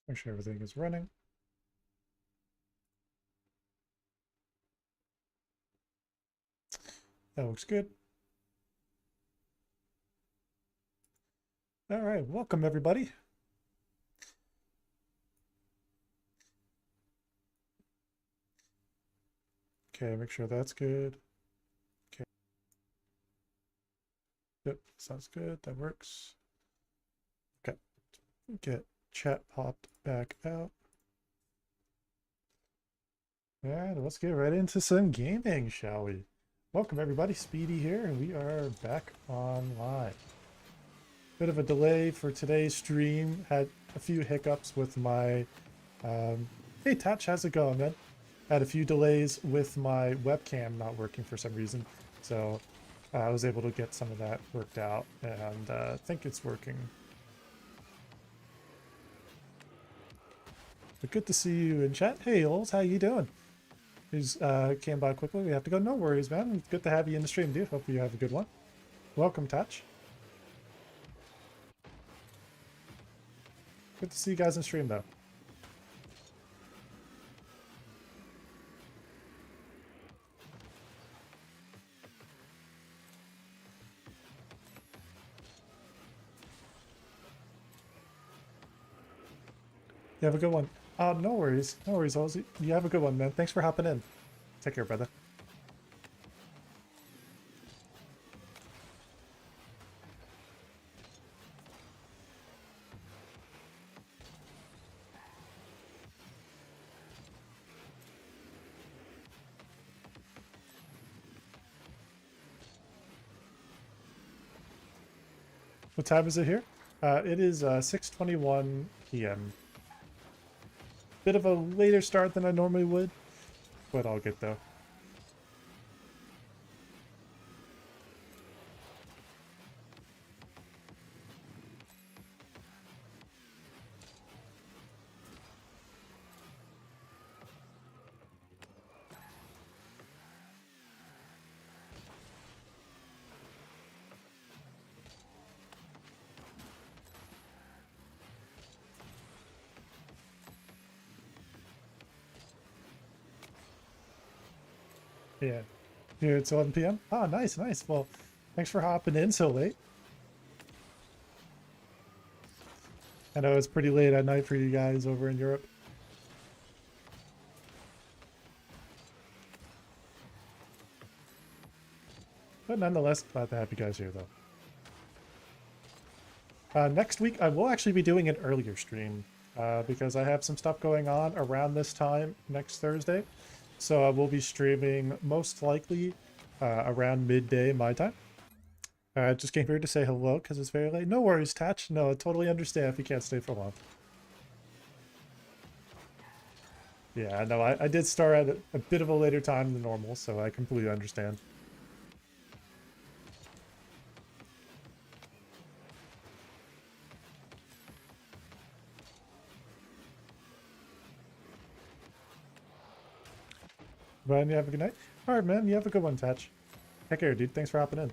Make sure everything is running. That looks good. All right, welcome everybody. Okay, make sure that's good. Okay. Yep, sounds good. That works. Okay, get chat popped back out. All right, let's get right into some gaming, shall we? Welcome everybody, Speedy here, and we are back online. Bit of a delay for today's stream. Had a few hiccups with my hey Touch, how's it going, man? Had a few delays with my webcam not working for some reason, so I was able to get some of that worked out, and I think it's working. But good to see you in chat. Hey Ols, how you doing? Who's came by quickly? We have to go. No worries, man. It's good to have you in the stream, dude. Hope you have a good one. Welcome, Touch. Good to see you guys in stream, though. You have a good one. No worries. No worries, Ols. You have a good one, man. Thanks for hopping in. Take care, brother. What time is it here? It is 6:21 p.m. Bit of a later start than I normally would, but all good though. Yeah. Here it's 11 p.m. Ah, nice, nice. Well, thanks for hopping in so late. I know it's pretty late at night for you guys over in Europe. But nonetheless, glad to have you guys here, though. Next week, I will actually be doing an earlier stream because I have some stuff going on around this time next Thursday. So I will be streaming most likely around midday my time. I just came here to say hello because it's very late. No worries, Tatch. No, I totally understand if you can't stay for long. Yeah, no, I did start at a bit of a later time than normal, so I completely understand. Ryan, you have a good night. All right, man, you have a good one, Tatch. Take care, dude. Thanks for hopping in.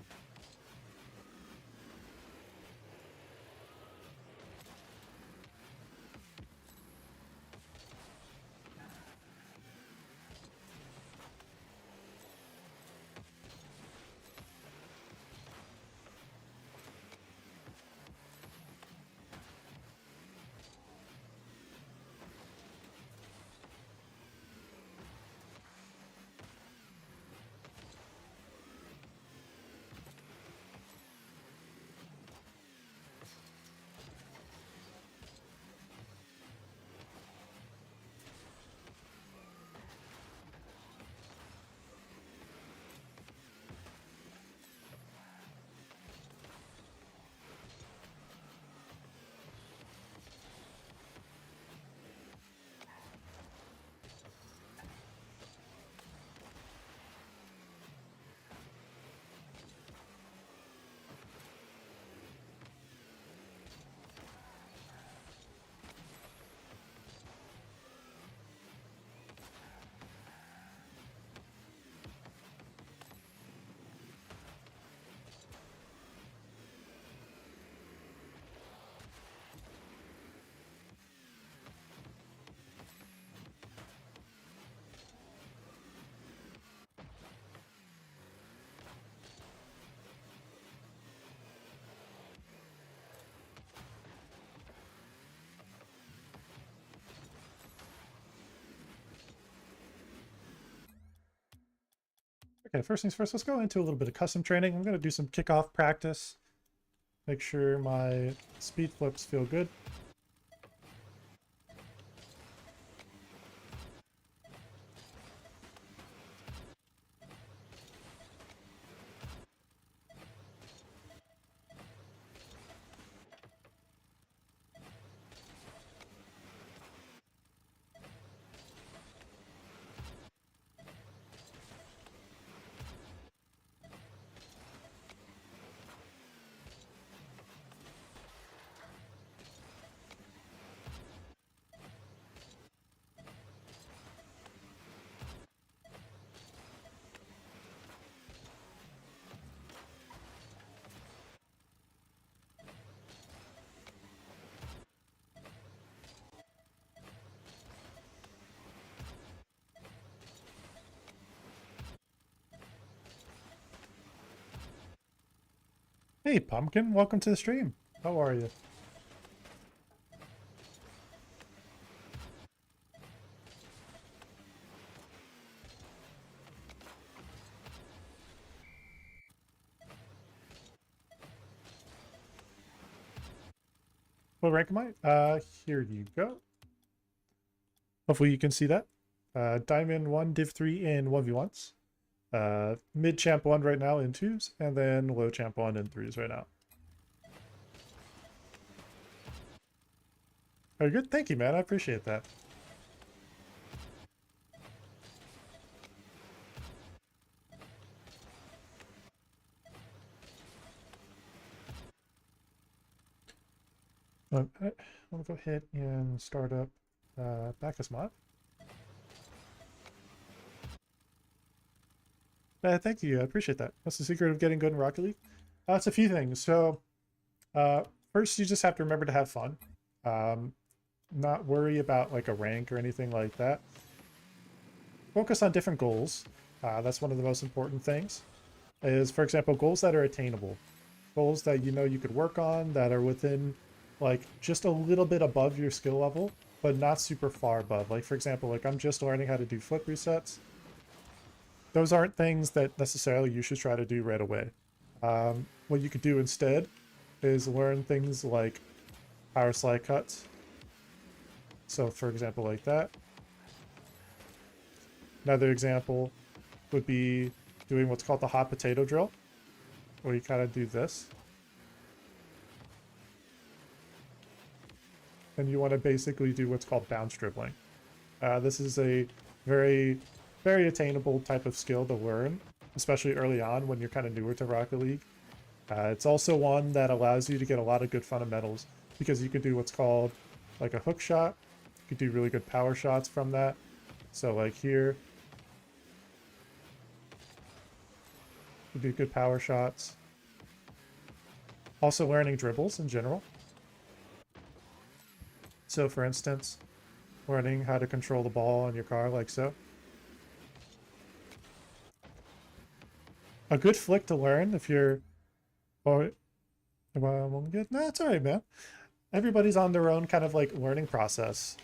Okay, first things first, let's go into a little bit of custom training. I'm going to do some kickoff practice. Make sure my speed flips feel good. Hey, Pumpkin, welcome to the stream. How are you? What rank am I? Here you go. Hopefully you can see that. Diamond 1, Div 3 in 1v1s. Mid champ 1 right now in 2s, and then low champ 1 in 3s right now. Are you good? Thank you, man. I appreciate that. I'm going to go ahead and start up Bacchus mod. Thank you. I appreciate that. That's the secret of getting good in Rocket League. It's a few things. So first, you just have to remember to have fun. Not worry about like a rank or anything like that. Focus on different goals. That's one of the most important things. Is, for example, goals that are attainable. Goals that you know you could work on, that are within like just a little bit above your skill level, but not super far above. Like, for example, like I'm just learning how to do flip resets. Those aren't things that necessarily you should try to do right away. What you could do instead is learn things like power slide cuts. So, for example, like that. Another example would be doing what's called the hot potato drill, where you kind of do this. And you want to basically do what's called bounce dribbling. This is a very, very attainable type of skill to learn, especially early on when you're kind of newer to Rocket League. It's also one that allows you to get a lot of good fundamentals because you could do what's called like a hook shot. You could do really good power shots from that. So like here, you do good power shots. Also learning dribbles in general. So for instance, learning how to control the ball on your car like so. A good flick to learn if you're... Oh, well, I'm good. No, it's alright, man. Everybody's on their own kind of like learning process.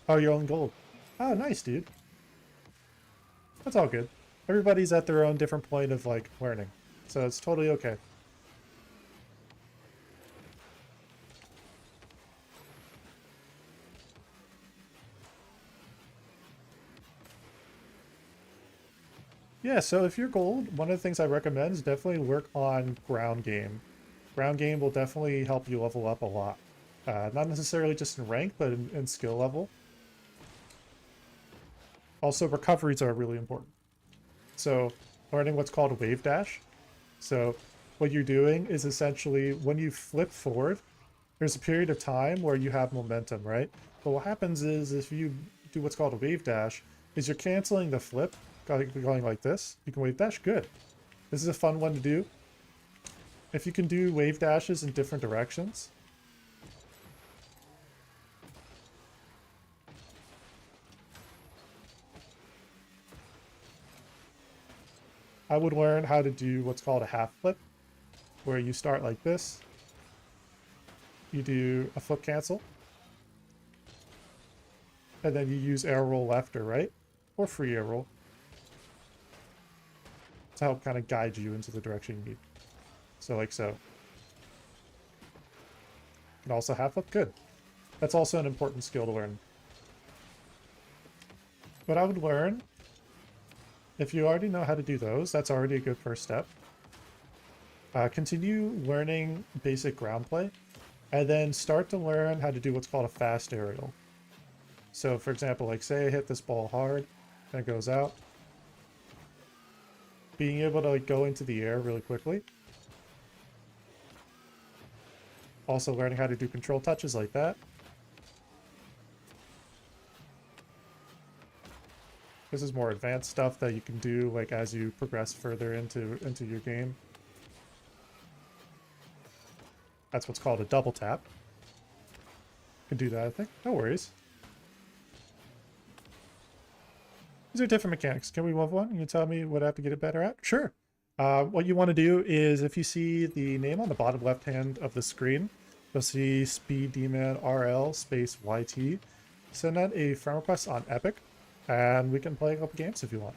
Oh, you're on gold. Oh, nice, dude. That's all good. Everybody's at their own different point of like learning. So it's totally okay. Yeah, so if you're gold, one of the things I recommend is definitely work on ground game. Ground game will definitely help you level up a lot. Not necessarily just in rank, but in skill level. Also, recoveries are really important. So learning what's called a wave dash. So what you're doing is essentially when you flip forward, there's a period of time where you have momentum, right? But what happens is if you do what's called a wave dash, is you're canceling the flip, going like this. You can wave dash, good. This is a fun one to do. If you can do wave dashes in different directions, I would learn how to do what's called a half flip, where you start like this. You do a flip cancel, and then you use arrow roll left or right, or free arrow roll to help kind of guide you into the direction you need. So like so. And also half up, good. That's also an important skill to learn. What I would learn, if you already know how to do those, that's already a good first step. Continue learning basic ground play, and then start to learn how to do what's called a fast aerial. So for example, like say I hit this ball hard, and it goes out. Being able to like go into the air really quickly. Also learning how to do control touches like that. This is more advanced stuff that you can do like as you progress further into your game. That's what's called a double tap. You can do that, I think. No worries. These are different mechanics. Can we move one? You can tell me what I have to get it better at? Sure. What you want to do is if you see the name on the bottom left hand of the screen, you'll see Speed Demon RL space YT. Send out a friend request on Epic, and we can play a couple games if you want.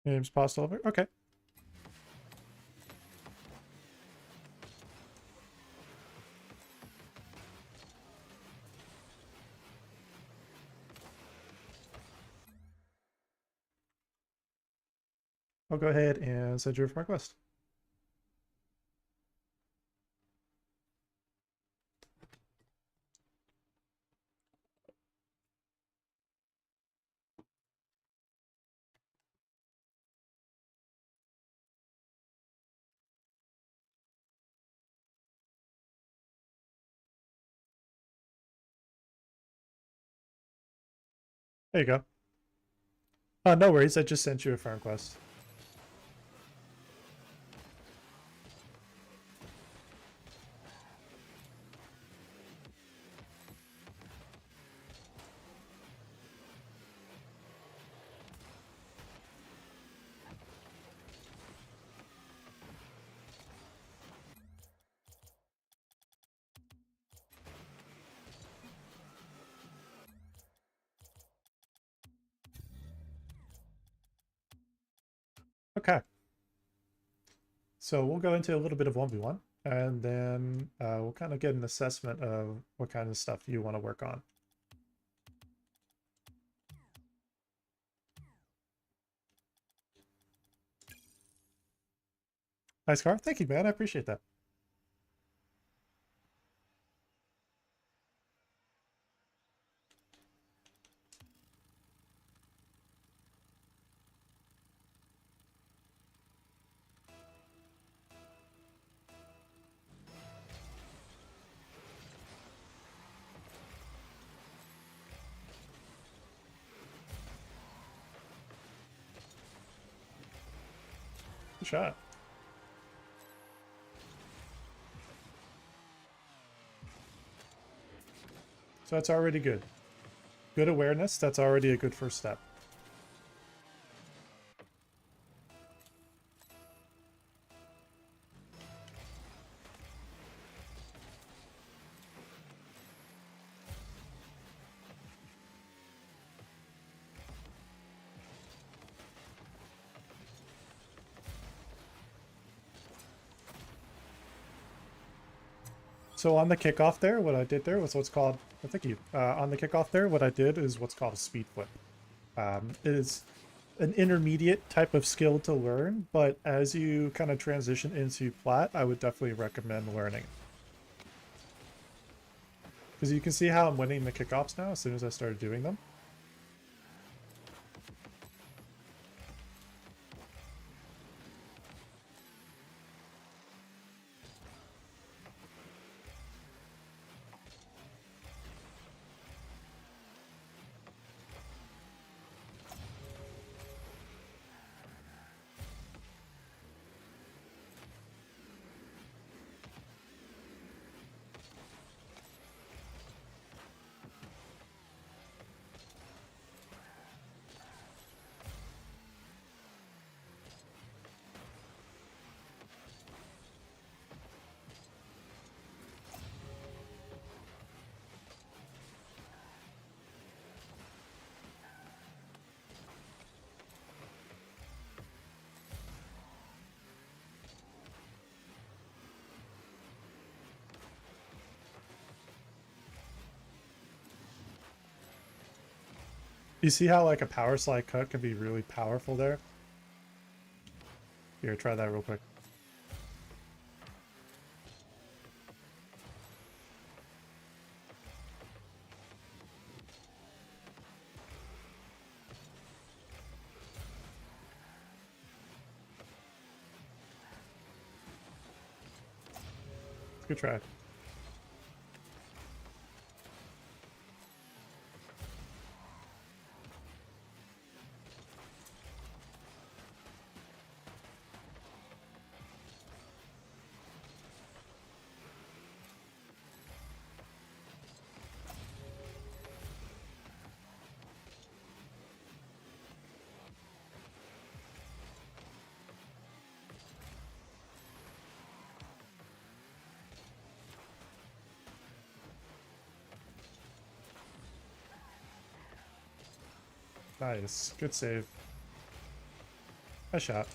Name's paused over. Okay. I'll go ahead and send you a friend request. There you go. No worries. I just sent you a friend request. Okay. So we'll go into a little bit of 1v1, and then we'll kind of get an assessment of what kind of stuff you want to work on. Nice car. Thank you, man. I appreciate that. Good shot. So that's already good. Good awareness. That's already a good first step. So on the kickoff there, what I did there was what's called, oh, thank you. On the kickoff there, what I did is what's called a speed flip. It is an intermediate type of skill to learn, but as you kind of transition into plat, I would definitely recommend learning. Because you can see how I'm winning the kickoffs now as soon as I started doing them. You see how like a power slide cut can be really powerful there? Here, try that real quick. Good try. Nice. Good save. Nice shot.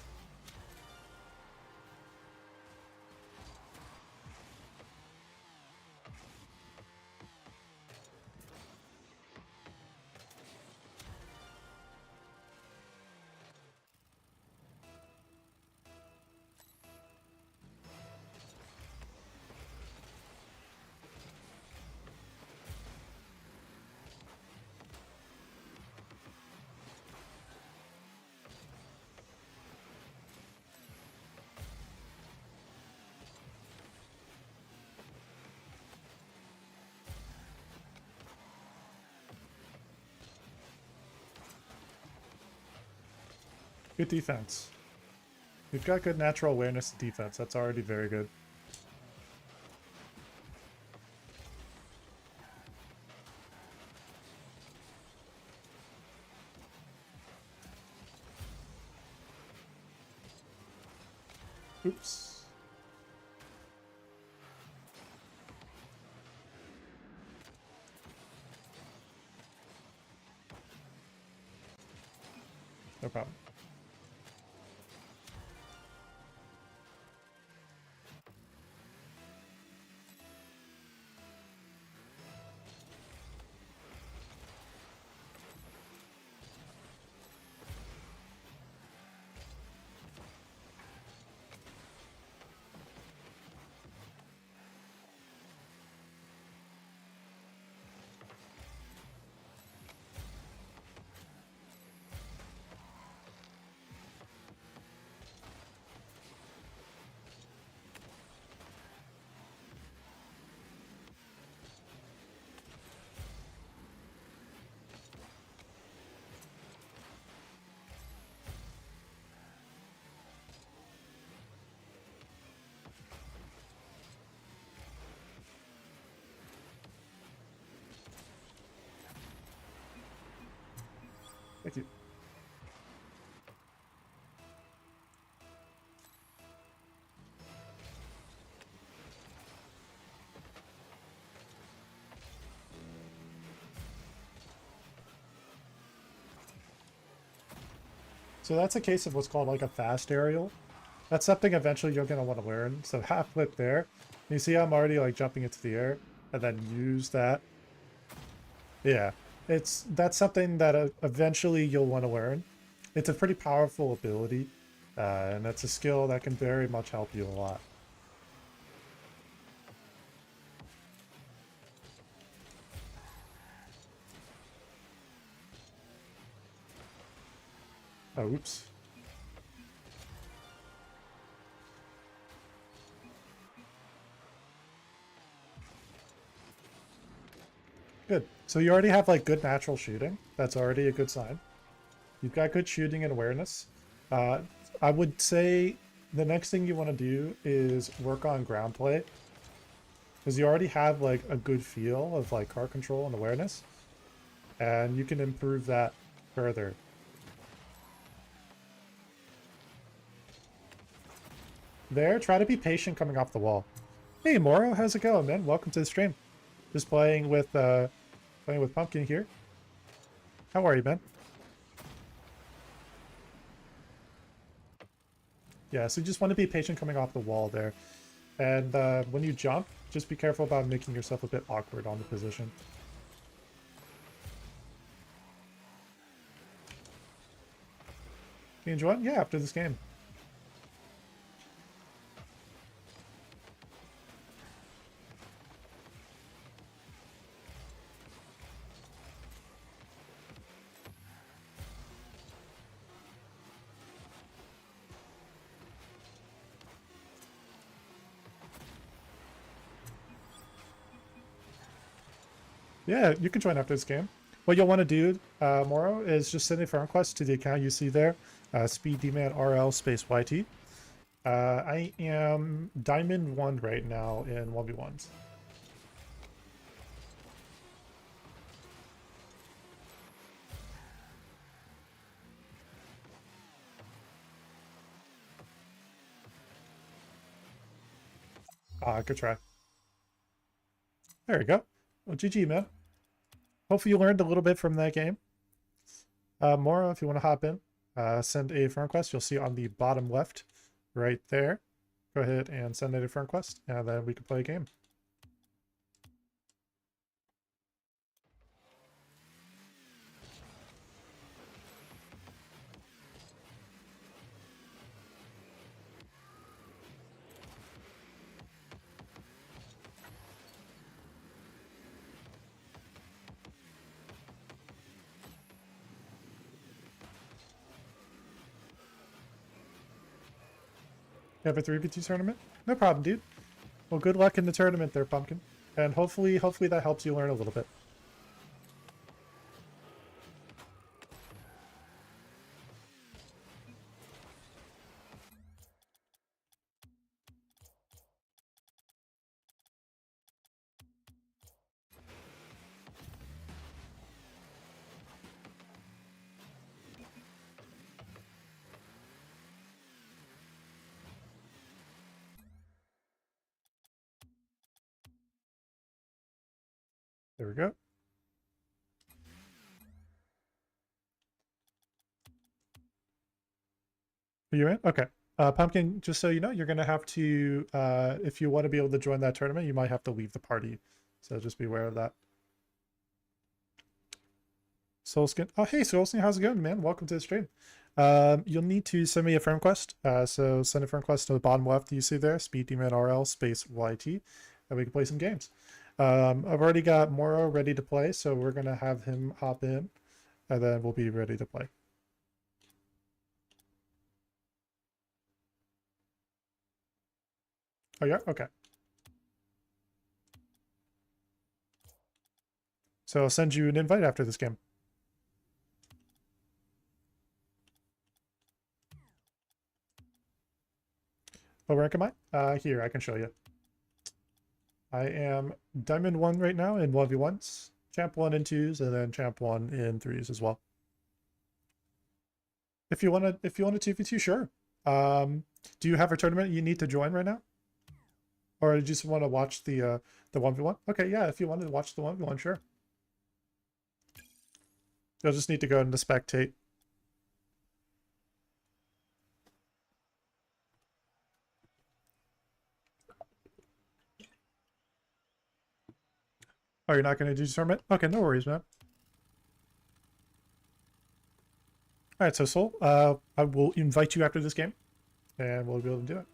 Good defense. You've got good natural awareness and defense. That's already very good. Oops. No problem. Thank you. So that's a case of what's called like a fast aerial. That's something eventually you're going to want to learn. So half flip there. You see I'm already like jumping into the air and then use that. Yeah, that's something that eventually you'll want to learn. It's a pretty powerful ability, and that's a skill that can very much help you a lot. Oh, oops. Good. So you already have like good natural shooting. That's already a good sign. You've got good shooting and awareness. Uh, I would say the next thing you want to do is work on ground play. Because you already have like a good feel of like car control and awareness. And you can improve that further. There, try to be patient coming off the wall. Hey Moro, how's it going, man? Welcome to the stream. Just playing with Pumpkin here. How are you, man? Yeah, so you just want to be patient coming off the wall there. And when you jump, just be careful about making yourself a bit awkward on the position. You enjoying? Yeah, after this game. Yeah, you can join after this game. What you'll want to do, Moro, is just send a friend request to the account you see there, SpeedDmanRL space YT. I am Diamond 1 right now in 1v1s. Good try. There we go. Well, GG, man. Hopefully you learned a little bit from that game. Moro, if you want to hop in, send a friend request. You'll see on the bottom left right there. Go ahead and send a friend request, and then we can play a game. You have a 3v2 tournament? No problem, dude. Well, good luck in the tournament there, Pumpkin. And hopefully that helps you learn a little bit. There we go. Are you in? Okay. Pumpkin, just so you know, you're going to have to, if you want to be able to join that tournament, you might have to leave the party. So just be aware of that. Soulskin. Oh, hey, Soulskin, how's it going, man? Welcome to the stream. You'll need to send me a friend request. So send a friend request to the bottom left you see there, SpeedDmanRL space YT, and we can play some games. I've already got Moro ready to play, so we're going to have him hop in, and then we'll be ready to play. Oh, yeah? Okay. So I'll send you an invite after this game. What rank am I? Here, I can show you. I am Diamond 1 right now in 1v1s, Champ 1 in 2s, and then Champ 1 in 3s as well. If you want to 2v2, sure. Do you have a tournament you need to join right now? Or do you just want to watch the 1v1? Okay, yeah, if you wanted to watch the 1v1, sure. You'll just need to go into spectate. Oh, you're not going to do tournament? Okay, no worries, man. All right, so Soul, I will invite you after this game, and we'll be able to do it.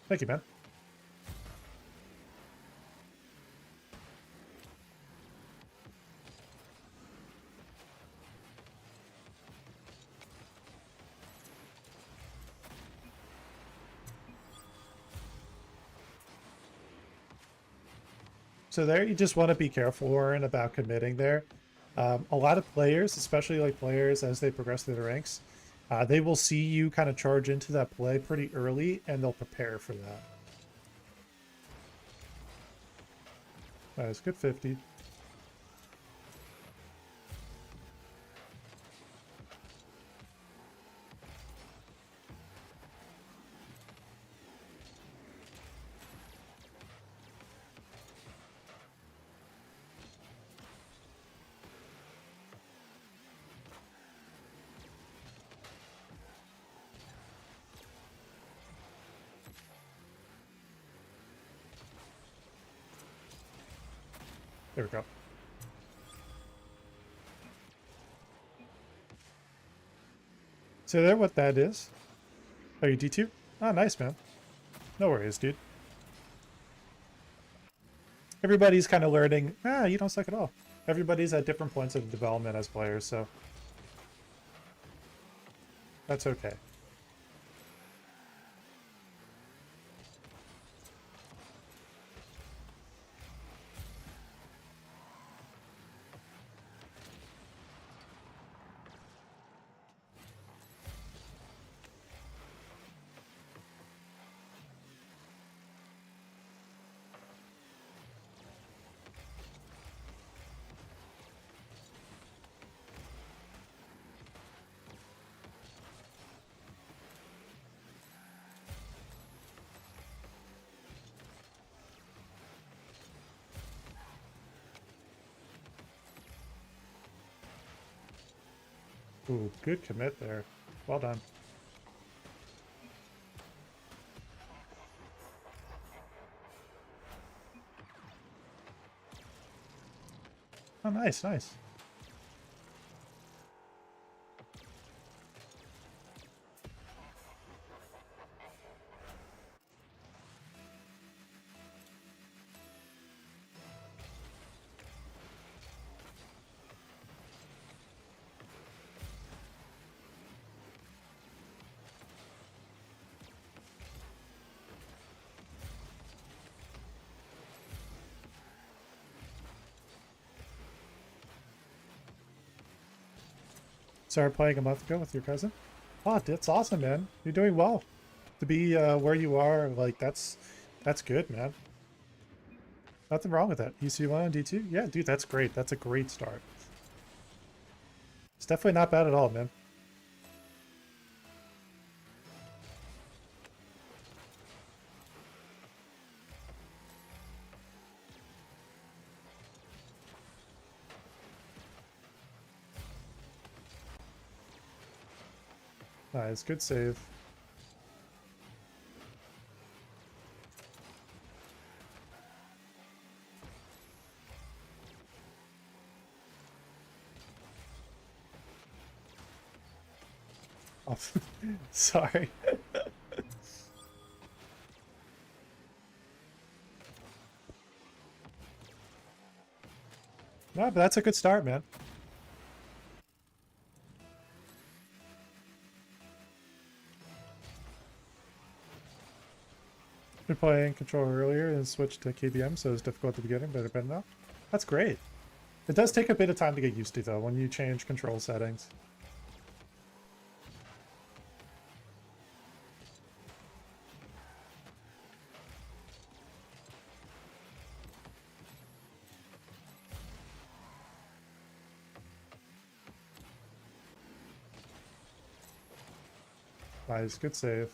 Thank you, man. So there, you just want to be careful, Warren, about committing there. A lot of players, especially like players as they progress through the ranks, they will see you kind of charge into that play pretty early, and they'll prepare for that. Nice, good 50. There we go. So there, what that is. Oh, you D2? Oh, nice, man. No worries, dude. Everybody's kind of learning. Ah, you don't suck at all. Everybody's at different points of development as players, so that's okay. Ooh, good commit there. Well done. Oh, nice, nice. Started playing a month ago with your cousin. Oh, that's awesome, man. You're doing well. To be where you are, like that's good, man. Nothing wrong with that. EC1 and D2? Yeah, dude, that's great. That's a great start. It's definitely not bad at all, man. Nice, good save. Oh, sorry. No, but that's a good start, man. Been playing Control earlier and switched to KBM, so it was difficult at the beginning, but better now. That's great. It does take a bit of time to get used to, though, when you change control settings. Nice, good save.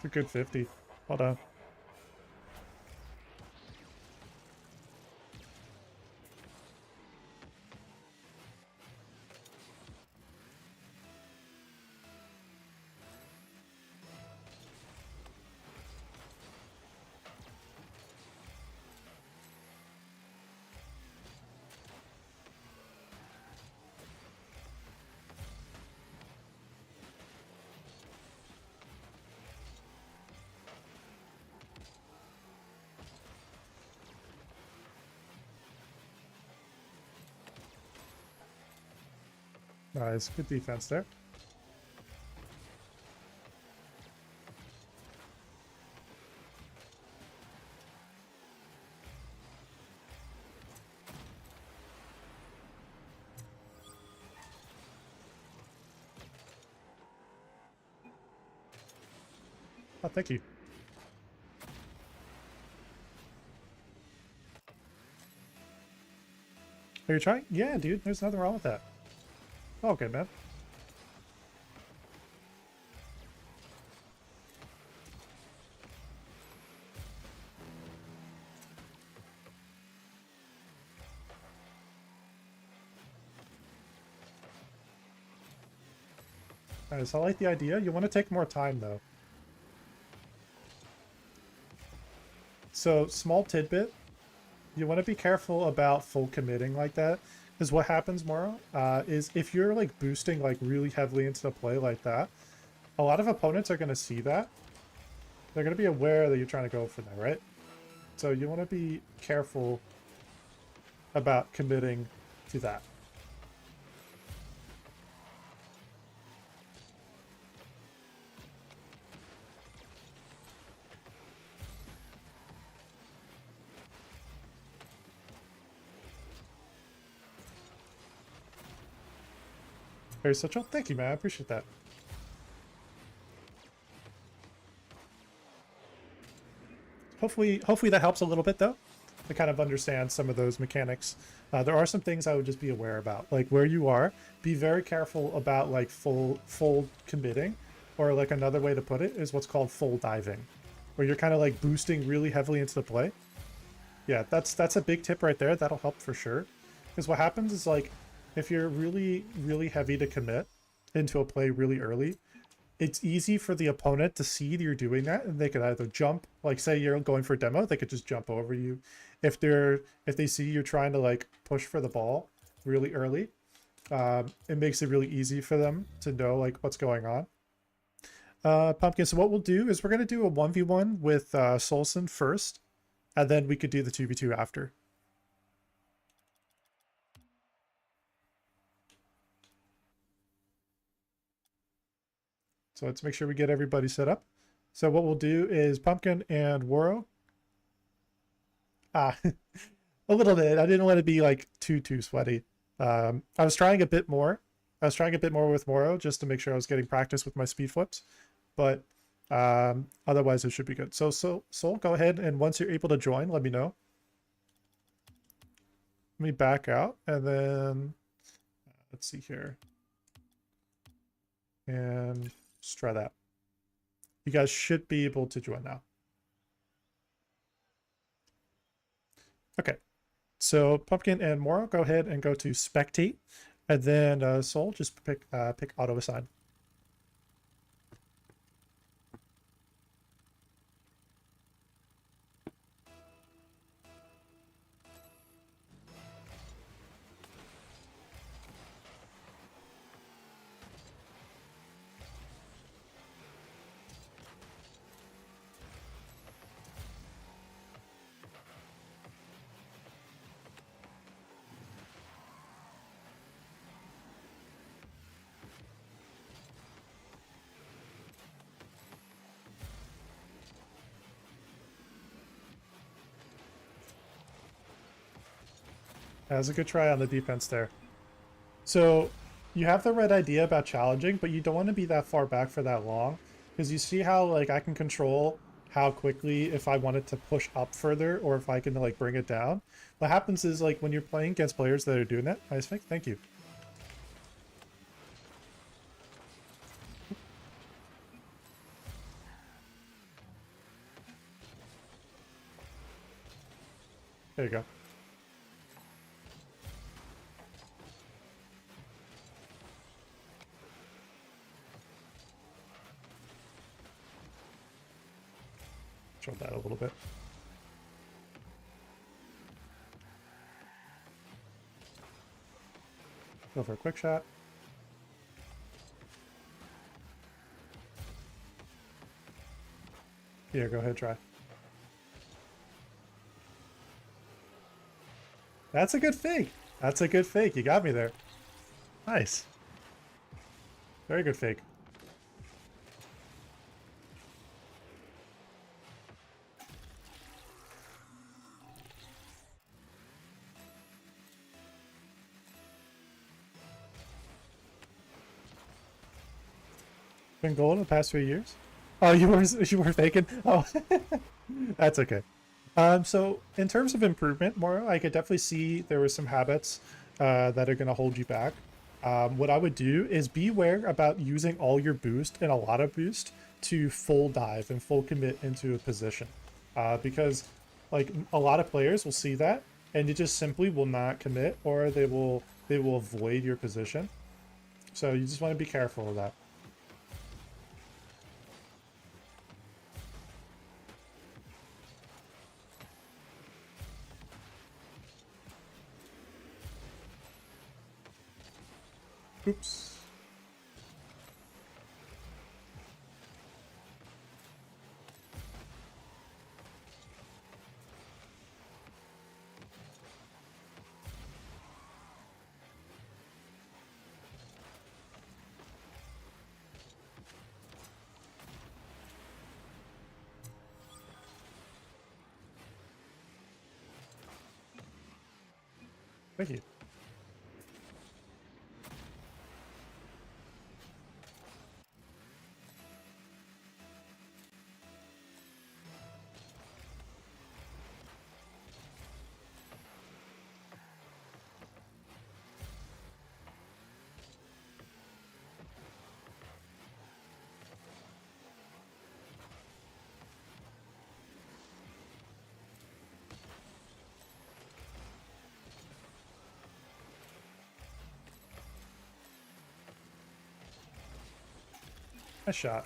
It's a good 50. Well done. Nice, good defense there. Oh, thank you. Are you trying? Yeah, dude, there's nothing wrong with that. Oh, good, man. Nice. I like the idea. You want to take more time, though. So, small tidbit. You want to be careful about full committing like that. Because what happens, Moro, is if you're like boosting like really heavily into the play like that, a lot of opponents are going to see that. They're going to be aware that you're trying to go for that, right? So you want to be careful about committing to that. Very Central. Thank you, man. I appreciate that. Hopefully that helps a little bit, though, to kind of understand some of those mechanics. There are some things I would just be aware about, like where you are. Be very careful about like full committing, or like another way to put it is what's called full diving, where you're kind of like boosting really heavily into the play. Yeah, that's a big tip right there. That'll help for sure. Because what happens is like if you're really heavy to commit into a play really early, it's easy for the opponent to see that you're doing that, and they could either jump, like say you're going for a demo, they could just jump over you. If they see you're trying to like push for the ball really early, it makes it really easy for them to know like what's going on. Pumpkin, so what we'll do is we're going to do a 1v1 with Solson first, and then we could do the 2v2 after. So let's make sure we get everybody set up. So what we'll do is Pumpkin and Woro. A little bit. I didn't want to be like too sweaty. I was trying a bit more. I was trying a bit more with Moro just to make sure I was getting practice with my speed flips. But otherwise it should be good. So Soul, go ahead, and once you're able to join, let me know. Let me back out, and then let's see here. And let's try that. You guys should be able to join now. Okay, so Pumpkin and Moro, go ahead and go to spectate, and then Soul, just pick auto assign. That was a good try on the defense there. So you have the right idea about challenging, but you don't want to be that far back for that long, because you see how like I can control how quickly if I wanted to push up further or if I can like bring it down. What happens is like when you're playing against players that are doing that, Ice Fake, thank you. There you go. Control that a little bit. Go for a quick shot. Here, go ahead, try. That's a good fake. That's a good fake. You got me there. Nice. Very good fake. Been gold in the past few years. Oh, you were faking. Oh, that's okay. So in terms of improvement, Moro, I could definitely see there were some habits that are going to hold you back. What I would do is beware about using all your boost and a lot of boost to full dive and full commit into a position, because like a lot of players will see that and they just simply will not commit, or they will avoid your position. So you just want to be careful of that. Oops. Thank you. Nice shot.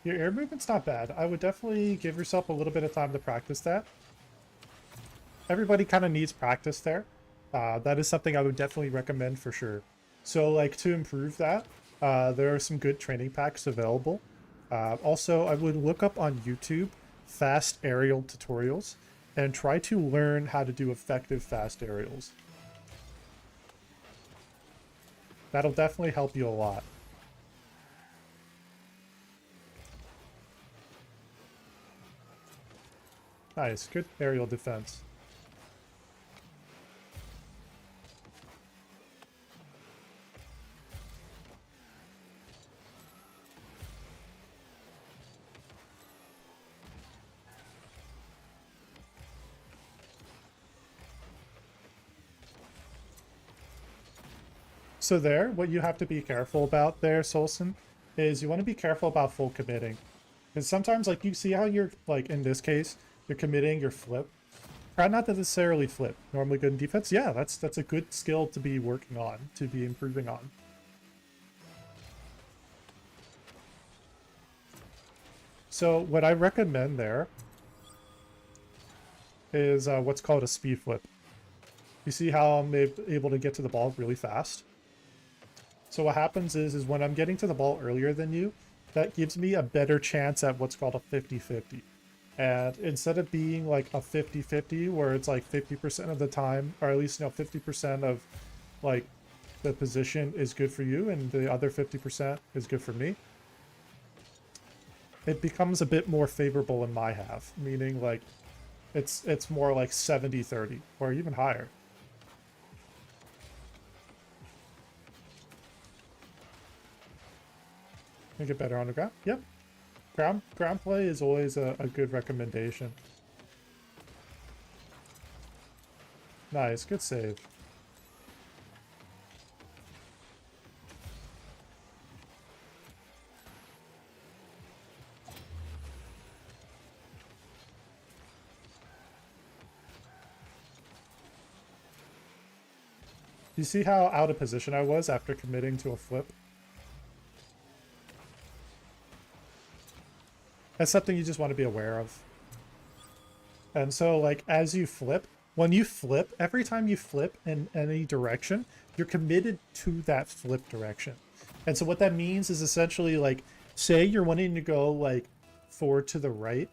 Your air movement's not bad. I would definitely give yourself a little bit of time to practice that. Everybody kind of needs practice there. That is something I would definitely recommend for sure. So like to improve that, there are some good training packs available. Also, I would look up on YouTube fast aerial tutorials and try to learn how to do effective fast aerials. That'll definitely help you a lot. Nice, good aerial defense. So there, what you have to be careful about there, Solson, is you want to be careful about full committing. Because sometimes, like, you see how you're, like, in this case, you're committing your flip. Try not to necessarily flip. Normally good in defense. Yeah, that's a good skill to be working on, to be improving on. So what I recommend there is what's called a speed flip. You see how I'm able to get to the ball really fast? So what happens is when I'm getting to the ball earlier than you, that gives me a better chance at what's called a 50-50. And instead of being like a 50-50 where it's like 50% of the time, or at least 50% of like the position is good for you and the other 50% is good for me, it becomes a bit more favorable in my half, meaning like it's more like 70-30 or even higher. Can get better on the ground? Yep. Ground play is always a good recommendation. Nice, good save. You see how out of position I was after committing to a flip? That's something you just want to be aware of. And so, like, as you flip, when you flip, every time you flip in any direction, you're committed to that flip direction. And so what that means is essentially, like, say you're wanting to go, like, forward to the right.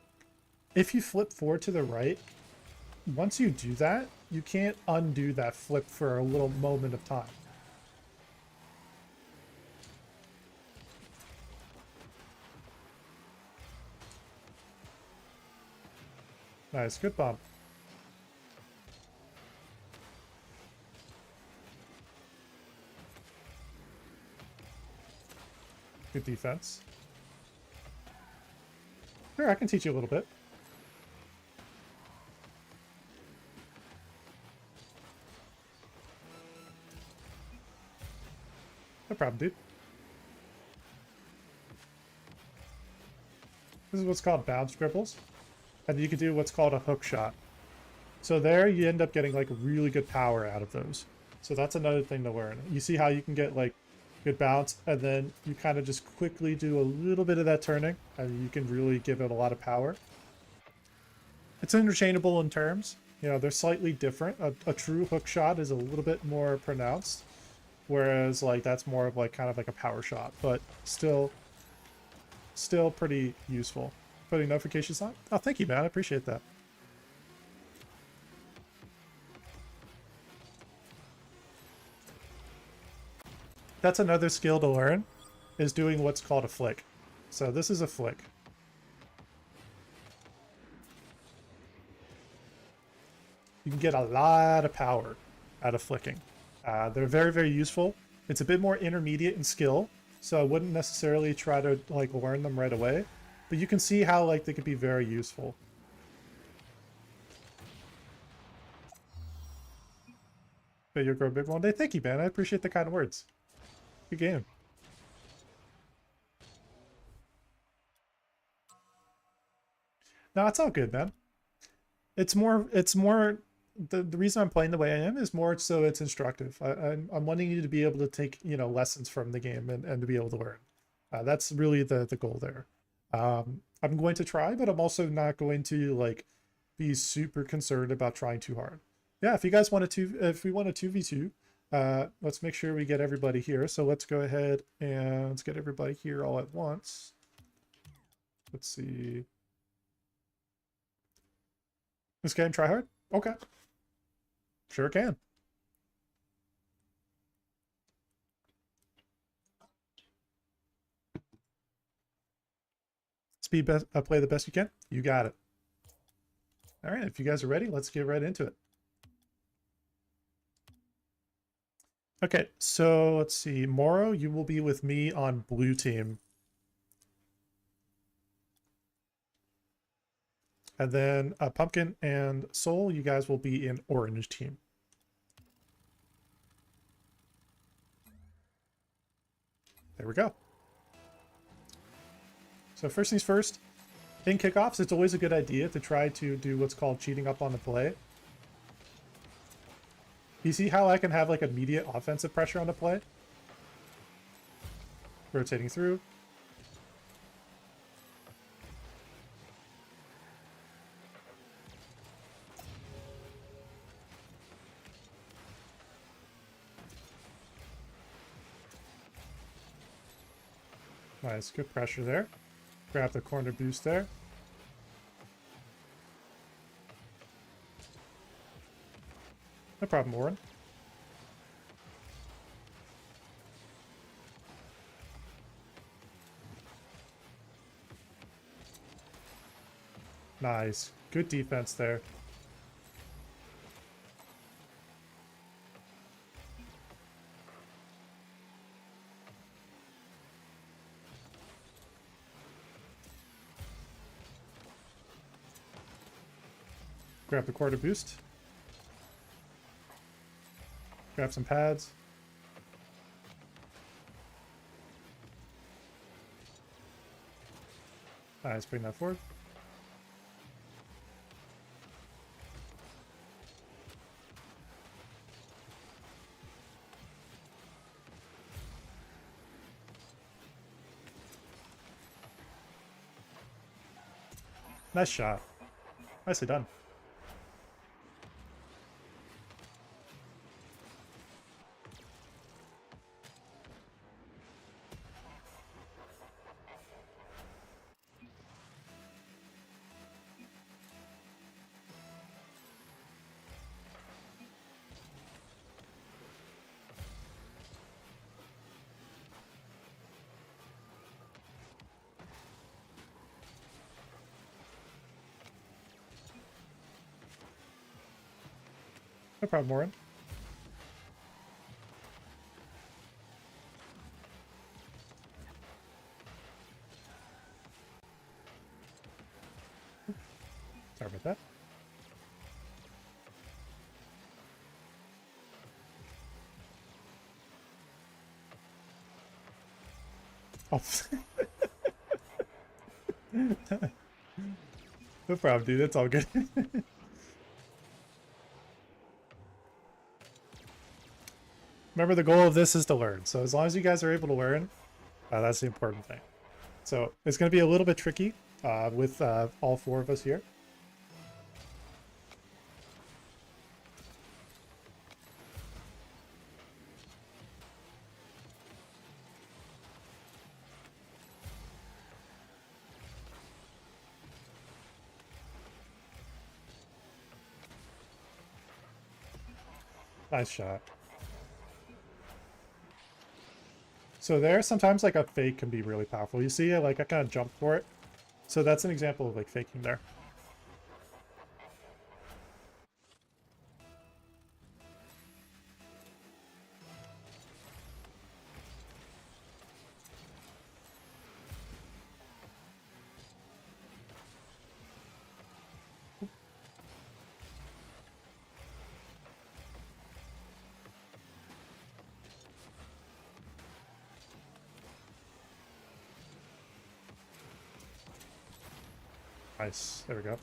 If you flip forward to the right, once you do that, you can't undo that flip for a little moment of time. Nice, good bump. Good defense. Sure, I can teach you a little bit. No problem, dude. This is what's called bounce dribbles. And you can do what's called a hook shot. So there you end up getting like really good power out of those. So that's another thing to learn. You see how you can get like good bounce and then you kind of just quickly do a little bit of that turning and you can really give it a lot of power. It's interchangeable in terms. You know, they're slightly different. A true hook shot is a little bit more pronounced, whereas like that's more of like kind of like a power shot, but still pretty useful. Putting notifications on. Oh, thank you, man. I appreciate that. That's another skill to learn, is doing what's called a flick. So this is a flick. You can get a lot of power out of flicking. They're very, very useful. It's a bit more intermediate in skill, so I wouldn't necessarily try to like learn them right away. But you can see how like they could be very useful. But you'll grow big one day. Thank you, man. I appreciate the kind words. Good game. No, it's all good, man. It's more the reason I'm playing the way I am is more so it's instructive. I'm wanting you to be able to take, you know, lessons from the game and to be able to learn. That's really the goal there. I'm going to try, but I'm also not going to like be super concerned about trying too hard. Yeah, if you guys want if we want a 2v2, let's make sure we get everybody here. So let's go ahead and let's get everybody here all at once. Let's see. This game try hard? Okay. Sure can. Speed best, play the best you can. You got it. All right, if you guys are ready, let's get right into it. Okay, so let's see. Moro, you will be with me on blue team. And then Pumpkin and Soul, you guys will be in orange team. There we go. So first things first, in kickoffs, it's always a good idea to try to do what's called cheating up on the play. You see how I can have like immediate offensive pressure on the play? Rotating through. Nice, good pressure there. Grab the corner boost there. No problem, Warren. Nice. Good defense there. Grab the quarter boost. Grab some pads. Nice, bring that forward. Nice shot. Nicely done. No problem, Warren. Sorry about that. Oh. No problem, dude. It's all good. Remember, the goal of this is to learn. So as long as you guys are able to learn, that's the important thing. So it's going to be a little bit tricky with all four of us here. Nice shot. So there, sometimes like a fake can be really powerful. You see, like I kind of jumped for it. So that's an example of like faking there. Nice. There we go.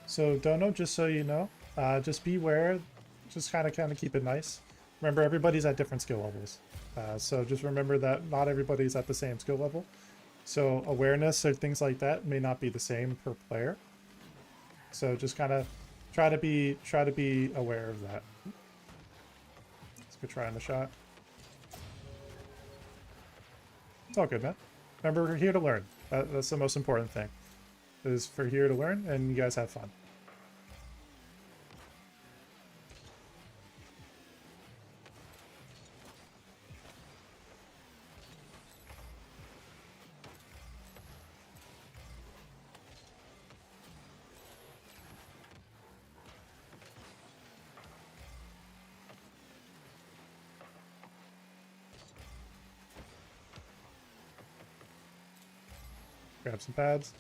So Dono, just so you know, just beware. Just kind of keep it nice. Remember, everybody's at different skill levels. So just remember that not everybody's at the same skill level. So awareness or things like that may not be the same per player. So just kind of try to be aware of that. Let's go try on the shot. It's all good, man. Remember, we're here to learn. That's the most important thing. Is for here to learn, and you guys have fun. Grab some pads.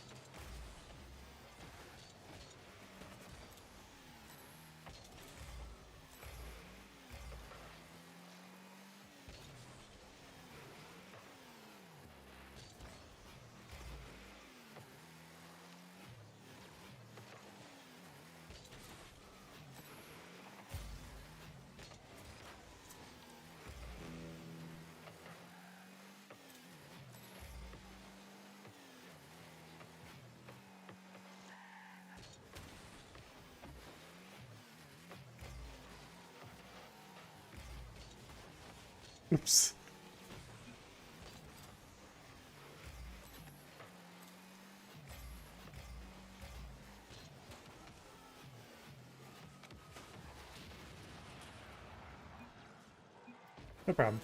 Oops. No problem.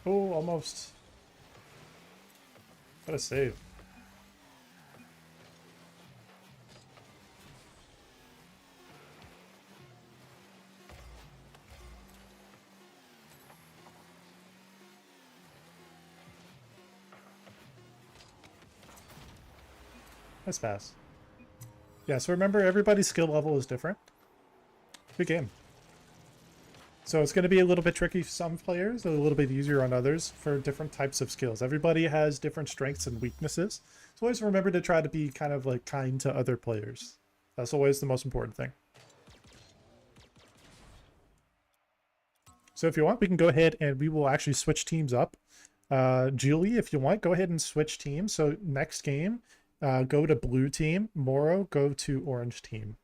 Oh, almost. What a save. Nice pass. Yeah, so remember, everybody's skill level is different. Good game. So it's going to be a little bit tricky for some players, a little bit easier on others for different types of skills. Everybody has different strengths and weaknesses. So always remember to try to be kind of like kind to other players. That's always the most important thing. So if you want, we can go ahead and we will actually switch teams up. Julie, if you want, go ahead and switch teams. So next game, go to blue team. Moro, go to orange team.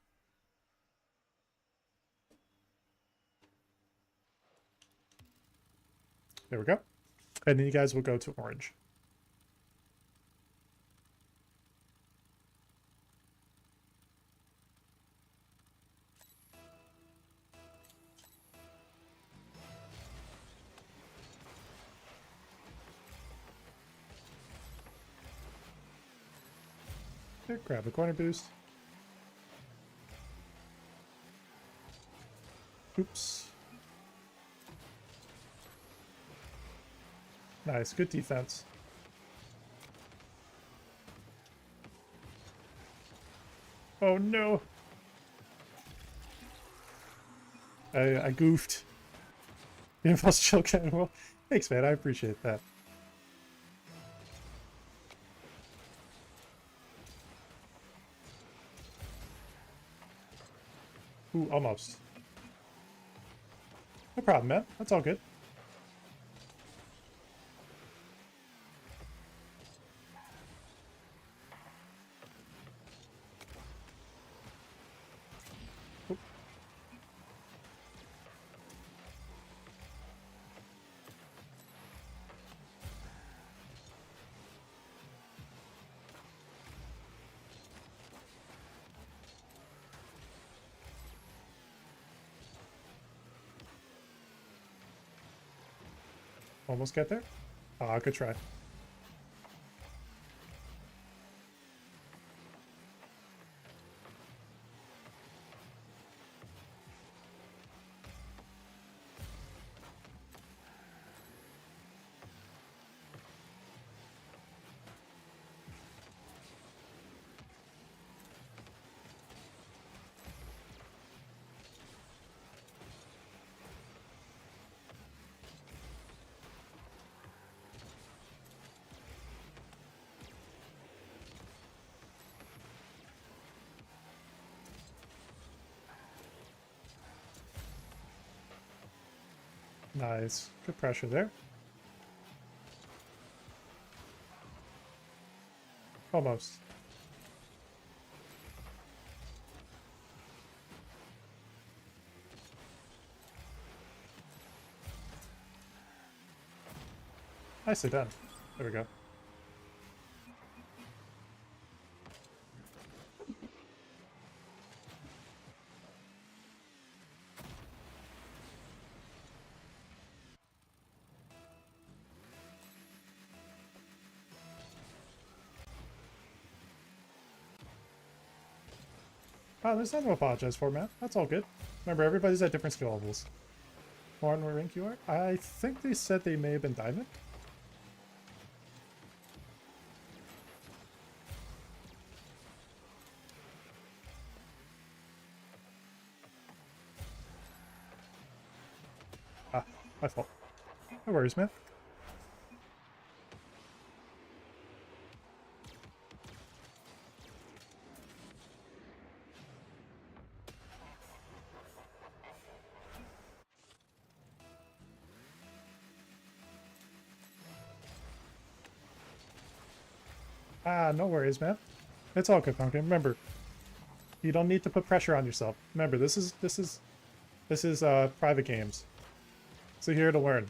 There we go. And then you guys will go to orange. Here, grab a corner boost. Oops. Nice, good defense. Oh no! I goofed. The impulse chill cannon. Well, thanks, man. I appreciate that. Ooh, almost. No problem, man. That's all good. Oop. Almost get there. Ah, good try. Nice. Good pressure there. Almost. Nicely done. There we go. Oh, there's nothing to apologize for, man. That's all good. Remember, everybody's at different skill levels. Lauren, what rank you are? I think they said they may have been diamond. Ah, my fault. No worries, man. Ah, no worries, man. It's all good, Pumpkin. Remember, you don't need to put pressure on yourself. Remember, this is private games. So here to learn.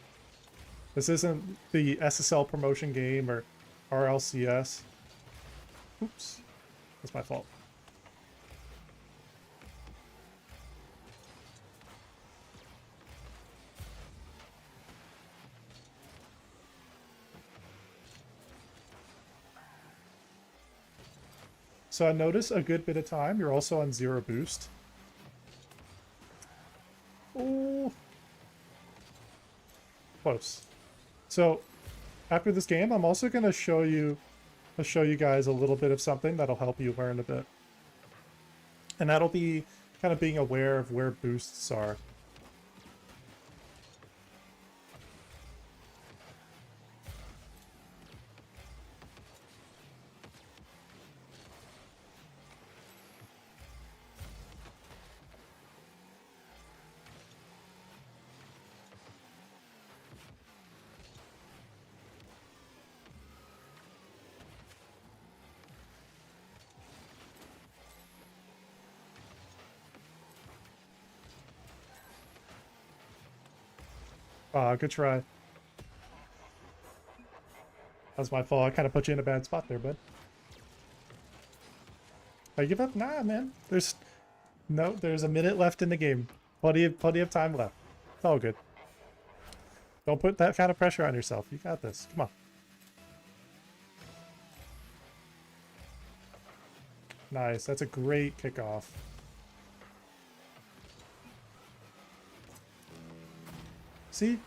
This isn't the SSL promotion game or RLCS. Oops. That's my fault. So I notice a good bit of time you're also on 0 boost. Oh, close. So after this game, I'm also going to show you guys a little bit of something that'll help you learn a bit. And that'll be kind of being aware of where boosts are. Good try. That's my fault. I kind of put you in a bad spot there, bud. I give up? Nah, man. There's a minute left in the game. Plenty of time left. It's all good. Don't put that kind of pressure on yourself. You got this. Come on. Nice. That's a great kickoff. See?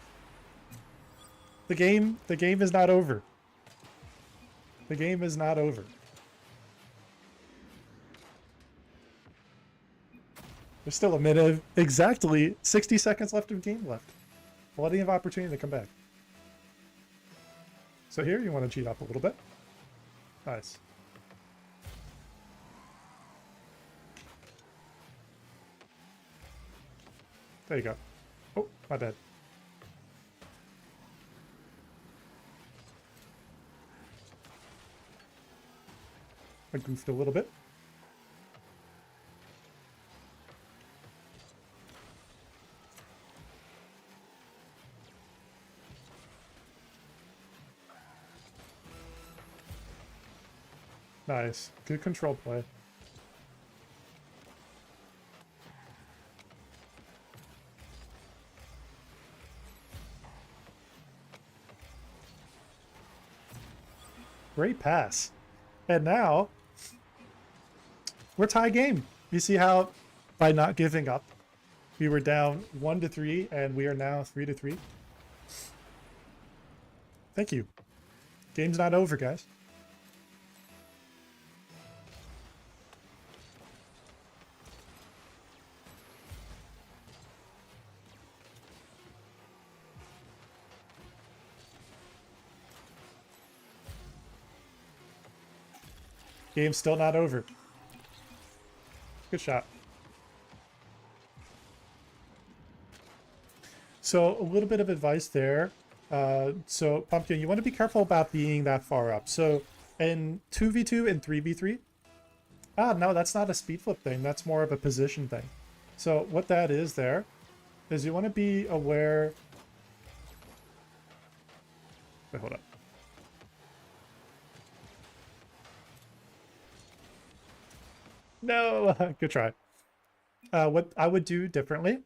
The game is not over. The game is not over. There's still a minute, exactly 60 seconds left of game left. Plenty of opportunity to come back. So here, you want to cheat up a little bit. Nice. There you go. Oh, my bad. I goofed a little bit. Nice. Good control play. Great pass. And now, we're tie game. You see how, by not giving up, we were down 1-3, and we are now 3-3. Thank you. Game's not over, guys. Game's still not over. Good shot. So a little bit of advice there. So Pumpkin, you want to be careful about being that far up. So in 2v2 and 3v3, no, that's not a speed flip thing. That's more of a position thing. So what that is there is you want to be aware. Wait, hold up. No, good try. What I would do differently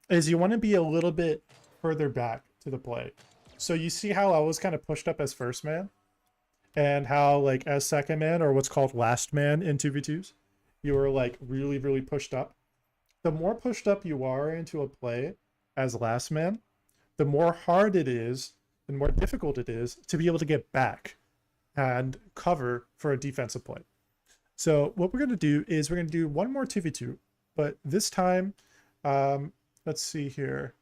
is you want to be a little bit further back to the play. So you see how I was kind of pushed up as first man and how like as second man, or what's called last man in 2v2s, you were like really, really pushed up. The more pushed up you are into a play as last man, the more hard it is and more difficult it is to be able to get back and cover for a defensive play. So what we're going to do is we're going to do one more 2v2, but this time, let's see here.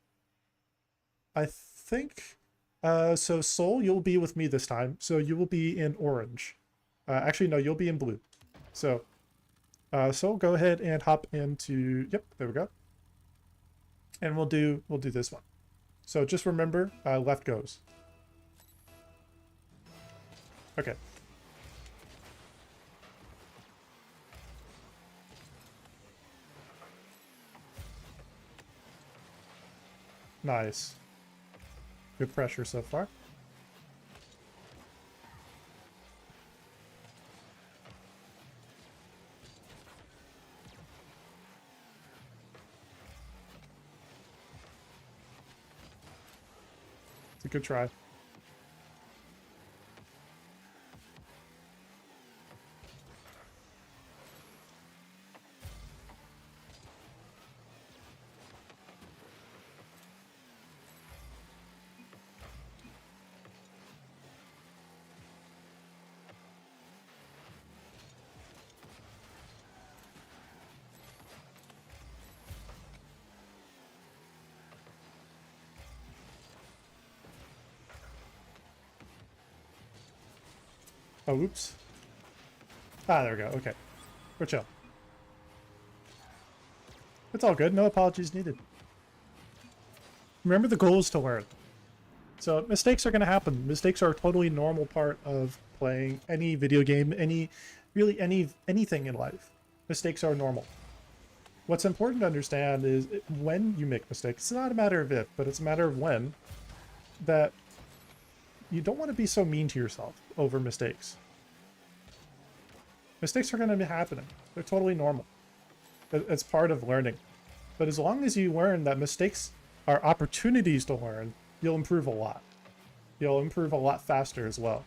I think, so Soul, you'll be with me this time. So you will be in orange. Actually, no, you'll be in blue. So, Soul, go ahead and hop into, yep, there we go. And we'll do this one. So just remember, left goes. Okay. Nice. Good pressure so far. It's a good try. Oh, oops. Ah, there we go. Okay. We're chill. It's all good. No apologies needed. Remember, the goal is to learn. So mistakes are going to happen. Mistakes are a totally normal part of playing any video game, anything in life. Mistakes are normal. What's important to understand is when you make mistakes, it's not a matter of if, but it's a matter of when, that you don't want to be so mean to yourself over mistakes. Mistakes are going to be happening. They're totally normal. It's part of learning. But as long as you learn that mistakes are opportunities to learn, you'll improve a lot. You'll improve a lot faster as well.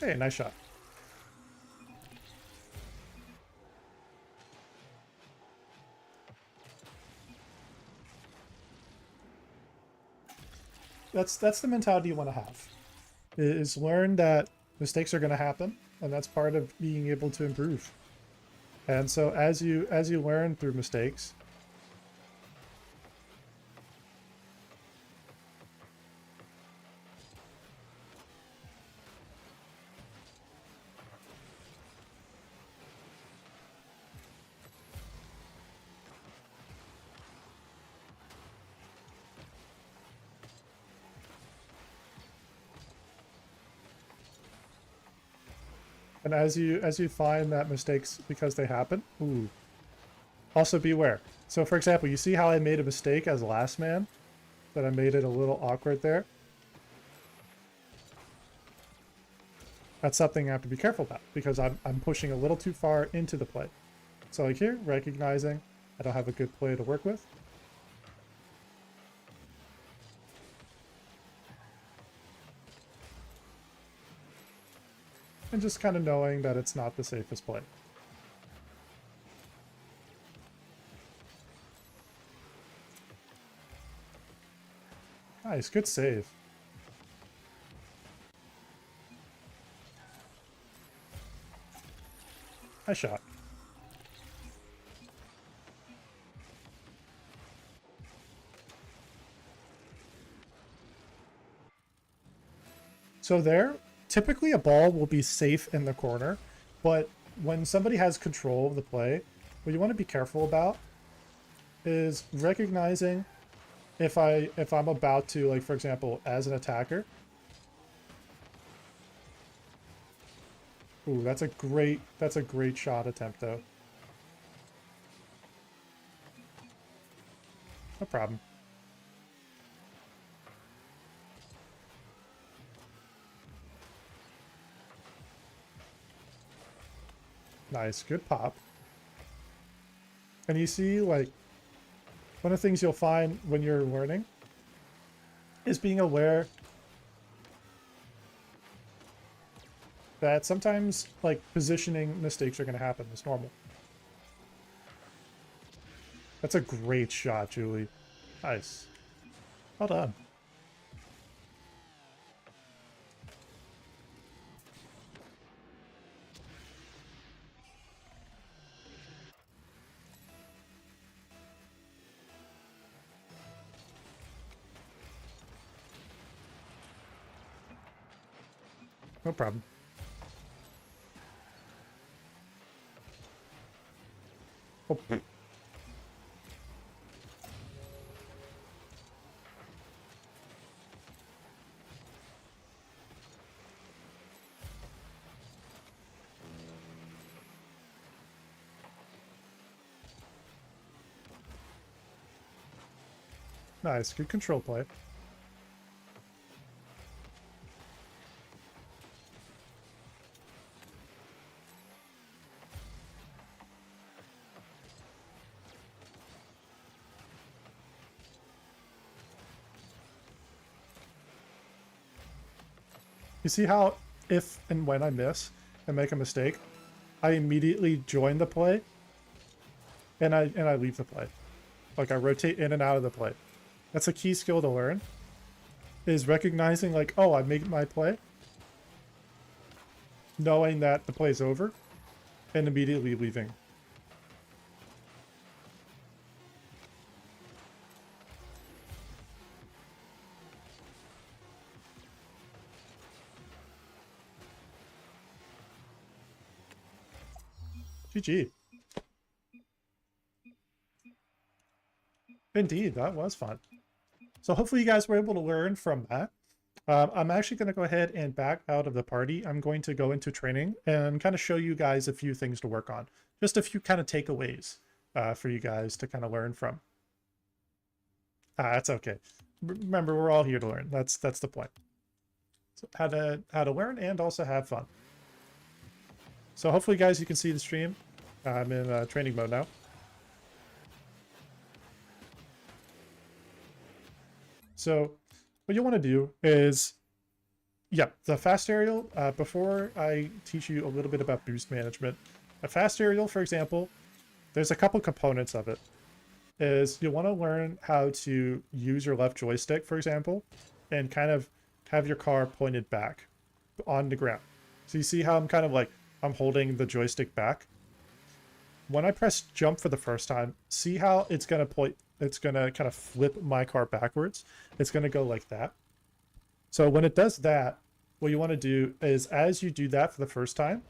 Hey, nice shot. That's the mentality you want to have. Is learn that mistakes are going to happen, and that's part of being able to improve. And so as you learn through mistakes, and as you find that mistakes because they happen, ooh, also beware. So for example, you see how I made a mistake as last man? That I made it a little awkward there? That's something I have to be careful about because I'm pushing a little too far into the play. So like here, recognizing I don't have a good play to work with. And just kind of knowing that it's not the safest play. Nice, good save. Nice shot. So there, typically a ball will be safe in the corner, but when somebody has control of the play, what you want to be careful about is recognizing if I'm about to, like, for example, as an attacker. Ooh, that's a great shot attempt though. No problem. Nice, good pop. And you see, like, one of the things you'll find when you're learning is being aware that sometimes, like, positioning mistakes are going to happen. It's normal. That's a great shot, Julie. Nice. Well done. No problem. Oh. Nice, good control play. You see how if and when I miss and make a mistake, I immediately join the play and I leave the play. Like, I rotate in and out of the play. That's a key skill to learn, is recognizing, like, oh, I made my play, knowing that the play's over, and immediately leaving. GG. Indeed, that was fun. So hopefully you guys were able to learn from that. I'm actually going to go ahead and back out of the party. I'm going to go into training and kind of show you guys a few things to work on. Just a few kind of takeaways for you guys to kind of learn from. That's okay. Remember, we're all here to learn. That's the point. So how to learn and also have fun. So hopefully, guys, you can see the stream. I'm in training mode now. So what you want to do is yeah, the fast aerial, before I teach you a little bit about boost management, a fast aerial, for example, there's a couple components of it. Is you want to learn how to use your left joystick, for example, and kind of have your car pointed back on the ground. So you see how I'm kind of like, I'm holding the joystick back. When I press jump for the first time, see how it's going to point, it's going to kind of flip my car backwards. It's going to go like that. So when it does that, what you want to do is as you do that for the first time,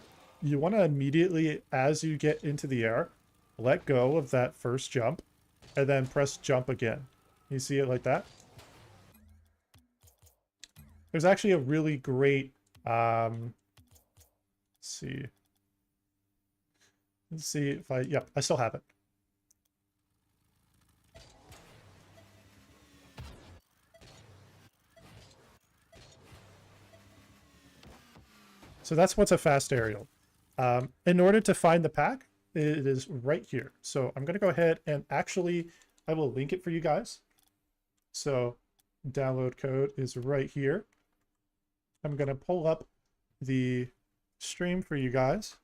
you want to immediately, as you get into the air, let go of that first jump and then press jump again. You see it like that? There's actually a really great, let's see. Let's see if yep, I still have it. So that's what's a fast aerial. In order to find the pack, it is right here. So I'm going to go ahead and actually, I will link it for you guys. So download code is right here. I'm going to pull up the stream for you guys.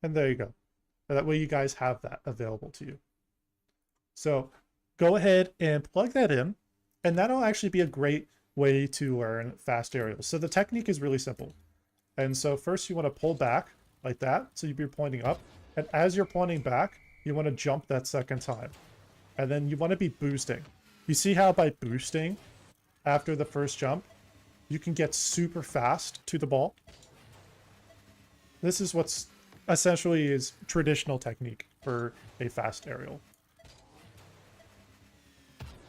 And there you go. That way you guys have that available to you. So go ahead and plug that in, and that'll actually be a great way to learn fast aerials. So the technique is really simple. And so first you want to pull back like that. So you'll be pointing up. And as you're pointing back, you want to jump that second time. And then you want to be boosting. You see how by boosting after the first jump, you can get super fast to the ball? This is what's essentially is traditional technique for a fast aerial.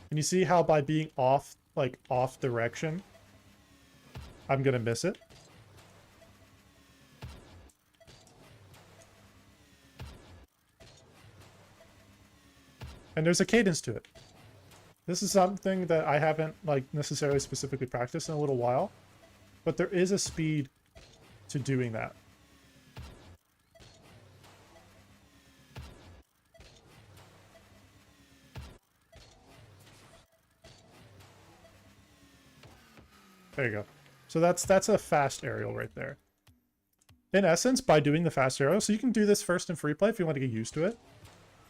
And you see how by being off, like off direction, I'm going to miss it. And there's a cadence to it. This is something that I haven't like necessarily specifically practiced in a little while, but there is a speed to doing that. There you go. So that's a fast aerial right there. In essence, by doing the fast aerial, so you can do this first in free play if you want to get used to it,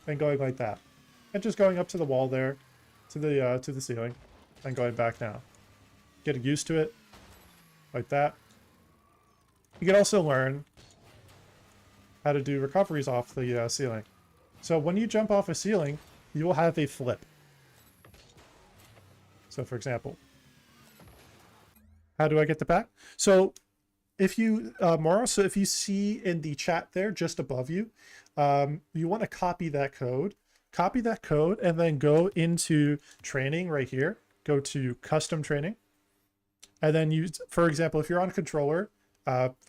and going like that, and just going up to the wall there, to the ceiling, and going back now. Getting used to it, like that. You can also learn how to do recoveries off the ceiling. So when you jump off a ceiling, you will have a flip. So for example, how do I get the pack? So if you, Mara, so if you see in the chat there just above you, you want to copy that code. Copy that code and then go into training right here. Go to custom training. And then use, for example, if you're on a controller,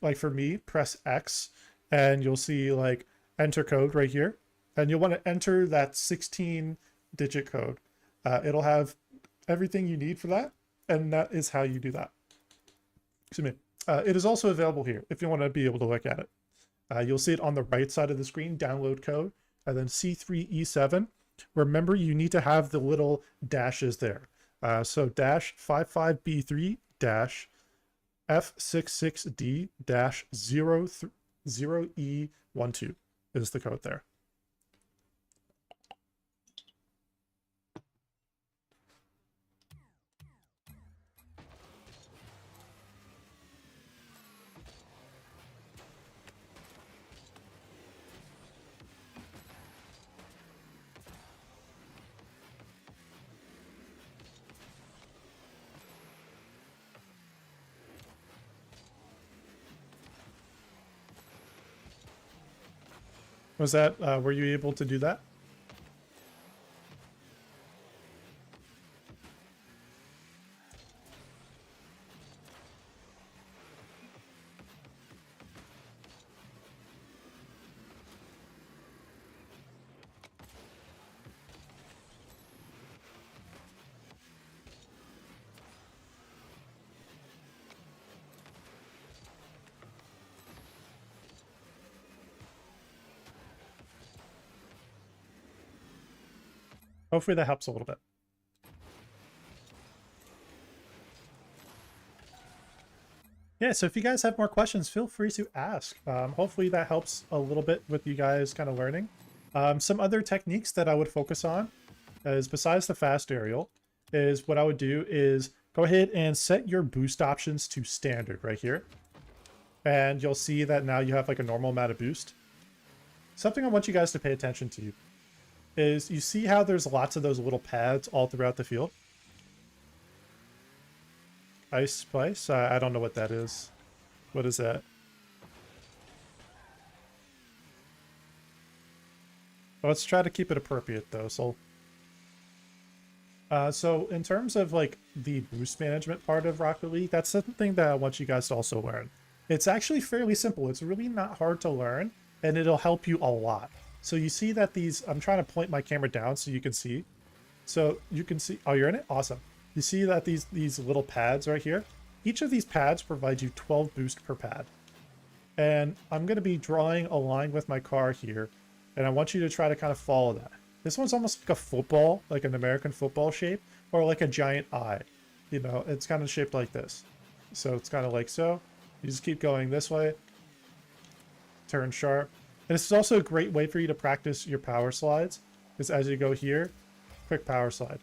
like for me, press X and you'll see like enter code right here. And you'll want to enter that 16-digit code. It'll have everything you need for that. And that is how you do that. Excuse me. It is also available here if you want to be able to look at it. You'll see it on the right side of the screen, download code, and then C3E7. Remember, you need to have the little dashes there. So dash 55B3 dash F66D dash 0E12 is the code there. Was that, were you able to do that? Hopefully that helps a little bit. Yeah, so if you guys have more questions, feel free to ask. Hopefully that helps a little bit with you guys kind of learning. Some other techniques that I would focus on is, besides the fast aerial, is what I would do is go ahead and set your boost options to standard right here. And you'll see that now you have like a normal amount of boost. Something I want you guys to pay attention to is you see how there's lots of those little pads all throughout the field. Ice Spice? I don't know what that is. What is that? Let's try to keep it appropriate though. So in terms of like the boost management part of Rocket League, that's something that I want you guys to also learn. It's actually fairly simple. It's really not hard to learn, and it'll help you a lot. So you see that these, I'm trying to point my camera down so you can see. So you can see, oh, you're in it? Awesome. You see that these little pads right here, each of these pads provides you 12 boost per pad. And I'm going to be drawing a line with my car here, and I want you to try to kind of follow that. This one's almost like a football, like an American football shape, or like a giant eye. You know, it's kind of shaped like this. So it's kind of like so. You just keep going this way. Turn sharp. And this is also a great way for you to practice your power slides, because as you go here, quick power slide.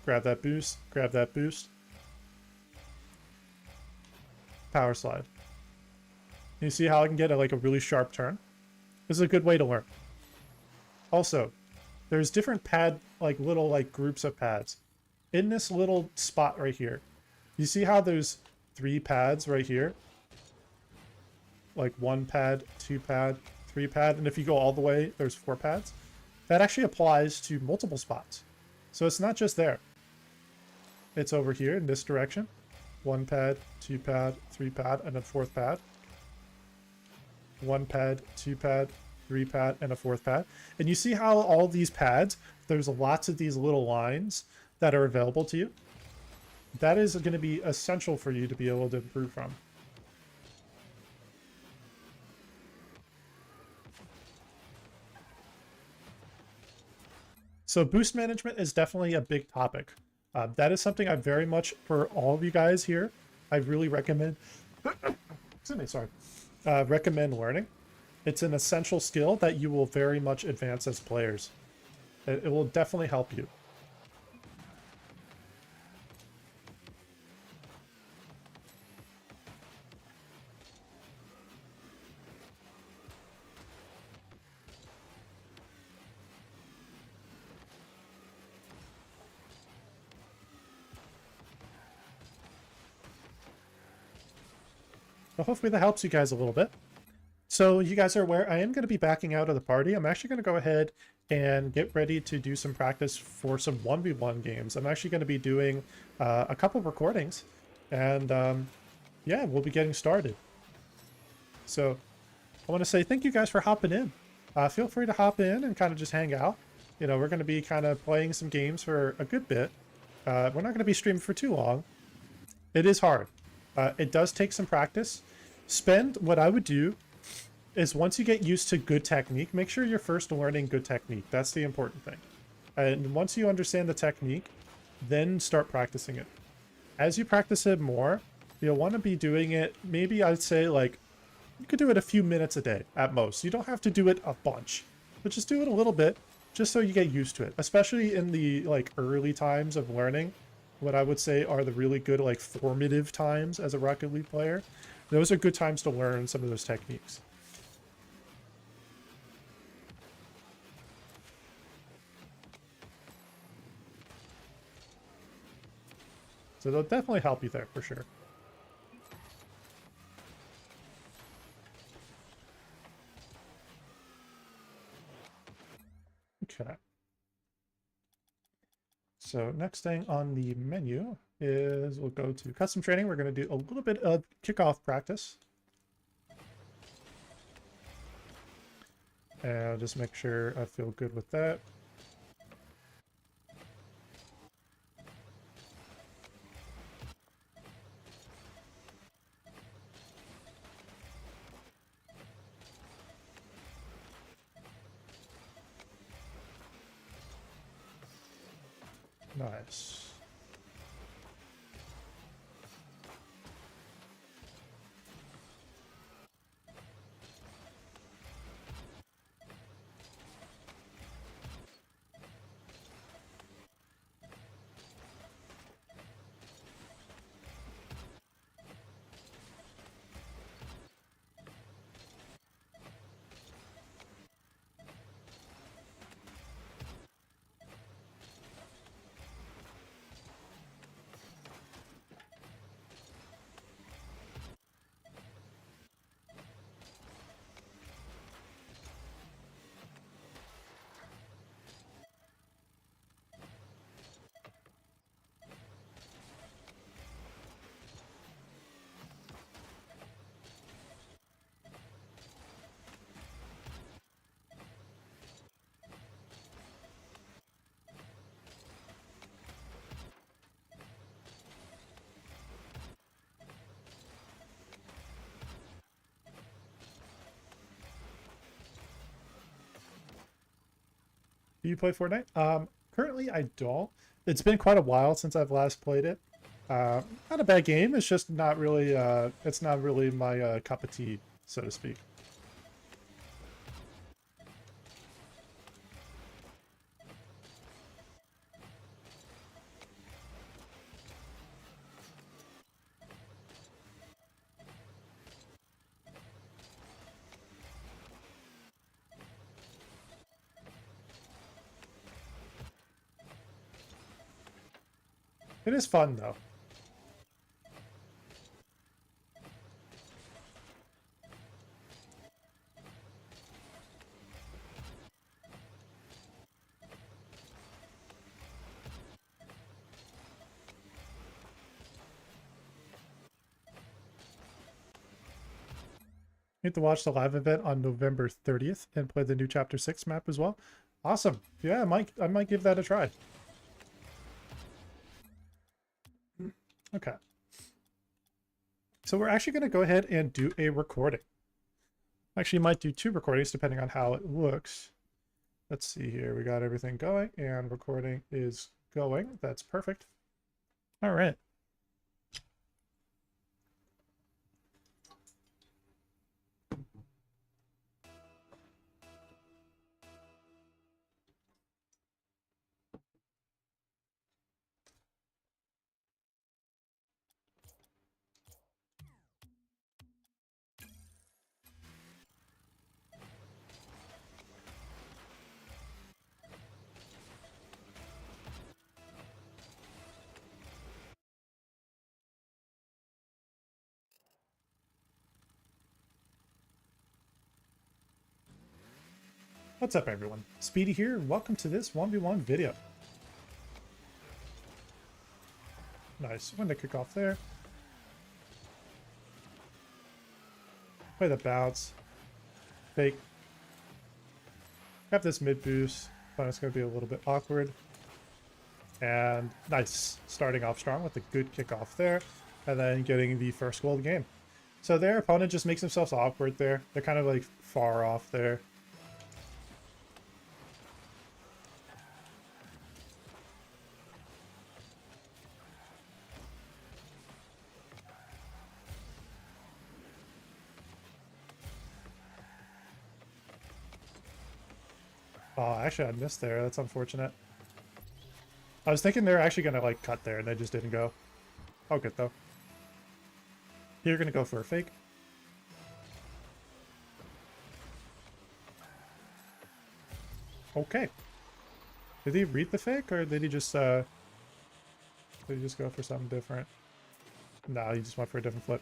Grab that boost, grab that boost. Power slide. You see how I can get like a really sharp turn? This is a good way to learn. Also, there's different pad, like little like groups of pads. In this little spot right here, you see how there's 3 pads right here? Like 1 pad, 2 pad, 3 pad, and if you go all the way, there's 4 pads. That actually applies to multiple spots. So it's not just there. It's over here in this direction. 1 pad, 2 pad, 3 pad, and a 4th pad. 1 pad, 2 pad, 3 pad, and a 4th pad. And you see how all these pads, there's lots of these little lines that are available to you. That is going to be essential for you to be able to improve from. So boost management is definitely a big topic. That is something I very much, for all of you guys here, I really recommend, excuse me, sorry, recommend learning. It's an essential skill that you will very much advance as players. It will definitely help you. So hopefully that helps you guys a little bit. So you guys are aware I am going to be backing out of the party. I'm actually going to go ahead and get ready to do some practice for some 1v1 games. I'm actually going to be doing a couple recordings, and yeah, we'll be getting started. So I want to say thank you guys for hopping in. Feel free to hop in and kind of just hang out. You know, we're going to be kind of playing some games for a good bit. We're not going to be streaming for too long. It is hard. It does take some practice. What I would do is once you get used to good technique, make sure you're first learning good technique. That's the important thing. And once you understand the technique, then start practicing it. As you practice it more, you'll want to be doing it, maybe I'd say like, you could do it a few minutes a day at most. You don't have to do it a bunch, but just do it a little bit, just so you get used to it. Especially in the like early times of learning, what I would say are the really good like formative times as a Rocket League player. Those are good times to learn some of those techniques. So they'll definitely help you there for sure. Okay. So next thing on the menu is we'll go to custom training. We're going to do a little bit of kickoff practice. And just make sure I feel good with that. Nice. you play Fortnite? Currently I don't. It's been quite a while since I've last played it. Not a bad game. It's just not really. It's not really my cup of tea, so to speak. It is fun though. Need to watch the live event on November 30th and play the new Chapter 6 map as well. Awesome. Yeah, I might give that a try. Okay. So we're actually going to go ahead and do a recording. Actually, might do 2 recordings depending on how it looks. Let's see here. We got everything going and recording is going. That's perfect. All right. What's up, everyone? Speedy here, and welcome to this 1v1 video. Nice. When to kick off there. Play the bounce. Fake. Have this mid boost, but it's going to be a little bit awkward. And nice. Starting off strong with a good kickoff there, and then getting the first goal of the game. So their opponent just makes themselves awkward there. They're kind of like far off there. Oh, actually I missed there. That's unfortunate. I was thinking they're actually going to like cut there and they just didn't go. Oh, good though. You're going to go for a fake. Okay. Did he read the fake or did he just go for something different? No, he just went for a different flip.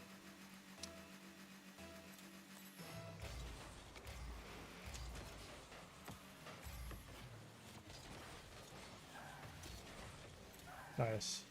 Nice.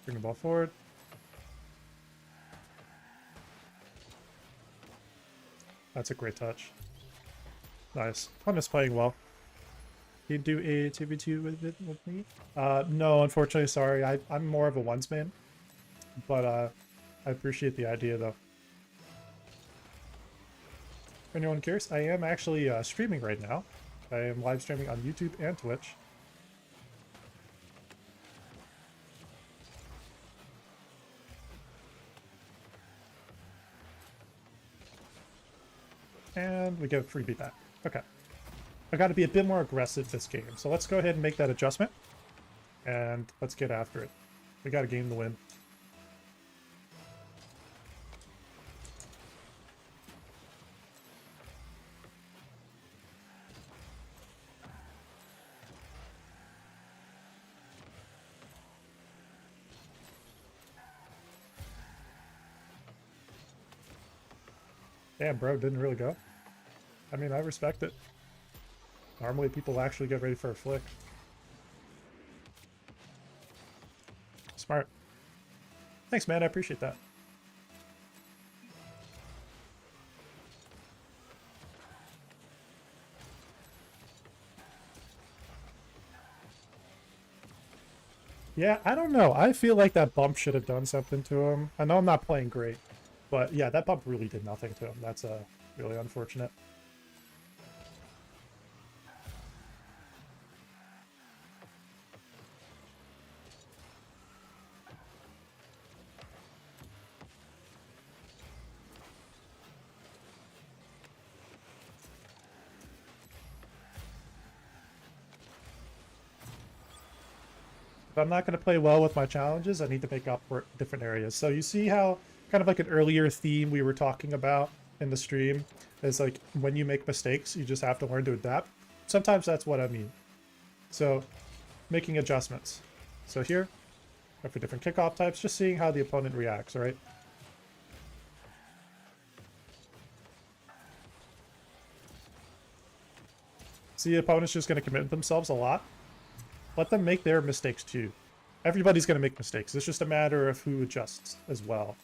Bring the ball forward. That's a great touch. Nice. Pun is playing well. You do a 2v2 with me? No, unfortunately, sorry. I'm more of a ones man. But I appreciate the idea though. For anyone curious, I am actually streaming right now. I am live streaming on YouTube and Twitch. And we get a freebie back. Okay. I got to be a bit more aggressive this game. So let's go ahead and make that adjustment. And let's get after it. We got a game to win. Damn, bro, didn't really go. I mean, I respect it. Normally people actually get ready for a flick. Smart. Thanks, man. I appreciate that. Yeah, I don't know. I feel like that bump should have done something to him. I know I'm not playing great, but yeah, that bump really did nothing to him. That's really unfortunate. If I'm not going to play well with my challenges, I need to make up for different areas. So you see how kind of like an earlier theme we were talking about in the stream is like when you make mistakes, you just have to learn to adapt. Sometimes that's what I mean. So making adjustments. So here, for different kickoff types, just seeing how the opponent reacts, all right? See, the opponent's just going to commit themselves a lot. Let them make their mistakes too. Everybody's going to make mistakes. It's just a matter of who adjusts as well.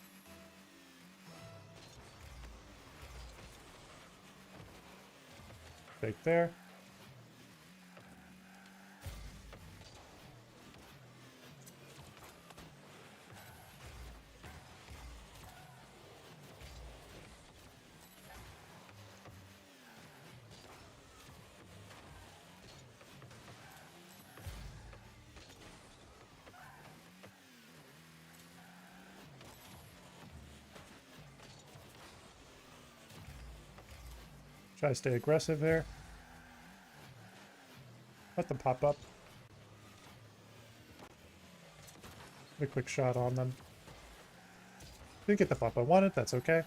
Fake there. Try to stay aggressive there. Let them pop up. Put a quick shot on them. Didn't get the pop I wanted, that's okay.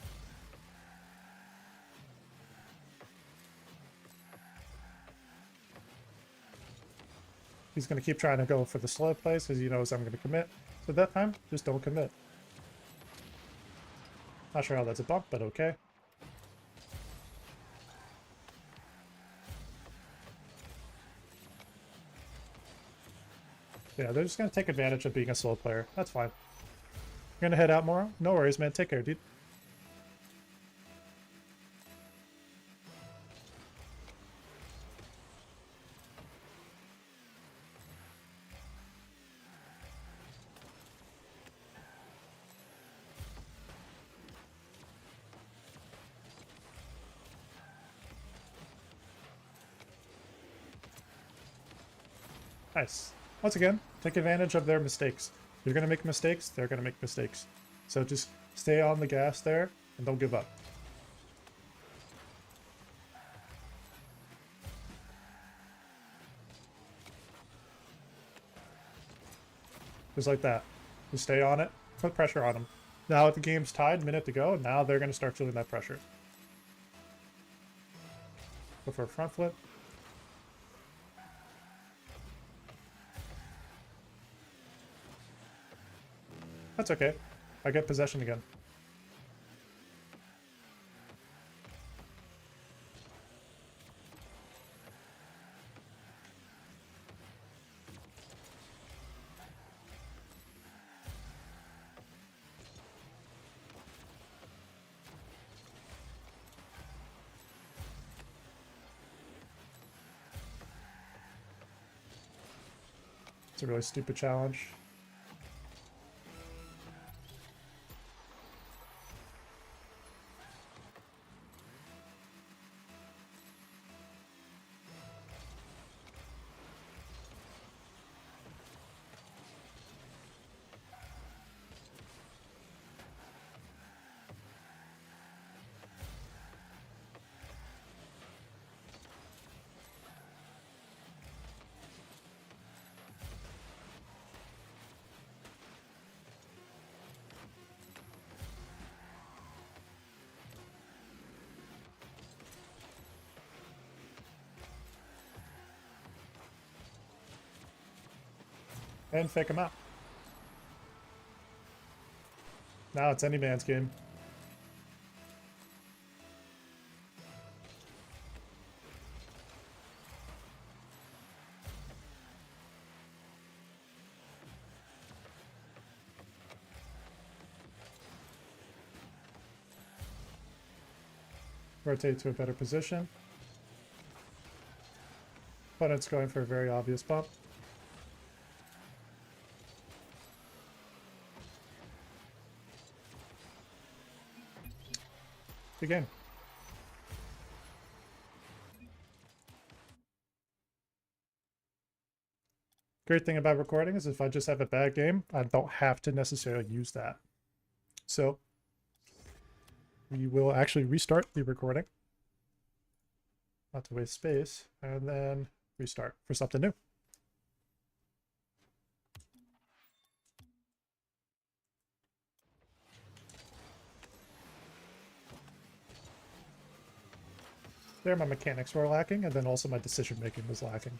He's going to keep trying to go for the slow plays because he knows I'm going to commit. So that time, just don't commit. Not sure how that's a bump, but okay. Yeah, they're just going to take advantage of being a slow player. That's fine. You're going to head out more? No worries, man. Take care, dude. Nice. Once again, take advantage of their mistakes. You're going to make mistakes, they're going to make mistakes. So just stay on the gas there and don't give up. Just like that. Just stay on it, put pressure on them. Now the game's tied, minute to go, and now they're going to start feeling that pressure. Go for a front flip. That's okay. I get possession again. It's a really stupid challenge. And fake him out. Now it's any man's game. Rotate to a better position. Opponent's going for a very obvious bump. Good game. Great thing about recording is if I just have a bad game, I don't have to necessarily use that. So we will actually restart the recording, not to waste space, and then restart for something new. There, my mechanics were lacking, and then also my decision making was lacking.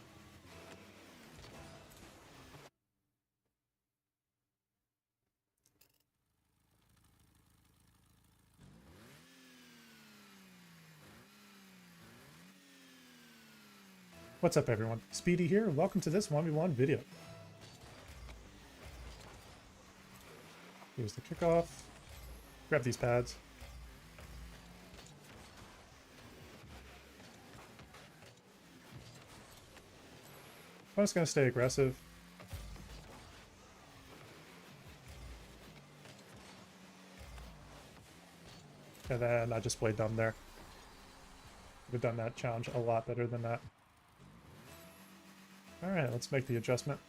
What's up, everyone? Speedy here, and welcome to this 1v1 video. Here's the kickoff. Grab these pads. I'm just going to stay aggressive. And then I just played dumb there. Could have done that challenge a lot better than that. Alright, let's make the adjustment.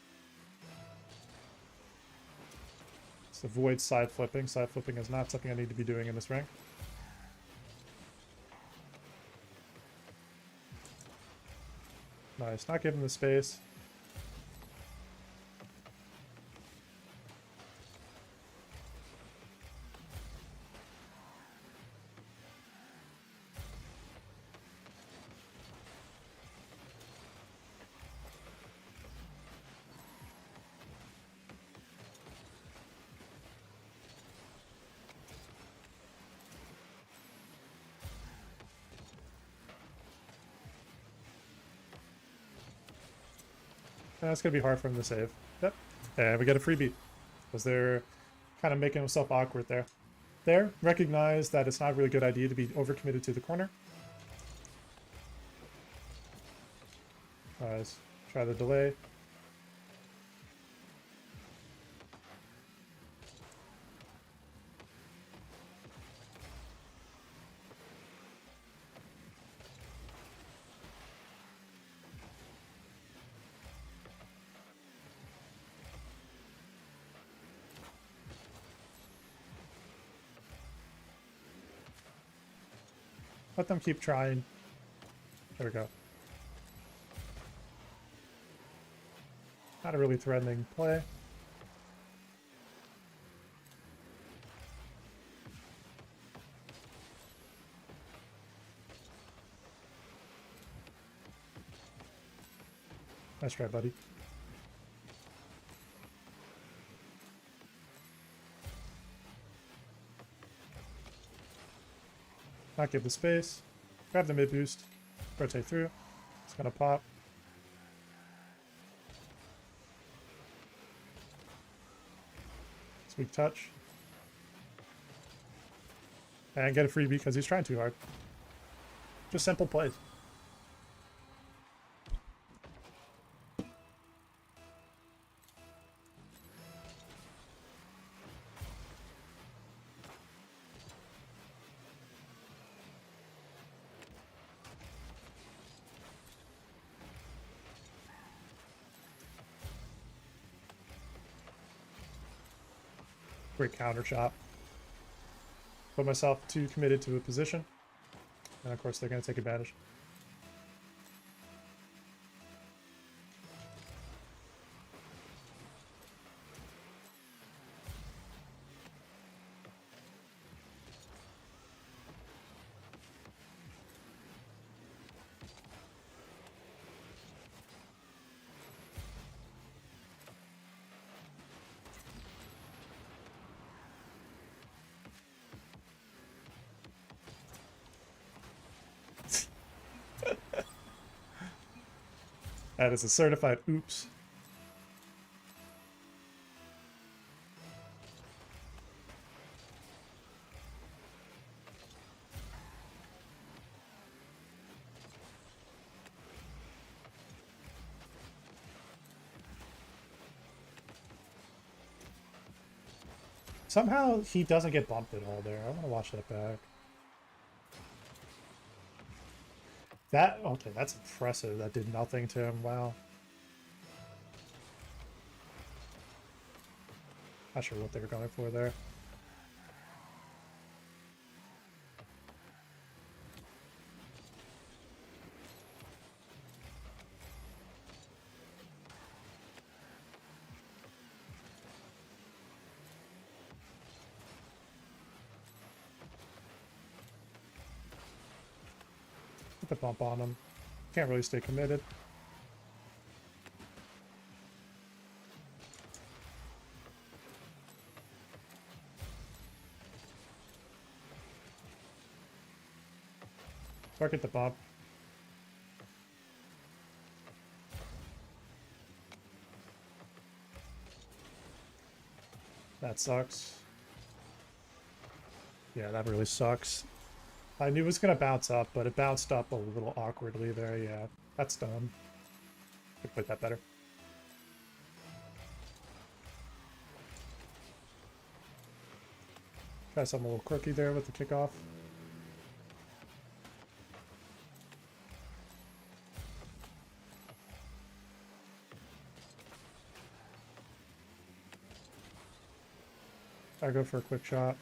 Let's avoid side flipping. Side flipping is not something I need to be doing in this rank. Nice, not giving the space. That's going to be hard for him to save. Yep. And we get a freebie. Because they're kind of making himself awkward there. There, recognize that it's not a really good idea to be overcommitted to the corner. Let's try the delay. Let them keep trying. There we go. Not a really threatening play. Nice try, buddy. Not give the space. Grab the mid boost. Rotate through. It's gonna pop. It's weak touch. And get a freebie because he's trying too hard. Just simple plays. Great counter shot. Put myself too committed to a position. And of course they're going to take advantage. That is a certified oops. Somehow he doesn't get bumped at all there. I want to watch that back. That, okay, that's impressive. That did nothing to him. Wow. Not sure what they were going for there. Put the bump on him. Can't really stay committed. Target the bump. That sucks. Yeah, that really sucks. I knew it was going to bounce up, but it bounced up a little awkwardly there. Yeah, that's dumb. Could put that better. Try something a little quirky there with the kickoff. I go for a quick shot.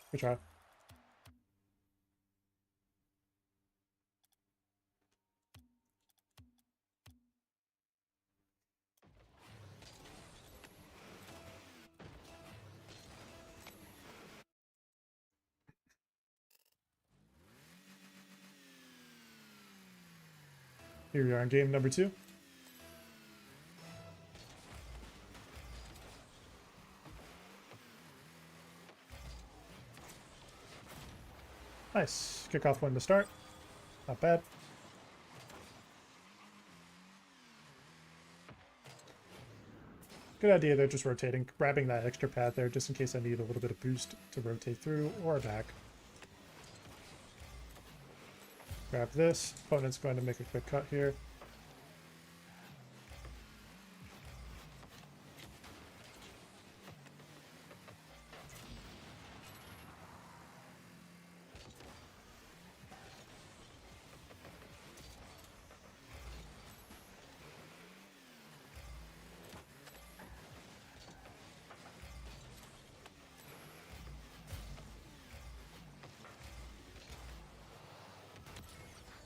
Good try. Here we are in game number 2. Nice. Kickoff win to start. Not bad. Good idea there, just rotating, grabbing that extra pad there just in case I need a little bit of boost to rotate through or back. Grab this. Opponent's going to make a quick cut here.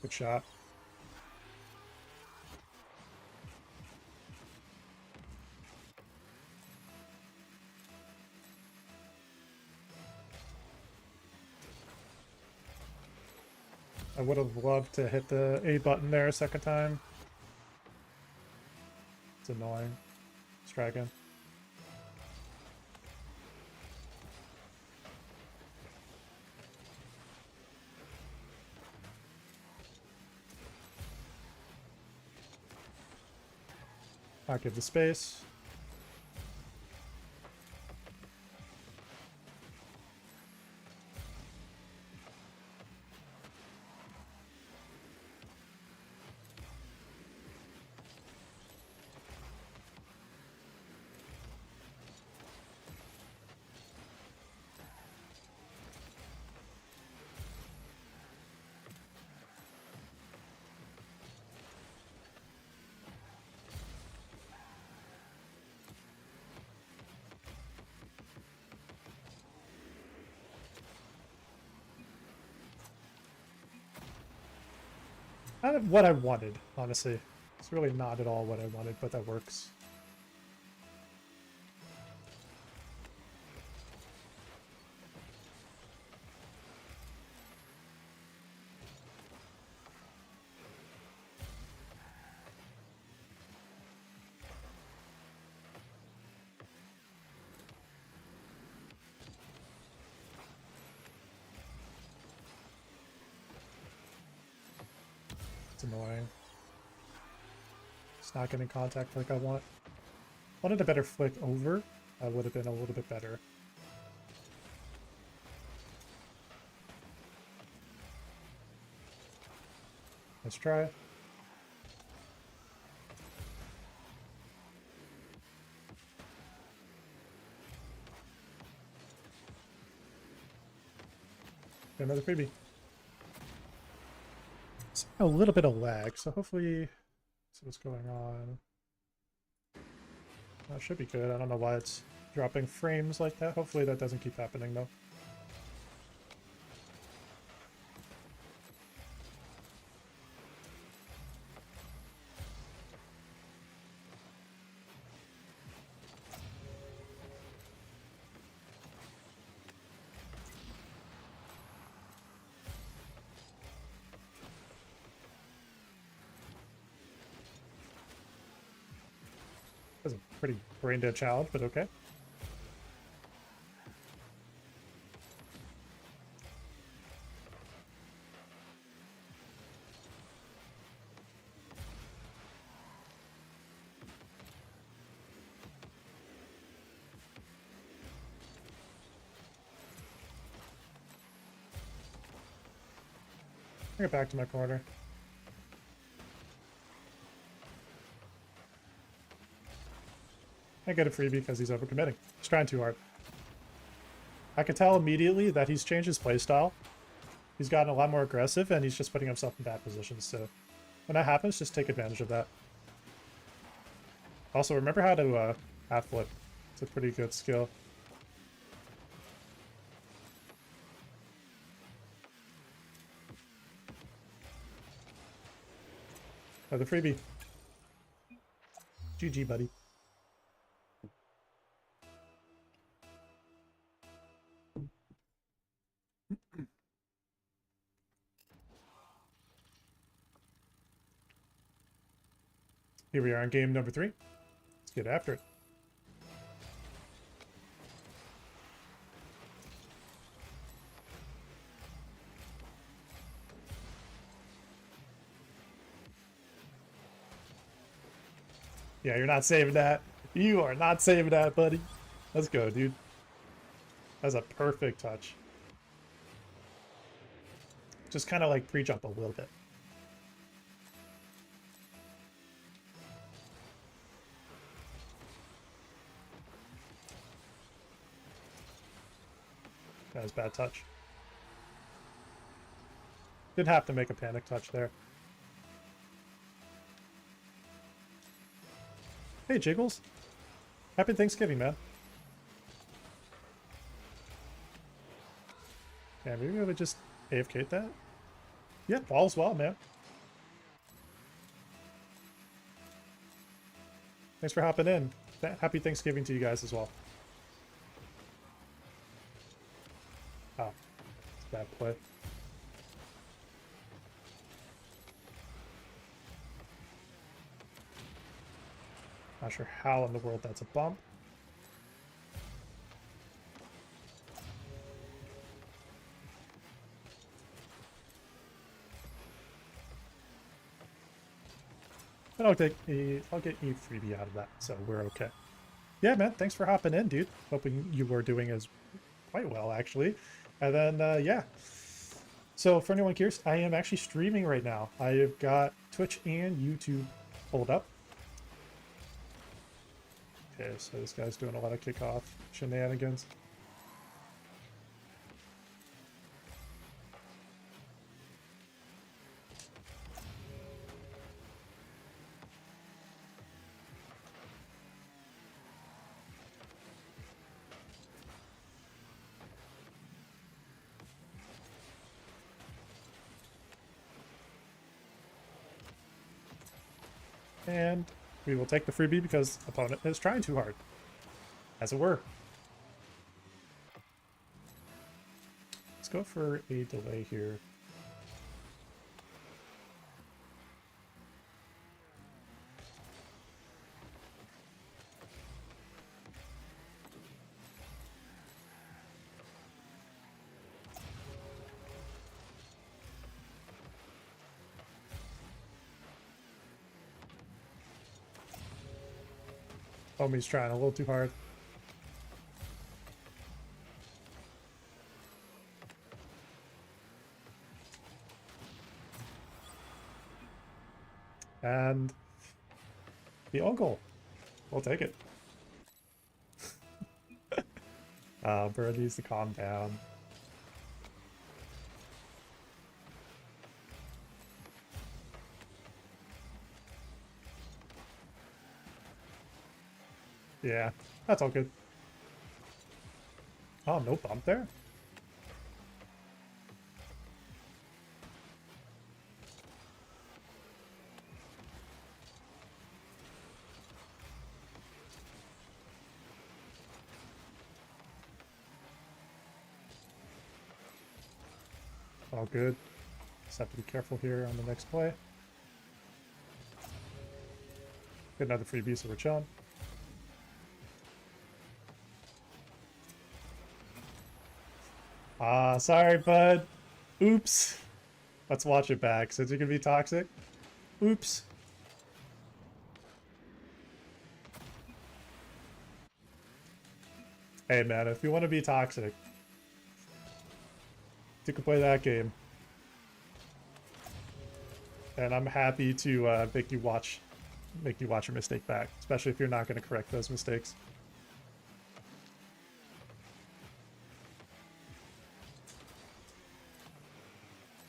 Good shot. I would have loved to hit the A button there a second time. It's annoying. Let's try again. I'll give the space. Not what I wanted, honestly. It's really not at all what I wanted, but that works. It's annoying. It's not getting contact like I want. Wanted a better flick over. That would have been a little bit better. Let's try. Get another freebie. It's a little bit of lag, so hopefully see what's going on. That should be good. I don't know why it's dropping frames like that. Hopefully that doesn't keep happening though. That's a pretty brain dead challenge, but okay. Bring it back to my corner. I get a freebie because he's overcommitting. He's trying too hard. I could tell immediately that he's changed his playstyle. He's gotten a lot more aggressive, and he's just putting himself in bad positions. So when that happens, just take advantage of that. Also, remember how to half flip. It's a pretty good skill. Another freebie. GG, buddy. Here we are in game number 3. Let's get after it. Yeah, you're not saving that. You are not saving that, buddy. Let's go, dude. That's a perfect touch. Just kind of like pre-jump a little bit. That was bad touch. Didn't have to make a panic touch there. Hey, Jiggles. Happy Thanksgiving, man. Yeah, maybe I would just AFK that. Yeah, all's well, man. Thanks for hopping in. Happy Thanksgiving to you guys as well. Oh, it's a bad play. Not sure how in the world that's a bump. But I'll get a freebie out of that, so we're okay. Yeah, man, thanks for hopping in, dude. Hoping you were doing as quite well, actually. And then, yeah. So for anyone curious, I am actually streaming right now. I've got Twitch and YouTube pulled up. Okay, so this guy's doing a lot of kickoff shenanigans. And we will take the freebie because opponent is trying too hard, as it were. Let's go for a delay here. Homie's trying a little too hard. And the uncle. We'll take it. Bird needs to calm down. Yeah, that's all good. Oh, no bump there? All good. Just have to be careful here on the next play. Get another freebie, so we're chilling. Sorry, bud. Oops. Let's watch it back, since it can be toxic. Oops. Hey, man, if you want to be toxic, you can play that game. And I'm happy to make you watch your mistake back, especially if you're not going to correct those mistakes.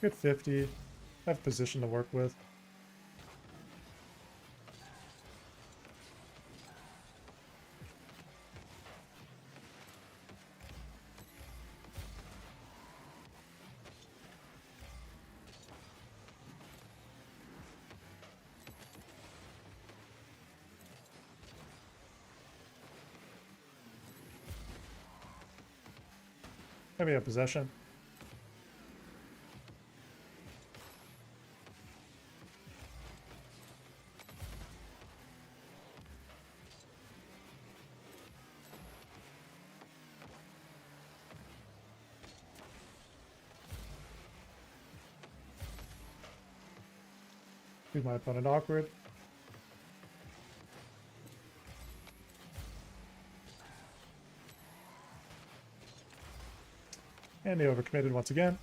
Good 50. I have position to work with. Maybe a possession. Leave my opponent awkward. And they overcommitted once again.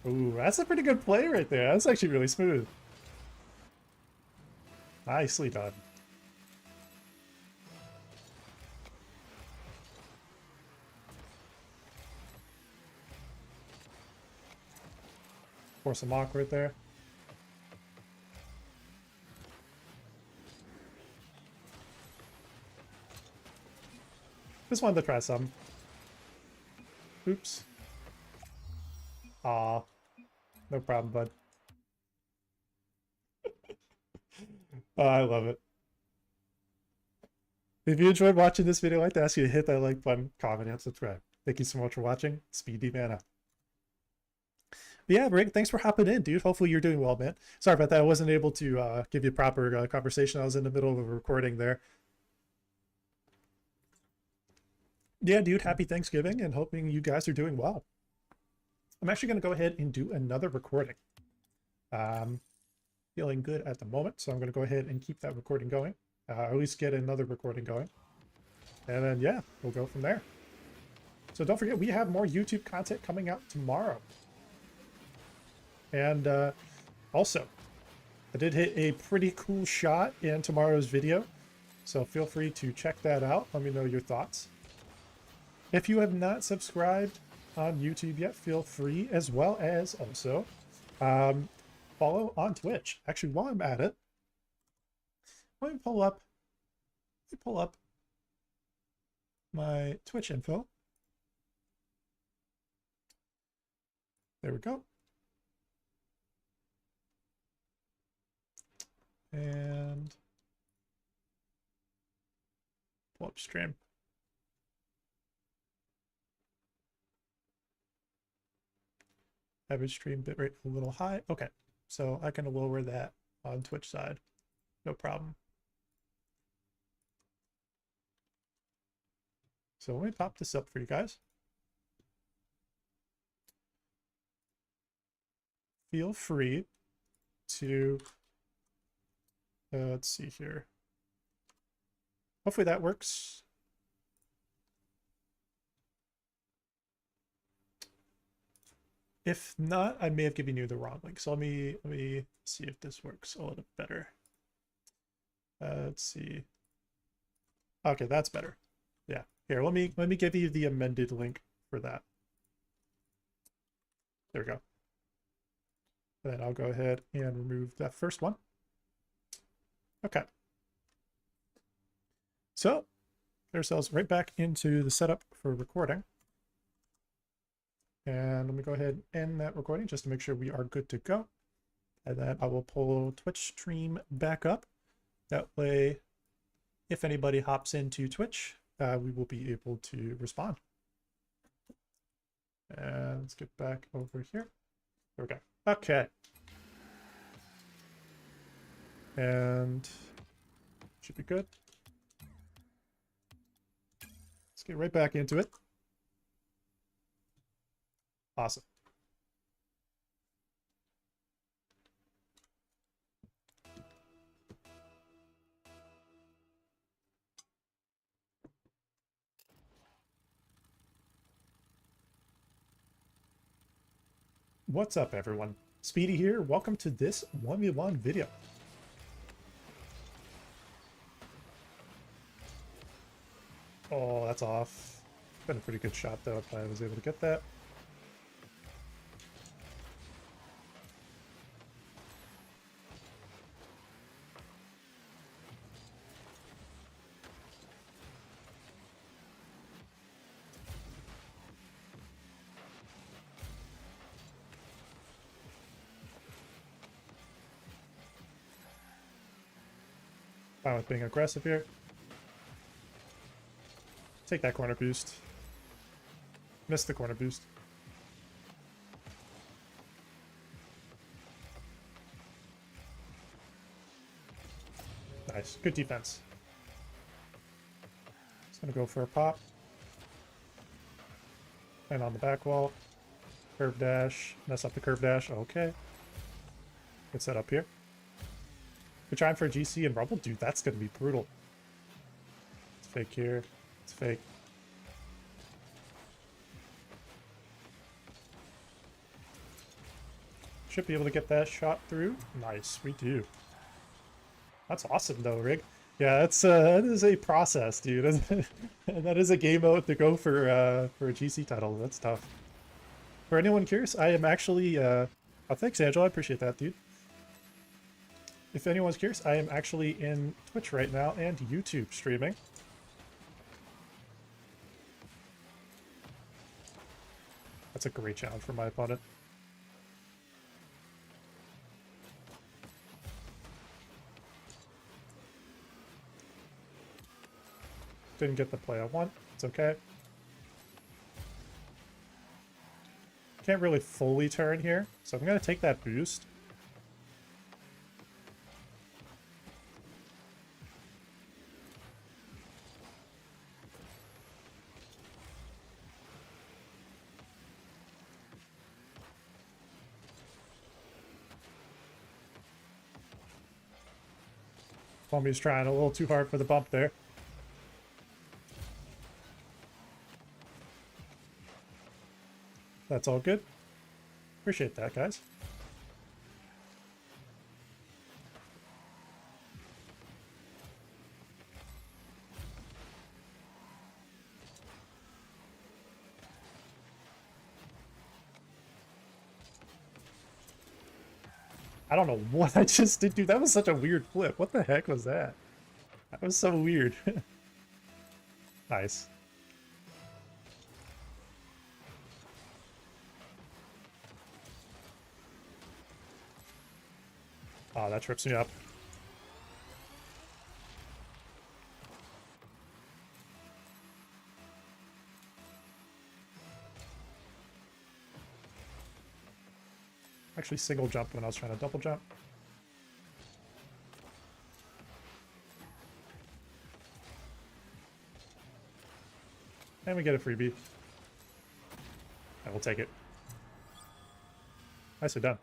Ooh, that's a pretty good play right there. That's actually really smooth. Nicely done. Force some awkward there. Just wanted to try some. Oops. Aw. No problem, bud. Oh, I love it. If you enjoyed watching this video, I'd like to ask you to hit that like button, comment, and subscribe. Thank you so much for watching. Speedy Man out. But yeah, Rick, thanks for hopping in, dude. Hopefully you're doing well, man. Sorry about that. I wasn't able to give you a proper conversation. I was in the middle of a recording there. Yeah, dude, happy Thanksgiving and hoping you guys are doing well. I'm actually going to go ahead and do another recording. Feeling good at the moment, so I'm going to go ahead and keep that recording going. At least get another recording going. And then, yeah, we'll go from there. So don't forget, we have more YouTube content coming out tomorrow. And also, I did hit a pretty cool shot in tomorrow's video, so feel free to check that out. Let me know your thoughts. If you have not subscribed on YouTube yet, feel free, as well as also follow on Twitch. Actually, while I'm at it, let me pull up my Twitch info. There we go. And pull up stream. Average stream bitrate a little high. Okay, so I can lower that on Twitch side. No problem. So let me pop this up for you guys. feel free to, let's see here. Hopefully that works. If not, I may have given you the wrong link. So let me see if this works a little better. Let's see. Okay, that's better. Yeah. Here, let me give you the amended link for that. There we go. And then I'll go ahead and remove that first one. Okay. So, get ourselves right back into the setup for recording. And let me go ahead and end that recording just to make sure we are good to go. And then I will pull Twitch stream back up. That way, if anybody hops into Twitch, we will be able to respond. And let's get back over here. There we go. Okay. And should be good. Let's get right back into it. Awesome. What's up, everyone? Speedy here. Welcome to this 1v1 video. Oh, that's off. Been a pretty good shot, though, if I was able to get that. Fine with being aggressive here. Take that corner boost. Missed the corner boost. Nice. Good defense. Just gonna go for a pop. And on the back wall. Curve dash. Mess up the curve dash. Okay. Good setup here. Good trying for a GC and Rumble. Dude, that's gonna be brutal. It's fake here. It's fake. Should be able to get that shot through. Nice, we do. That's awesome though, Rig. Yeah, that's that is a process, dude. That is a game mode to go for a GC title. That's tough. For anyone curious, I am actually oh, thanks, Angela. I appreciate that, dude. If anyone's curious, I am actually in Twitch right now and YouTube streaming. That's a great challenge for my opponent. Didn't get the play I want. It's okay. Can't really fully turn here, so I'm going to take that boost. Foamy's trying a little too hard for the bump there. That's all good. Appreciate that, guys. I don't know what I just did, dude. That was such a weird flip. What the heck was that? That was so weird. Nice. Oh, that trips me up. Actually single jump when I was trying to double jump. And we get a freebie. I will take it. Nicely done.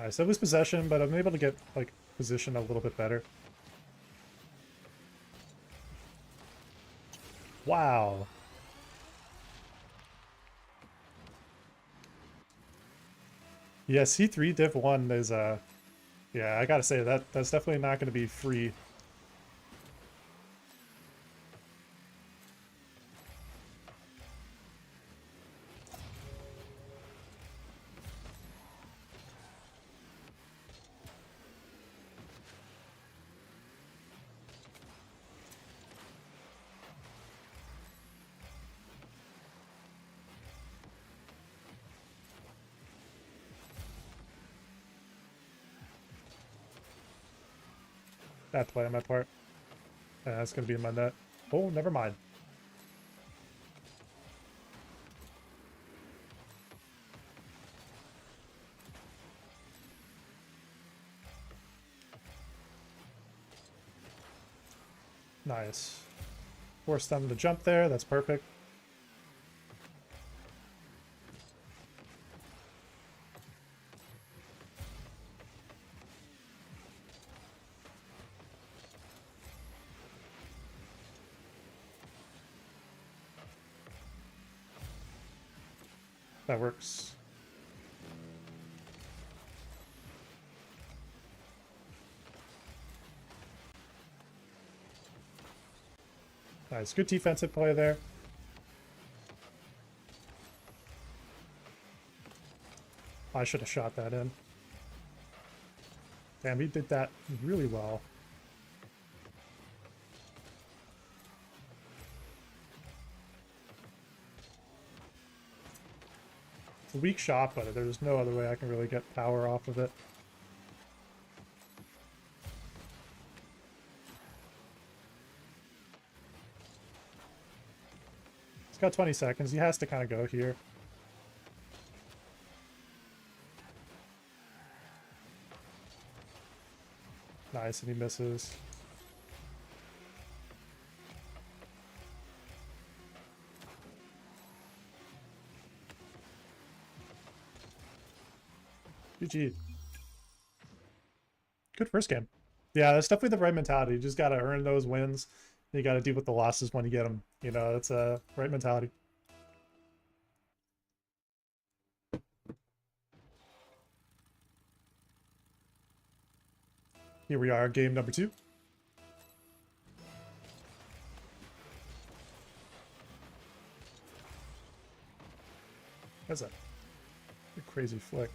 Nice. I lose possession, but I'm able to get, like, position a little bit better. Wow. Yeah, C3 Div 1 is, yeah, I gotta say, that's definitely not gonna be free. Bad play on my part. That's gonna be in my net. Oh, never mind. Nice. Force them to jump there. That's perfect. That works. Nice. Good defensive play there. I should have shot that in. Damn, he did that really well. It's a weak shot, but there's no other way I can really get power off of it. He's got 20 seconds. He has to kind of go here. Nice, and he misses. GG. Good first game. Yeah, that's definitely the right mentality. You just got to earn those wins. You got to deal with the losses when you get them. You know, that's a right mentality. Here we are, game number 2. That's a crazy flick.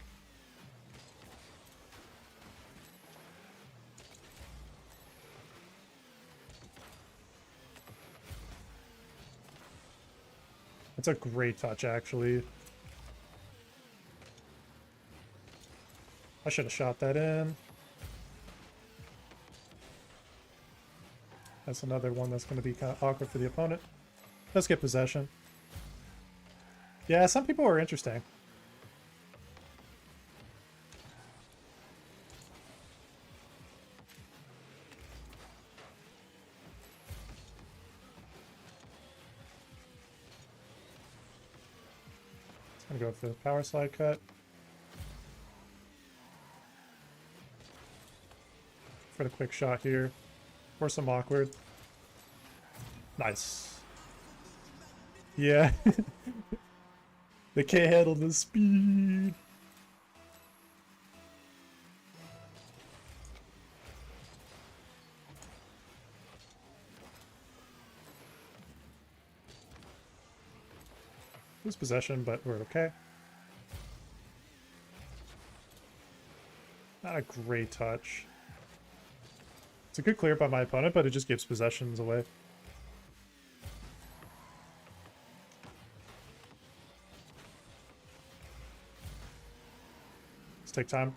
That's a great touch, actually. I should have shot that in. That's another one that's going to be kind of awkward for the opponent. Let's get possession. Yeah, some people are interesting. It's going to go for the power slide cut. For the quick shot here. For some awkward. Nice. Yeah. They can't handle the speed. Lose possession, but we're okay. Not a great touch. It's a good clear by my opponent, but it just gives possessions away. Let's take time.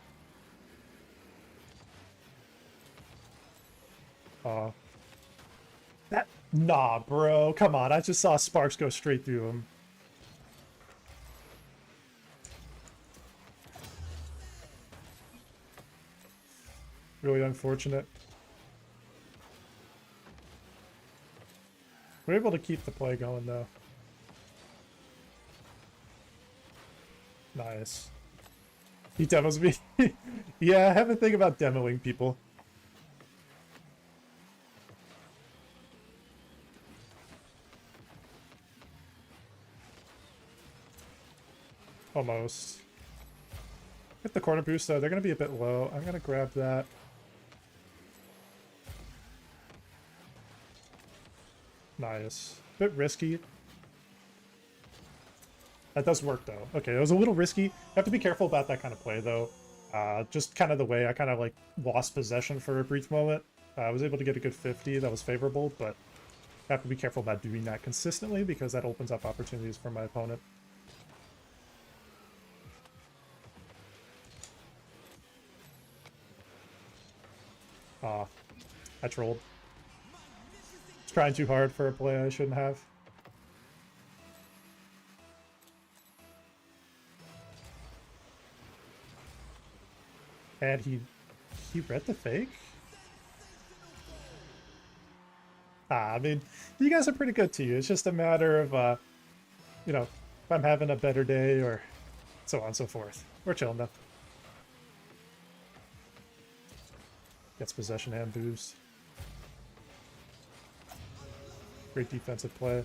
That... Nah, bro. Come on. I just saw sparks go straight through him. Really unfortunate. We're able to keep the play going, though. Nice. He demos me. Yeah, I have a thing about demoing people. Almost. Hit the corner boost though, they're gonna be a bit low. I'm gonna grab that. Nice. Bit risky. That does work though. Okay, it was a little risky. You have to be careful about that kind of play though. Just kind of the way I kind of like lost possession for a brief moment. I was able to get a good 50, that was favorable, but I have to be careful about doing that consistently because that opens up opportunities for my opponent. I trolled. Trying too hard for a play I shouldn't have. And he read the fake? I mean, you guys are pretty good too. It's just a matter of, you know, if I'm having a better day or so on and so forth. We're chilling though. Gets possession and boost. Great defensive play.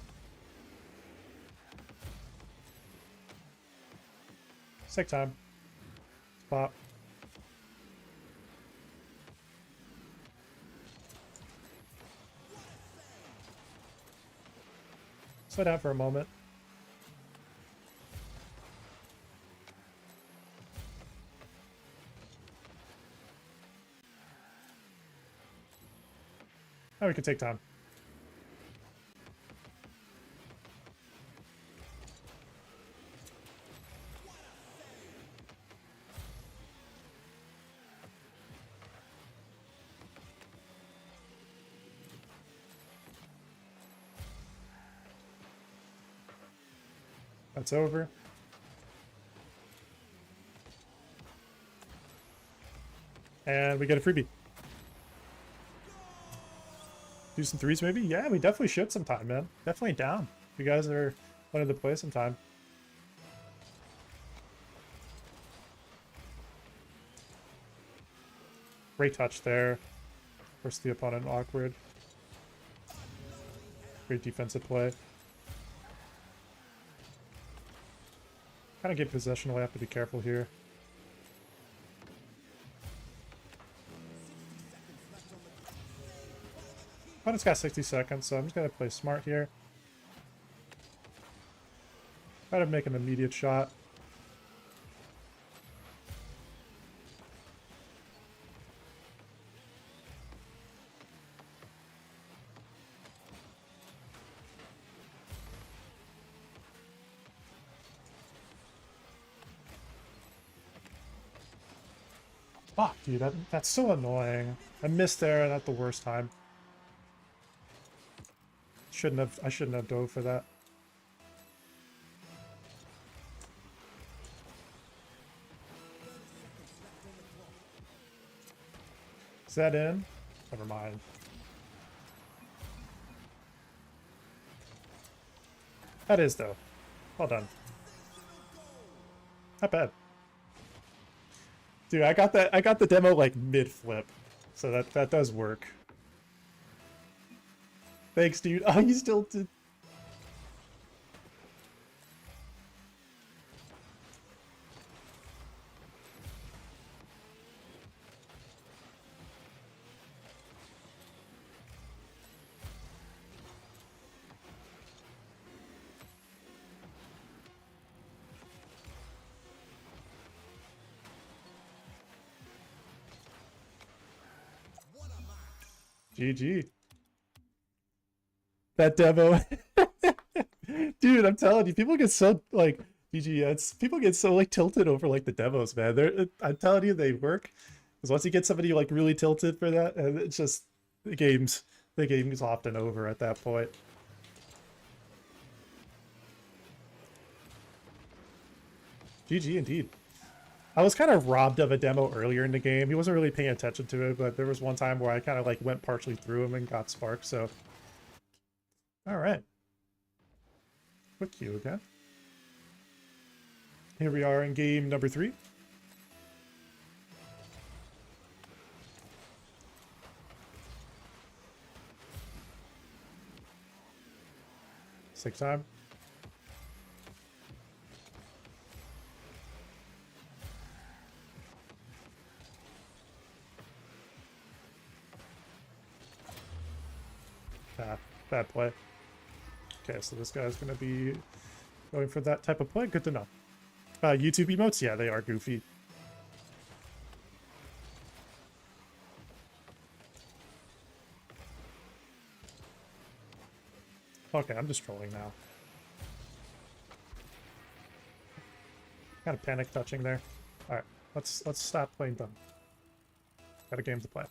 Let's take time. Pop. Slow down for a moment. Now we can take time. That's over. And we get a freebie. Do some threes maybe? Yeah, we definitely should sometime, man. Definitely down. If you guys are wanting to play sometime. Great touch there. Force the opponent awkward. Great defensive play. Kind of get possession, we'll have to be careful here. Opponent's got 60 seconds, so I'm just going to play smart here. Try to make an immediate shot. Fuck, dude, that's so annoying. I missed there and at the worst time. I shouldn't have dove for that. Is that in? Never mind. That is though. Well done. Not bad. Dude, I got the demo like mid-flip. So that does work. Thanks, dude. Oh, you still did. GG. That demo. Dude, I'm telling you, people get so like GG. People get so like tilted over like the demos, man. I'm telling you, they work. Because once you get somebody like really tilted for that, and it's just the game is often over at that point. GG indeed. I was kind of robbed of a demo earlier in the game. He wasn't really paying attention to it, but there was one time where I kind of like went partially through him and got sparked, so. All right. Quick queue again. Here we are in game number 3. Take time. Ah, bad play. Okay, so this guy's gonna be going for that type of play. Good to know. YouTube emotes? Yeah, they are goofy. Okay, I'm just trolling now. Kind of panic touching there. Alright, let's stop playing dumb. Got a game to play.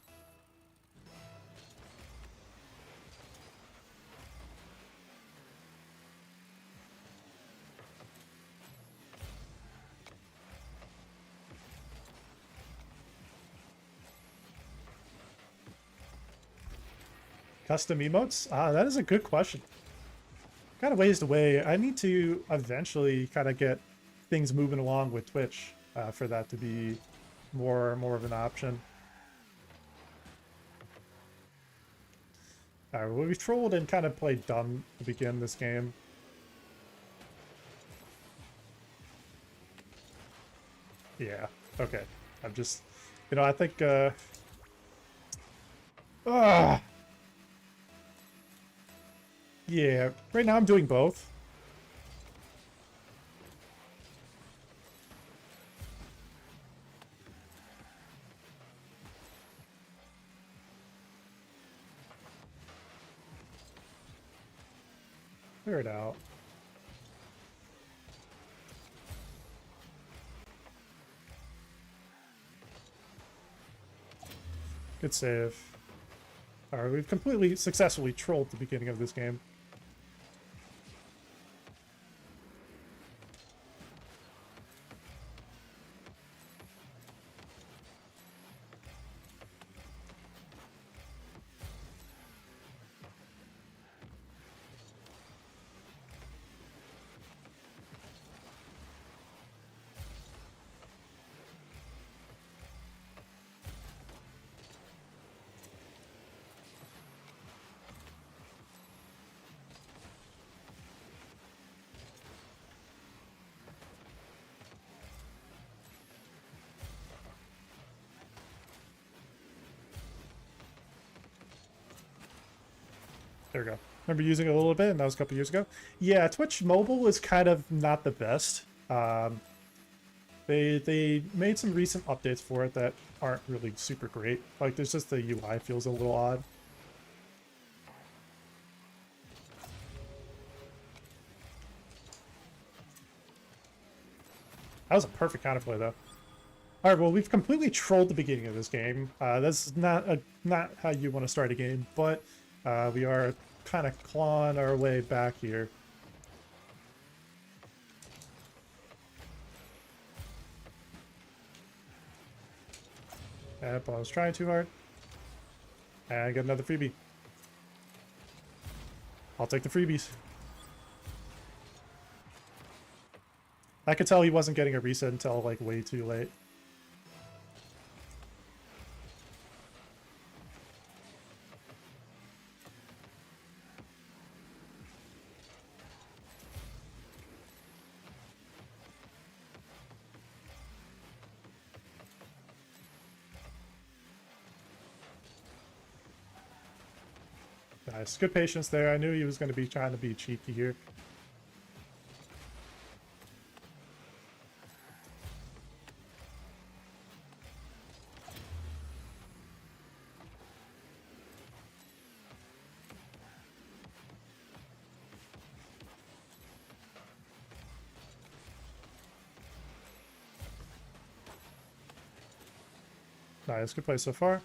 Custom emotes? Ah, that is a good question. Kind of ways away. I need to eventually kind of get things moving along with Twitch for that to be more of an option. Alright, well, we've trolled and kind of played dumb to begin this game. Yeah, okay. I'm just, you know, I think, yeah, right now I'm doing both. Clear it out. Good save. Alright, we've completely successfully trolled the beginning of this game. There we go. Remember using it a little bit, and that was a couple years ago. Yeah, Twitch Mobile is kind of not the best. They made some recent updates for it that aren't really super great. Like, there's just the UI feels a little odd. That was a perfect counterplay, though. All right, well, we've completely trolled the beginning of this game. That's not how you want to start a game, but we are kind of clawing our way back here. Yep, I was trying too hard. And I got another freebie. I'll take the freebies. I could tell he wasn't getting a reset until, like, way too late. Nice. Good patience there. I knew he was going to be trying to be cheeky here. Nice. Good play so far.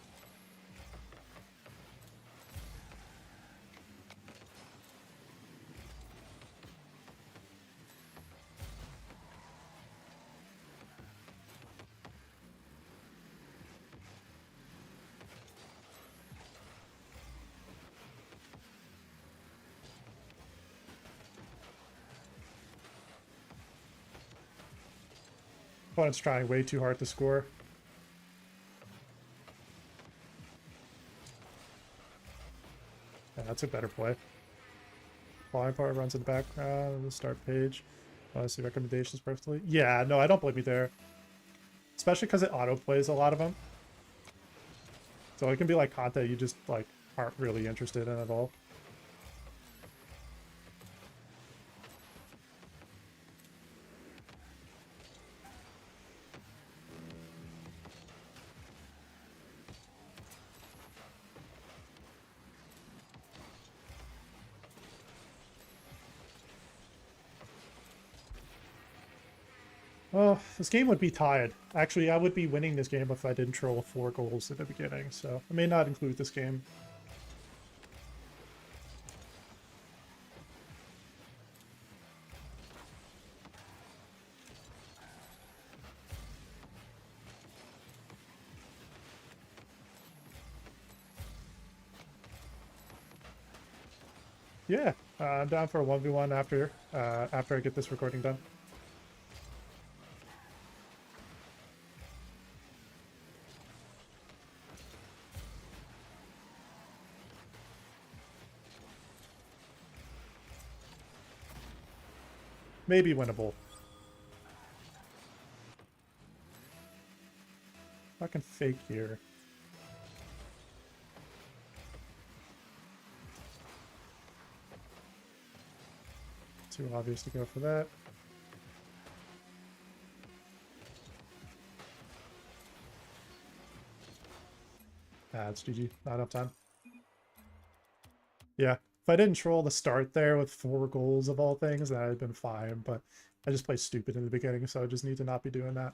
Opponent's trying way too hard to score. Yeah, that's a better play. following part runs in the background on the start page. I see recommendations perfectly. Yeah, no, I don't blame you there. Especially because it auto-plays a lot of them. So it can be like content you just like aren't really interested in at all. Well, this game would be tied. Actually, I would be winning this game if I didn't troll 4 goals at the beginning, so I may not include this game. Yeah, I'm down for a 1v1 after I get this recording done. Maybe winnable. Fucking fake here. Too obvious to go for that. Ah, it's GG. Not enough time. Yeah, if I didn't troll the start there with 4 goals of all things, that would have been fine, but I just played stupid in the beginning, so I just need to not be doing that.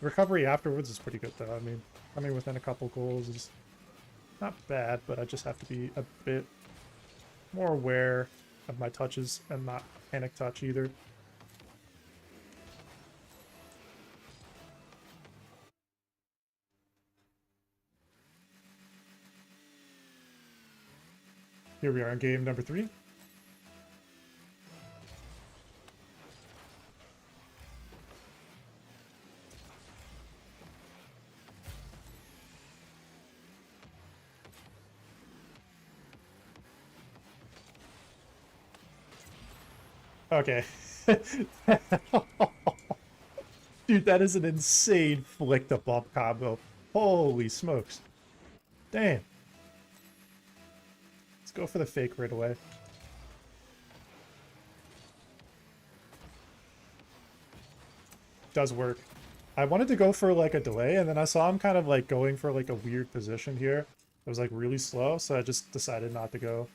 Recovery afterwards is pretty good, though. I mean, coming within a couple goals is not bad, but I just have to be a bit more aware of my touches and not panic touch either. Here we are in game number 3. Okay. Dude, that is an insane flick to bump combo. Holy smokes. Damn. Let's go for the fake right away. Does work. I wanted to go for like a delay, and then I saw him kind of like going for like a weird position here. It was like really slow, so I just decided not to go.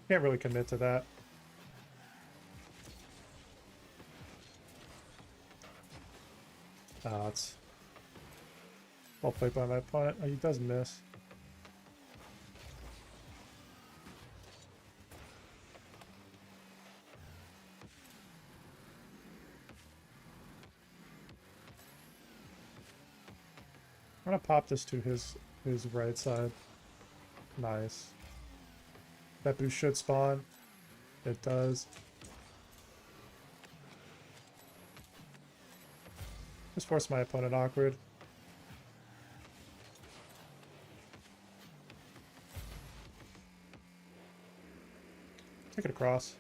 Can't really commit to that. It's well played by my opponent. Oh, he does miss. I'm gonna pop this to his right side. Nice. That boost should spawn. It does. Just force my opponent awkward. Take it across.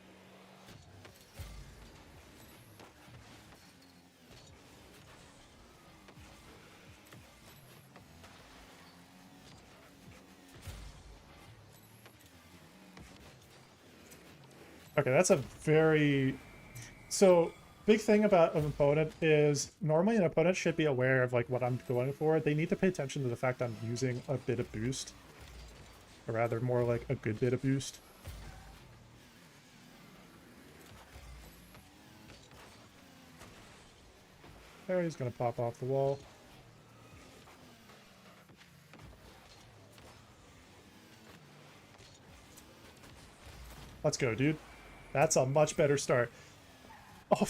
Okay, that's a very... So, big thing about an opponent is normally an opponent should be aware of like what I'm going for. They need to pay attention to the fact I'm using a bit of boost. Or rather, more like a good bit of boost. There, he's gonna pop off the wall. Let's go, dude. That's a much better start. Oh,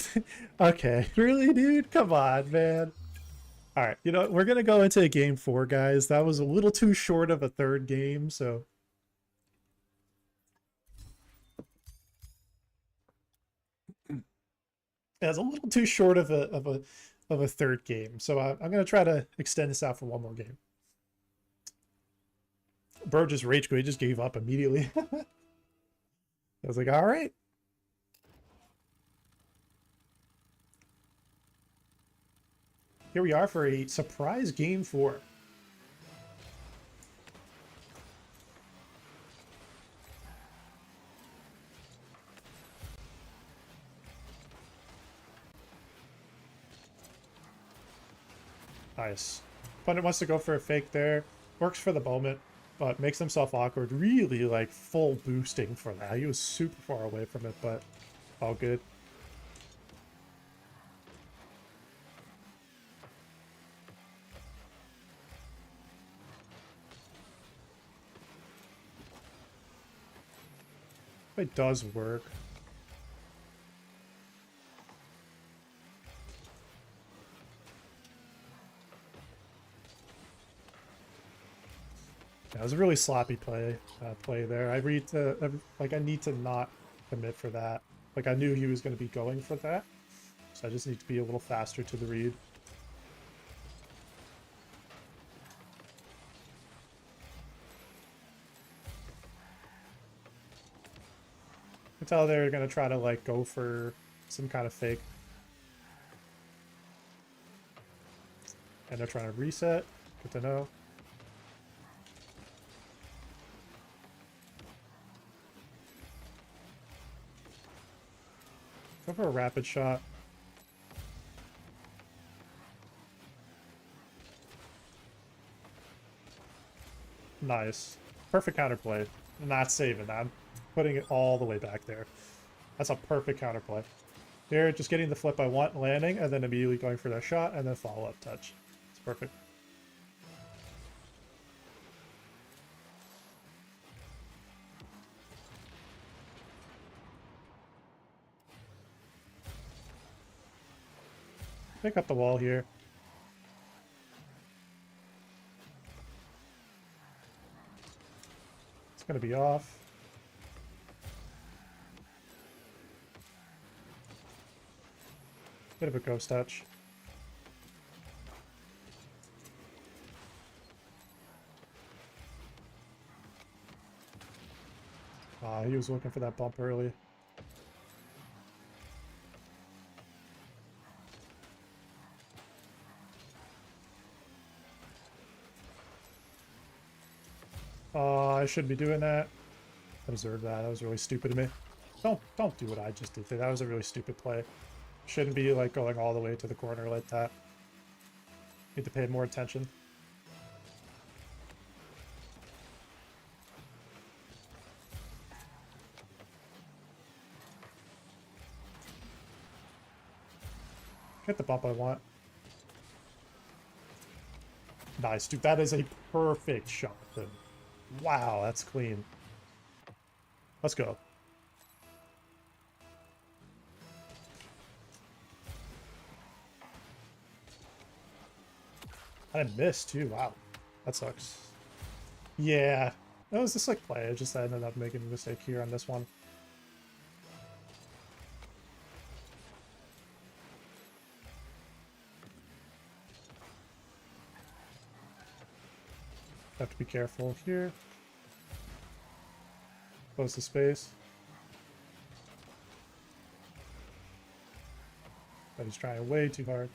okay. Really, dude? Come on, man. All right, you know what? We're going to go into game 4, guys. That was a little too short of a third game, so... Yeah, it's a little too short of a third game, so I'm gonna try to extend this out for one more game. Bro just rage quit, he just gave up immediately. I was like, all right. Here we are for a surprise game 4. Nice. Opponent wants to go for a fake there. Works for the moment, but makes himself awkward. Really, like, full boosting for that. He was super far away from it, but all good. It does work. Yeah, it was a really sloppy play there. I read like I need to not commit for that. Like I knew he was going to be going for that, so I just need to be a little faster to the read. I can tell they're going to try to like go for some kind of fake, and they're trying to reset. Good to know. Go for a rapid shot. Nice. Perfect counterplay. Not saving that. I'm putting it all the way back there. That's a perfect counterplay. Here, just getting the flip I want, landing, and then immediately going for that shot, and then follow-up touch. It's perfect. Pick up the wall here. It's going to be off. Bit of a ghost touch. He was looking for that bump early. I shouldn't be doing that. I deserved that. That was really stupid of me. Don't do what I just did. That was a really stupid play. Shouldn't be like going all the way to the corner like that. Need to pay more attention. Get the bump I want. Nice, dude. That is a perfect shot. Wow, that's clean. Let's go. I missed too. Wow, that sucks. Yeah, that was just like play. I just ended up making a mistake here on this one. Have to be careful here. Close the space. But he's trying way too hard.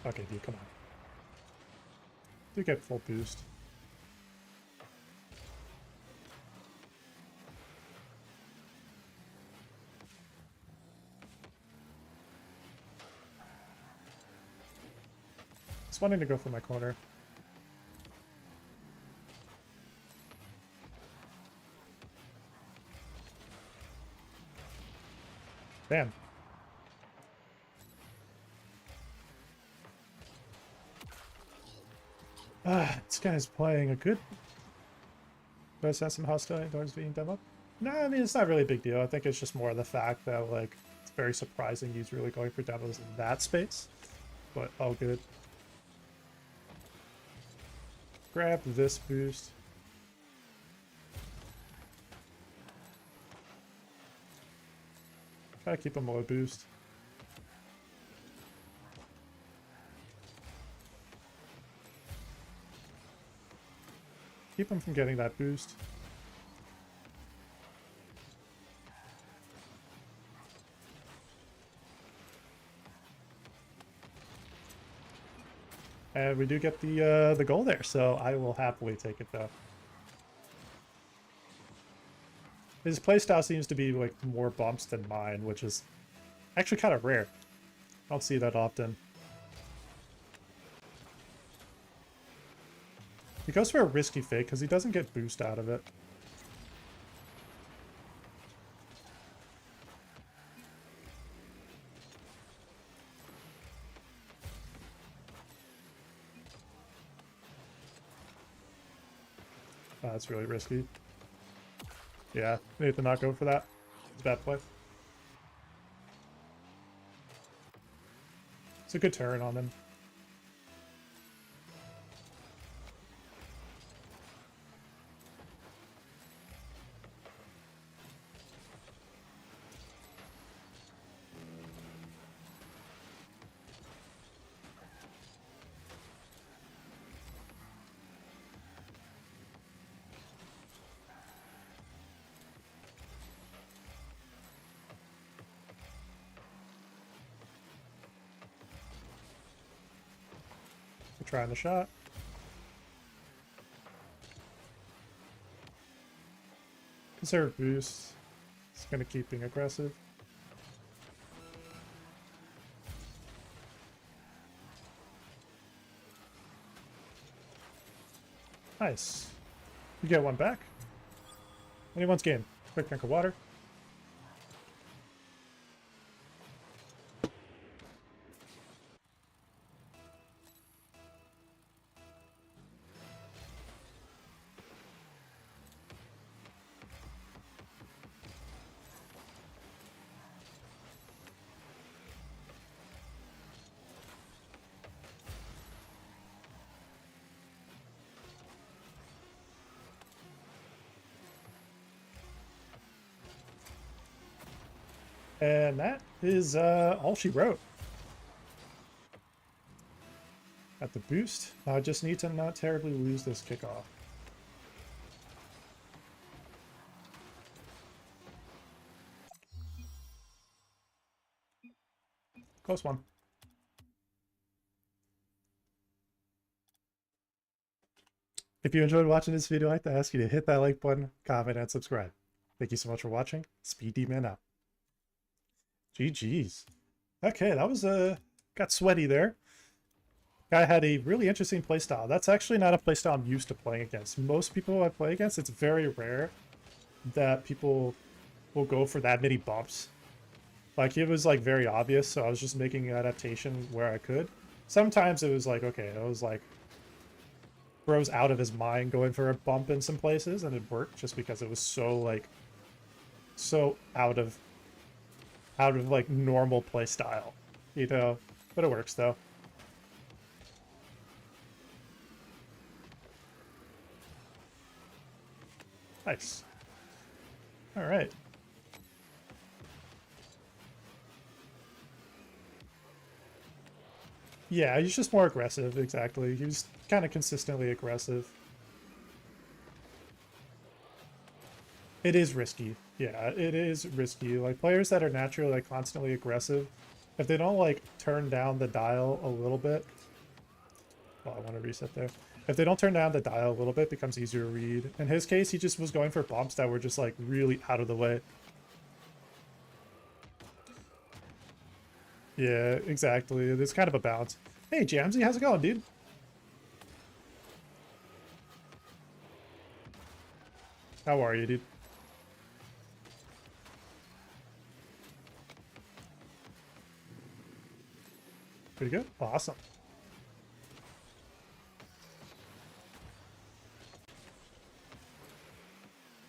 Okay, dude, come on. Do get full boost. Just wanting to go for my corner. Damn. This guy's playing a good... Do I sense some hostility towards being demoed? No, I mean, it's not really a big deal. I think it's just more the fact that, like, it's very surprising he's really going for demos in that space. But all good. Grab this boost. Try to keep him low boost. Keep him from getting that boost. And we do get the goal there, so I will happily take it though. His playstyle seems to be like more bumps than mine, which is actually kind of rare. I don't see that often. He goes for a risky fake because he doesn't get boost out of it. That's really risky. Yeah, need to not go for that. It's a bad play. It's a good turn on him. Trying the shot. Conserve boost. It's gonna keep being aggressive. Nice. You get one back. Anyone's game. Quick drink of water. And that is all she wrote. At the boost, I just need to not terribly lose this kickoff. Close one. If you enjoyed watching this video, I'd like to ask you to hit that like button, comment, and subscribe. Thank you so much for watching. SpeedDman out. GG's. Okay, that was got sweaty there. Guy had a really interesting playstyle. That's actually not a playstyle I'm used to playing against. Most people I play against, it's very rare that people will go for that many bumps. Like, it was like very obvious, so I was just making an adaptation where I could. Sometimes it was like, okay, it was like Bro's out of his mind going for a bump in some places, and it worked just because it was so like so out of like normal play style, you know. But it works though. Nice. All right. Yeah, he's just more aggressive, exactly. He was kind of consistently aggressive. It is risky. Yeah, it is risky. Like, players that are naturally, like, constantly aggressive, if they don't, like, turn down the dial a little bit... Well, I want to reset there. If they don't turn down the dial a little bit, it becomes easier to read. In his case, he just was going for bumps that were just, like, really out of the way. Yeah, exactly. There's kind of a balance. Hey, Jamsy, how's it going, dude? How are you, dude? Pretty good? Awesome.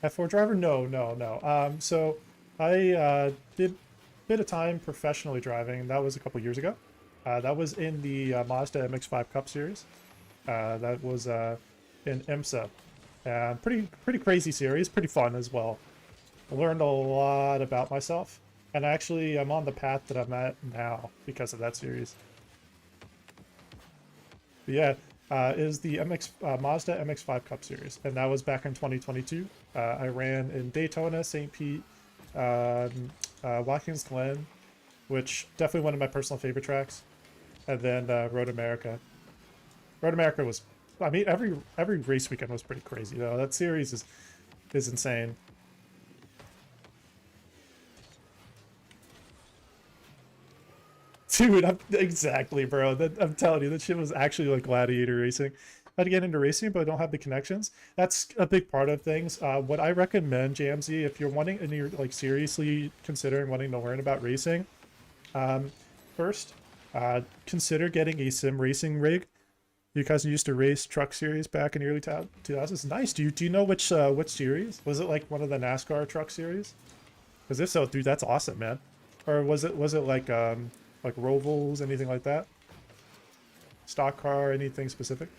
F4 driver? No. So I did a bit of time professionally driving. That was a couple years ago. That was in the Mazda MX-5 Cup Series. That was in IMSA. Pretty crazy series, pretty fun as well. I learned a lot about myself. And actually, I'm on the path that I'm at now because of that series. But yeah, is the Mazda MX-5 Cup Series, and that was back in 2022. I ran in Daytona, St. Pete, Watkins Glen, which definitely one of my personal favorite tracks, and then Road America. Road America was, I mean, every race weekend was pretty crazy though. That series is insane. Dude, exactly, bro. I'm telling you, that shit was actually like gladiator racing. I'd get into racing, but I don't have the connections. That's a big part of things. What I recommend, JMZ, if you're wanting and you're like seriously considering wanting to learn about racing, first, consider getting a sim racing rig. You guys used to race truck series back in the early 2000s. Nice. Do you know which series? Was it like one of the NASCAR truck series? Because if so, dude, that's awesome, man. Or was it like Rovals, anything like that? Stock car, anything specific?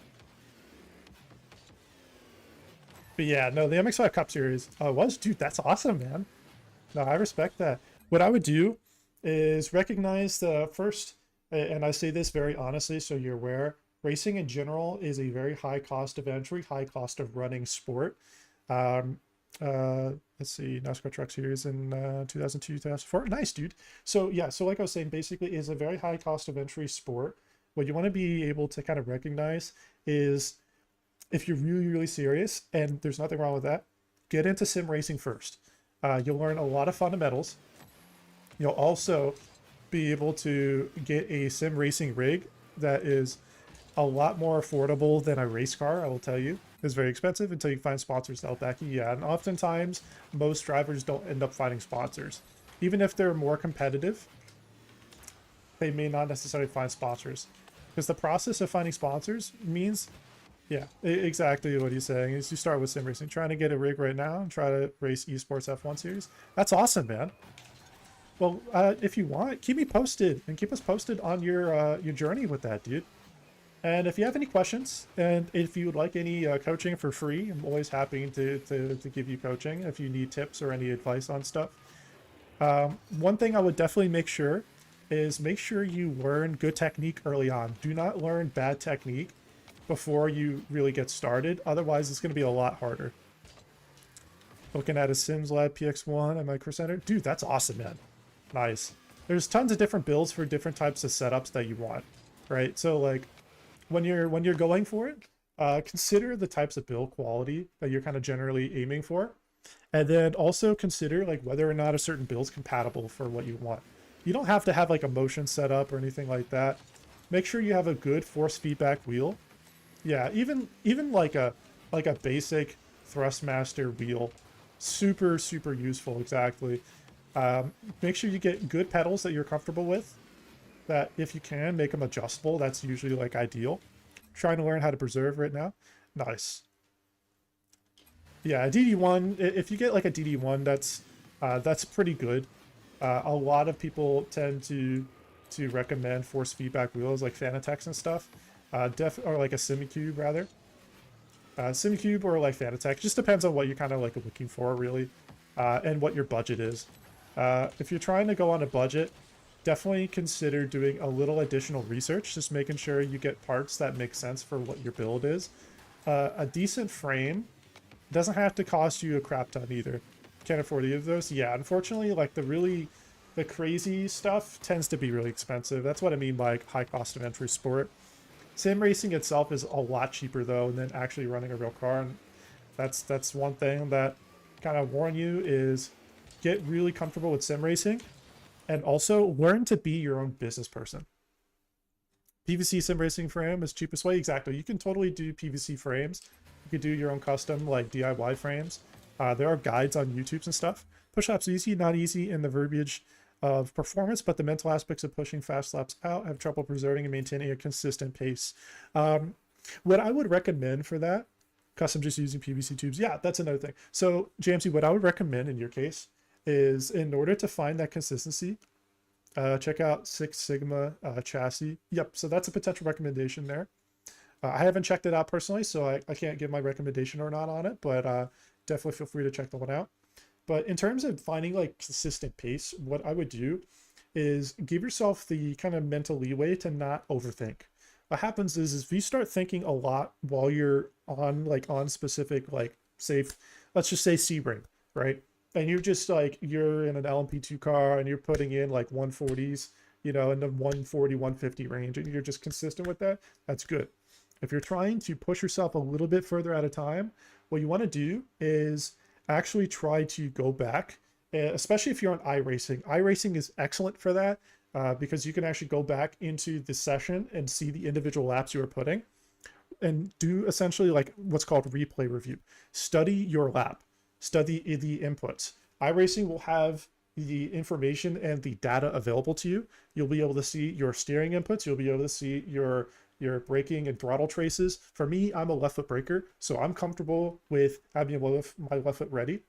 But yeah, no, the MX-5 Cup Series was, dude, that's awesome, man. No, I respect that. What I would do is recognize the first, and I say this very honestly, so you're aware, racing in general is a very high cost of entry, high cost of running sport. Um, let's see, NASCAR Truck Series in 2002, 2004. Nice, dude. So yeah, so like I was saying, basically is a very high cost of entry sport. What you want to be able to kind of recognize is if you're really, really serious, and there's nothing wrong with that, get into sim racing first. You'll learn a lot of fundamentals. You'll also be able to get a sim racing rig that is a lot more affordable than a race car, I will tell you. It's very expensive until you find sponsors to help back you. Yeah, and oftentimes most drivers don't end up finding sponsors. Even if they're more competitive, they may not necessarily find sponsors. Because the process of finding sponsors means, yeah, exactly what he's saying is you start with sim racing, trying to get a rig right now and try to race esports F1 series. That's awesome, man. Well, if you want, keep me posted and keep us posted on your journey with that, dude. And if you have any questions, and if you would like any coaching for free, I'm always happy to give you coaching if you need tips or any advice on stuff. One thing I would definitely make sure is make sure you learn good technique early on. Do not learn bad technique before you really get started. Otherwise, it's going to be a lot harder. Looking at a Sims Lab PX1 at Micro Center. Dude, that's awesome, man. Nice. There's tons of different builds for different types of setups that you want, right? So like when you're going for it, consider the types of build quality that you're kind of generally aiming for, and then also consider like whether or not a certain build is compatible for what you want. You don't have to have like a motion setup or anything like that. Make sure you have a good force feedback wheel. Yeah, even like a basic Thrustmaster wheel, super useful. Exactly. Make sure you get good pedals that you're comfortable with, that if you can make them adjustable, that's usually like ideal. Trying to learn how to preserve right now. Nice. Yeah, DD1, if you get like a DD1, that's pretty good. A lot of people tend to recommend force feedback wheels like Fanatec and stuff. Or like a Simicube rather. Simicube or like Fanatec, just depends on what you're kind of like looking for really, and what your budget is. If you're trying to go on a budget, definitely consider doing a little additional research, just making sure you get parts that make sense for what your build is. A decent frame doesn't have to cost you a crap ton either. Can't afford either of those. Yeah, unfortunately, like the crazy stuff tends to be really expensive. That's what I mean by high cost of entry sport. Sim racing itself is a lot cheaper though than actually running a real car, and that's one thing that kind of warn you is get really comfortable with sim racing, and also learn to be your own business person. PVC sim racing frame is cheapest way. Exactly. You can totally do PVC frames. You could do your own custom like DIY frames. There are guides on YouTube and stuff. Push-ups easy, not easy in the verbiage of performance, but the mental aspects of pushing fast laps out, have trouble preserving and maintaining a consistent pace. What I would recommend for that, custom just using PVC tubes. Yeah, that's another thing. So JMC, what I would recommend in your case is in order to find that consistency, check out Six Sigma chassis. Yep, so that's a potential recommendation there. I haven't checked it out personally, so I can't give my recommendation or not on it, but definitely feel free to check the one out. But in terms of finding like consistent pace, what I would do is give yourself the kind of mental leeway to not overthink. What happens is if you start thinking a lot while you're on specific, like say, let's just say Sebring, right? And you're just like, you're in an LMP2 car and you're putting in like 140s, you know, in the 140, 150 range, and you're just consistent with that, that's good. If you're trying to push yourself a little bit further at a time, what you want to do is actually try to go back, especially if you're on iRacing. iRacing is excellent for that because you can actually go back into the session and see the individual laps you were putting and do essentially like what's called replay review. Study your lap, study the inputs. iRacing will have the information and the data available to you. You'll be able to see your steering inputs. You'll be able to see your braking and throttle traces. For me, I'm a left foot braker, so I'm comfortable with having my left foot ready.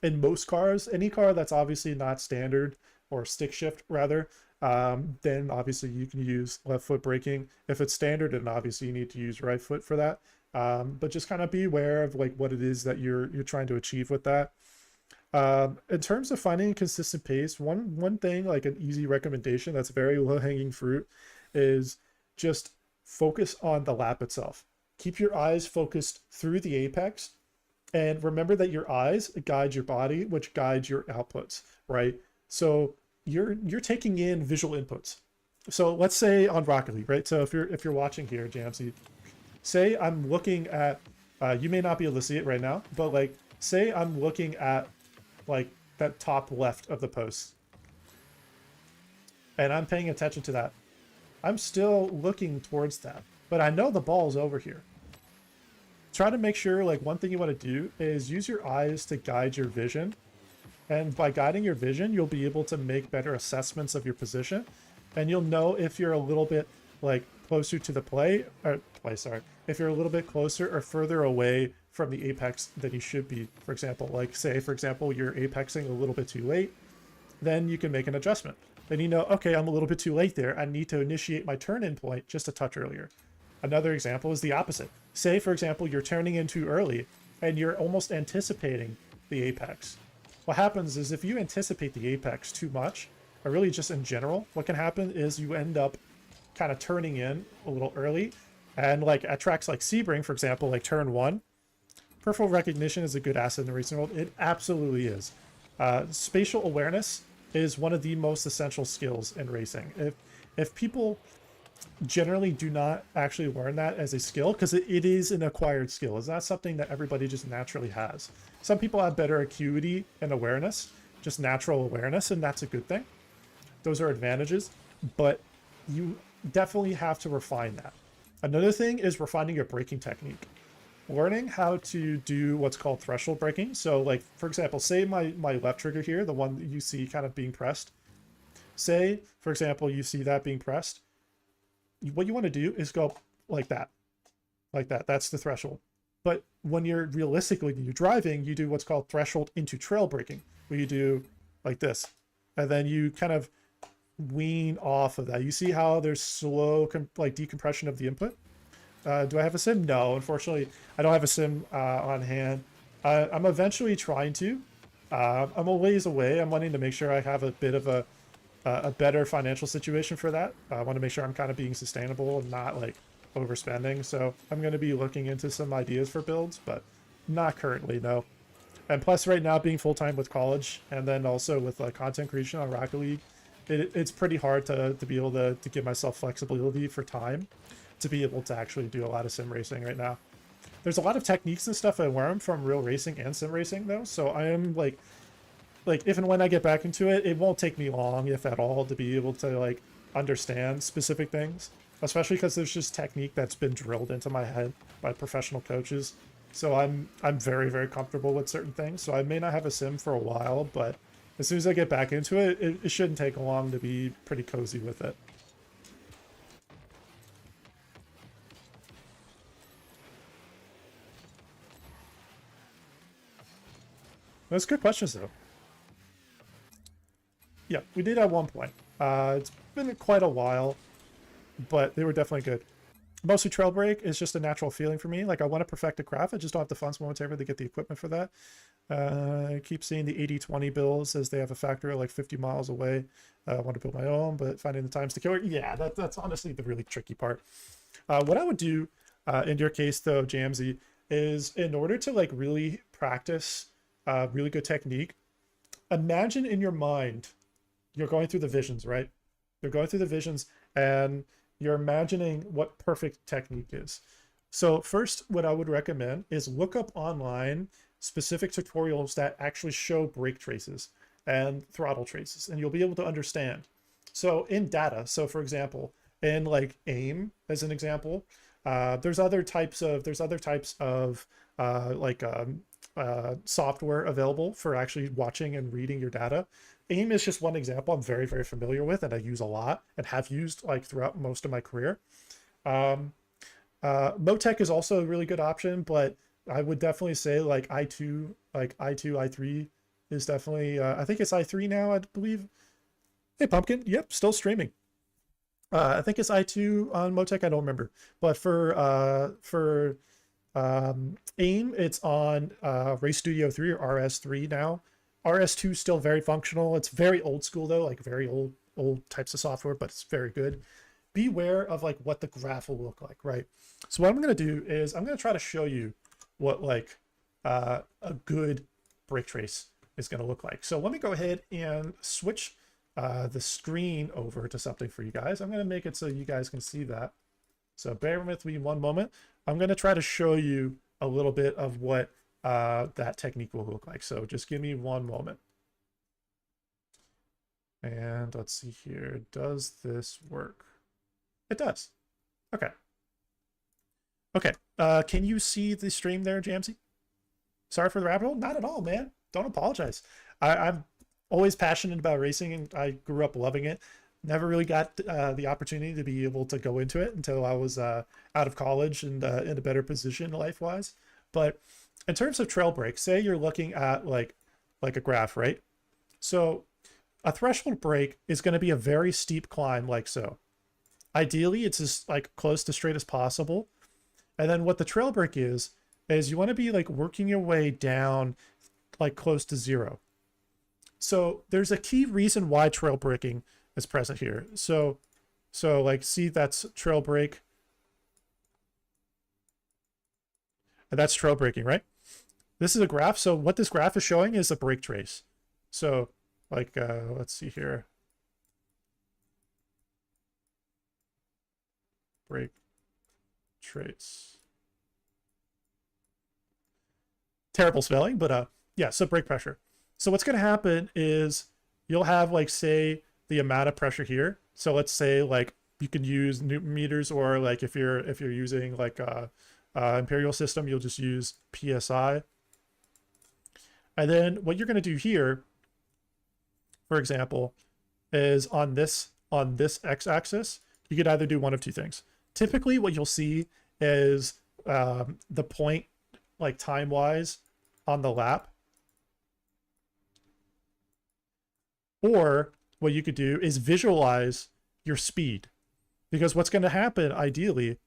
In most cars, any car that's obviously not standard or stick shift rather, then obviously you can use left foot braking. If it's standard, then obviously you need to use right foot for that. But just kind of be aware of like what it is that you're trying to achieve with that. In terms of finding a consistent pace, one thing, like an easy recommendation that's very low-hanging fruit, is just focus on the lap itself. Keep your eyes focused through the apex, and remember that your eyes guide your body, which guides your outputs, right? So you're taking in visual inputs. So let's say on Rocket League, right? So if you're watching here, Jamsey, say I'm looking at, you may not be able to see it right now, but like say I'm looking at like that top left of the post, and I'm paying attention to that. I'm still looking towards that, but I know the ball's over here. Try to make sure, like, one thing you want to do is use your eyes to guide your vision. And by guiding your vision, you'll be able to make better assessments of your position. And you'll know if you're a little bit, like, closer to the if you're a little bit closer or further away from the apex than you should be. For example, like, say, for example, you're apexing a little bit too late, then you can make an adjustment. Then you know, okay, I'm a little bit too late there. I need to initiate my turn-in point just a touch earlier. Another example is the opposite. Say, for example, you're turning in too early and you're almost anticipating the apex. What happens is if you anticipate the apex too much, or really just in general, what can happen is you end up kind of turning in a little early. And like at tracks like Sebring, for example, like turn 1, peripheral recognition is a good asset in the racing world. It absolutely is. Spatial awareness is one of the most essential skills in racing. If people generally do not actually learn that as a skill, because it is an acquired skill. It's not something that everybody just naturally has. Some people have better acuity and awareness, just natural awareness, and that's a good thing. Those are advantages, but you definitely have to refine that. Another thing is refining your braking technique. Learning how to do what's called threshold braking. So like, for example, say my left trigger here, the one that you see kind of being pressed. Say, for example, you see that being pressed. What you want to do is go like that. Like that. That's the threshold. But when you're driving, you do what's called threshold into trail braking, where you do like this. And then you kind of wean off of that. You see how there's slow like decompression of the input? Do I have a sim? No, unfortunately, I don't have a sim on hand. I'm eventually trying to. I'm a ways away. I'm wanting to make sure I have a bit of a better financial situation for that. I want to make sure I'm kind of being sustainable and not like overspending. So I'm going to be looking into some ideas for builds, but not currently, no. And plus right now being full-time with college and then also with content creation on Rocket League, it's pretty hard to be able to give myself flexibility for time to be able to actually do a lot of sim racing right now. There's a lot of techniques and stuff I learned from real racing and sim racing though. So I am like if and when I get back into it, it won't take me long, if at all, to be able to like understand specific things, especially because there's just technique that's been drilled into my head by professional coaches. So I'm very, very comfortable with certain things. So I may not have a sim for a while, but as soon as I get back into it, it shouldn't take long to be pretty cozy with it. That's good questions though. Yeah, we did at one point. It's been quite a while, but they were definitely good. Mostly trail break is just a natural feeling for me. Like I want to perfect the craft. I just don't have the funds momentarily to get the equipment for that. I keep seeing the 80-20 builds as they have a factory like 50 miles away. I want to build my own, but finding the times to kill it. Yeah, that's honestly the really tricky part. What I would do in your case, though, Jamsey, is in order to like really practice really good technique, imagine in your mind, you're going through the visions, right? You're going through the visions and you're imagining what perfect technique is. So first, what I would recommend is look up online specific tutorials that actually show brake traces and throttle traces, and you'll be able to understand. So in data, so for example, in like AIM as an example, there's other types of software available for actually watching and reading your data. AIM is just one example I'm very, very familiar with and I use a lot and have used like throughout most of my career. Motec is also a really good option, but I would definitely say like i2, i3 is definitely, I think it's i3 now, I believe. Hey, Pumpkin, yep, still streaming. I think it's i2 on Motec, I don't remember. But for AIM, it's on Race Studio 3 or RS3 now. RS2 is still very functional. It's very old school though, like very old types of software, but it's very good. Beware of like what the graph will look like, right? So what I'm going to do is I'm going to try to show you what like a good brake trace is going to look like. So let me go ahead and switch the screen over to something for you guys. I'm going to make it so you guys can see that. So bear with me one moment. I'm going to try to show you a little bit of what that technique will look like. So just give me one moment. And let's see here. Does this work? It does. Okay. Okay. Can you see the stream there, Jamsey? Sorry for the rabbit hole. Not at all, man. Don't apologize. I'm always passionate about racing, and I grew up loving it. Never really got the opportunity to be able to go into it until I was out of college and in a better position life-wise. But in terms of trail brake, say you're looking at like a graph, right? So a threshold brake is going to be a very steep climb like so. Ideally, it's as like close to straight as possible. And then what the trail brake is you want to be like working your way down like close to zero. So there's a key reason why trail braking is present here. So like, see, that's trail brake. And that's trail braking, right? This is a graph. So what this graph is showing is a brake trace. So like, let's see here. Brake trace. Terrible spelling, but yeah, so brake pressure. So what's going to happen is you'll have like, say, the amount of pressure here. So let's say like you can use Newton meters, or like if you're using like imperial system, you'll just use PSI. And then what you're going to do here, for example, is on this x-axis, you could either do one of two things. Typically, what you'll see is the point, like time-wise, on the lap. Or what you could do is visualize your speed. Because what's going to happen, ideally,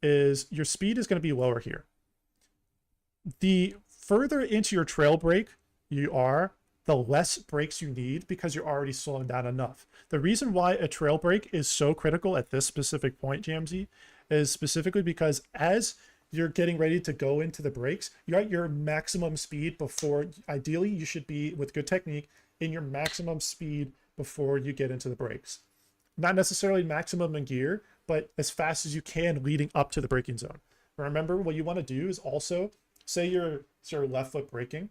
is your speed is going to be lower here. The further into your trail brake you are, the less brakes you need because you're already slowing down enough. The reason why a trail brake is so critical at this specific point, Jamsey, is specifically because as you're getting ready to go into the brakes, you're at your maximum speed before, ideally you should be, with good technique, in your maximum speed before you get into the brakes. Not necessarily maximum in gear, but as fast as you can leading up to the braking zone. Remember, what you want to do is also, say you're left foot braking,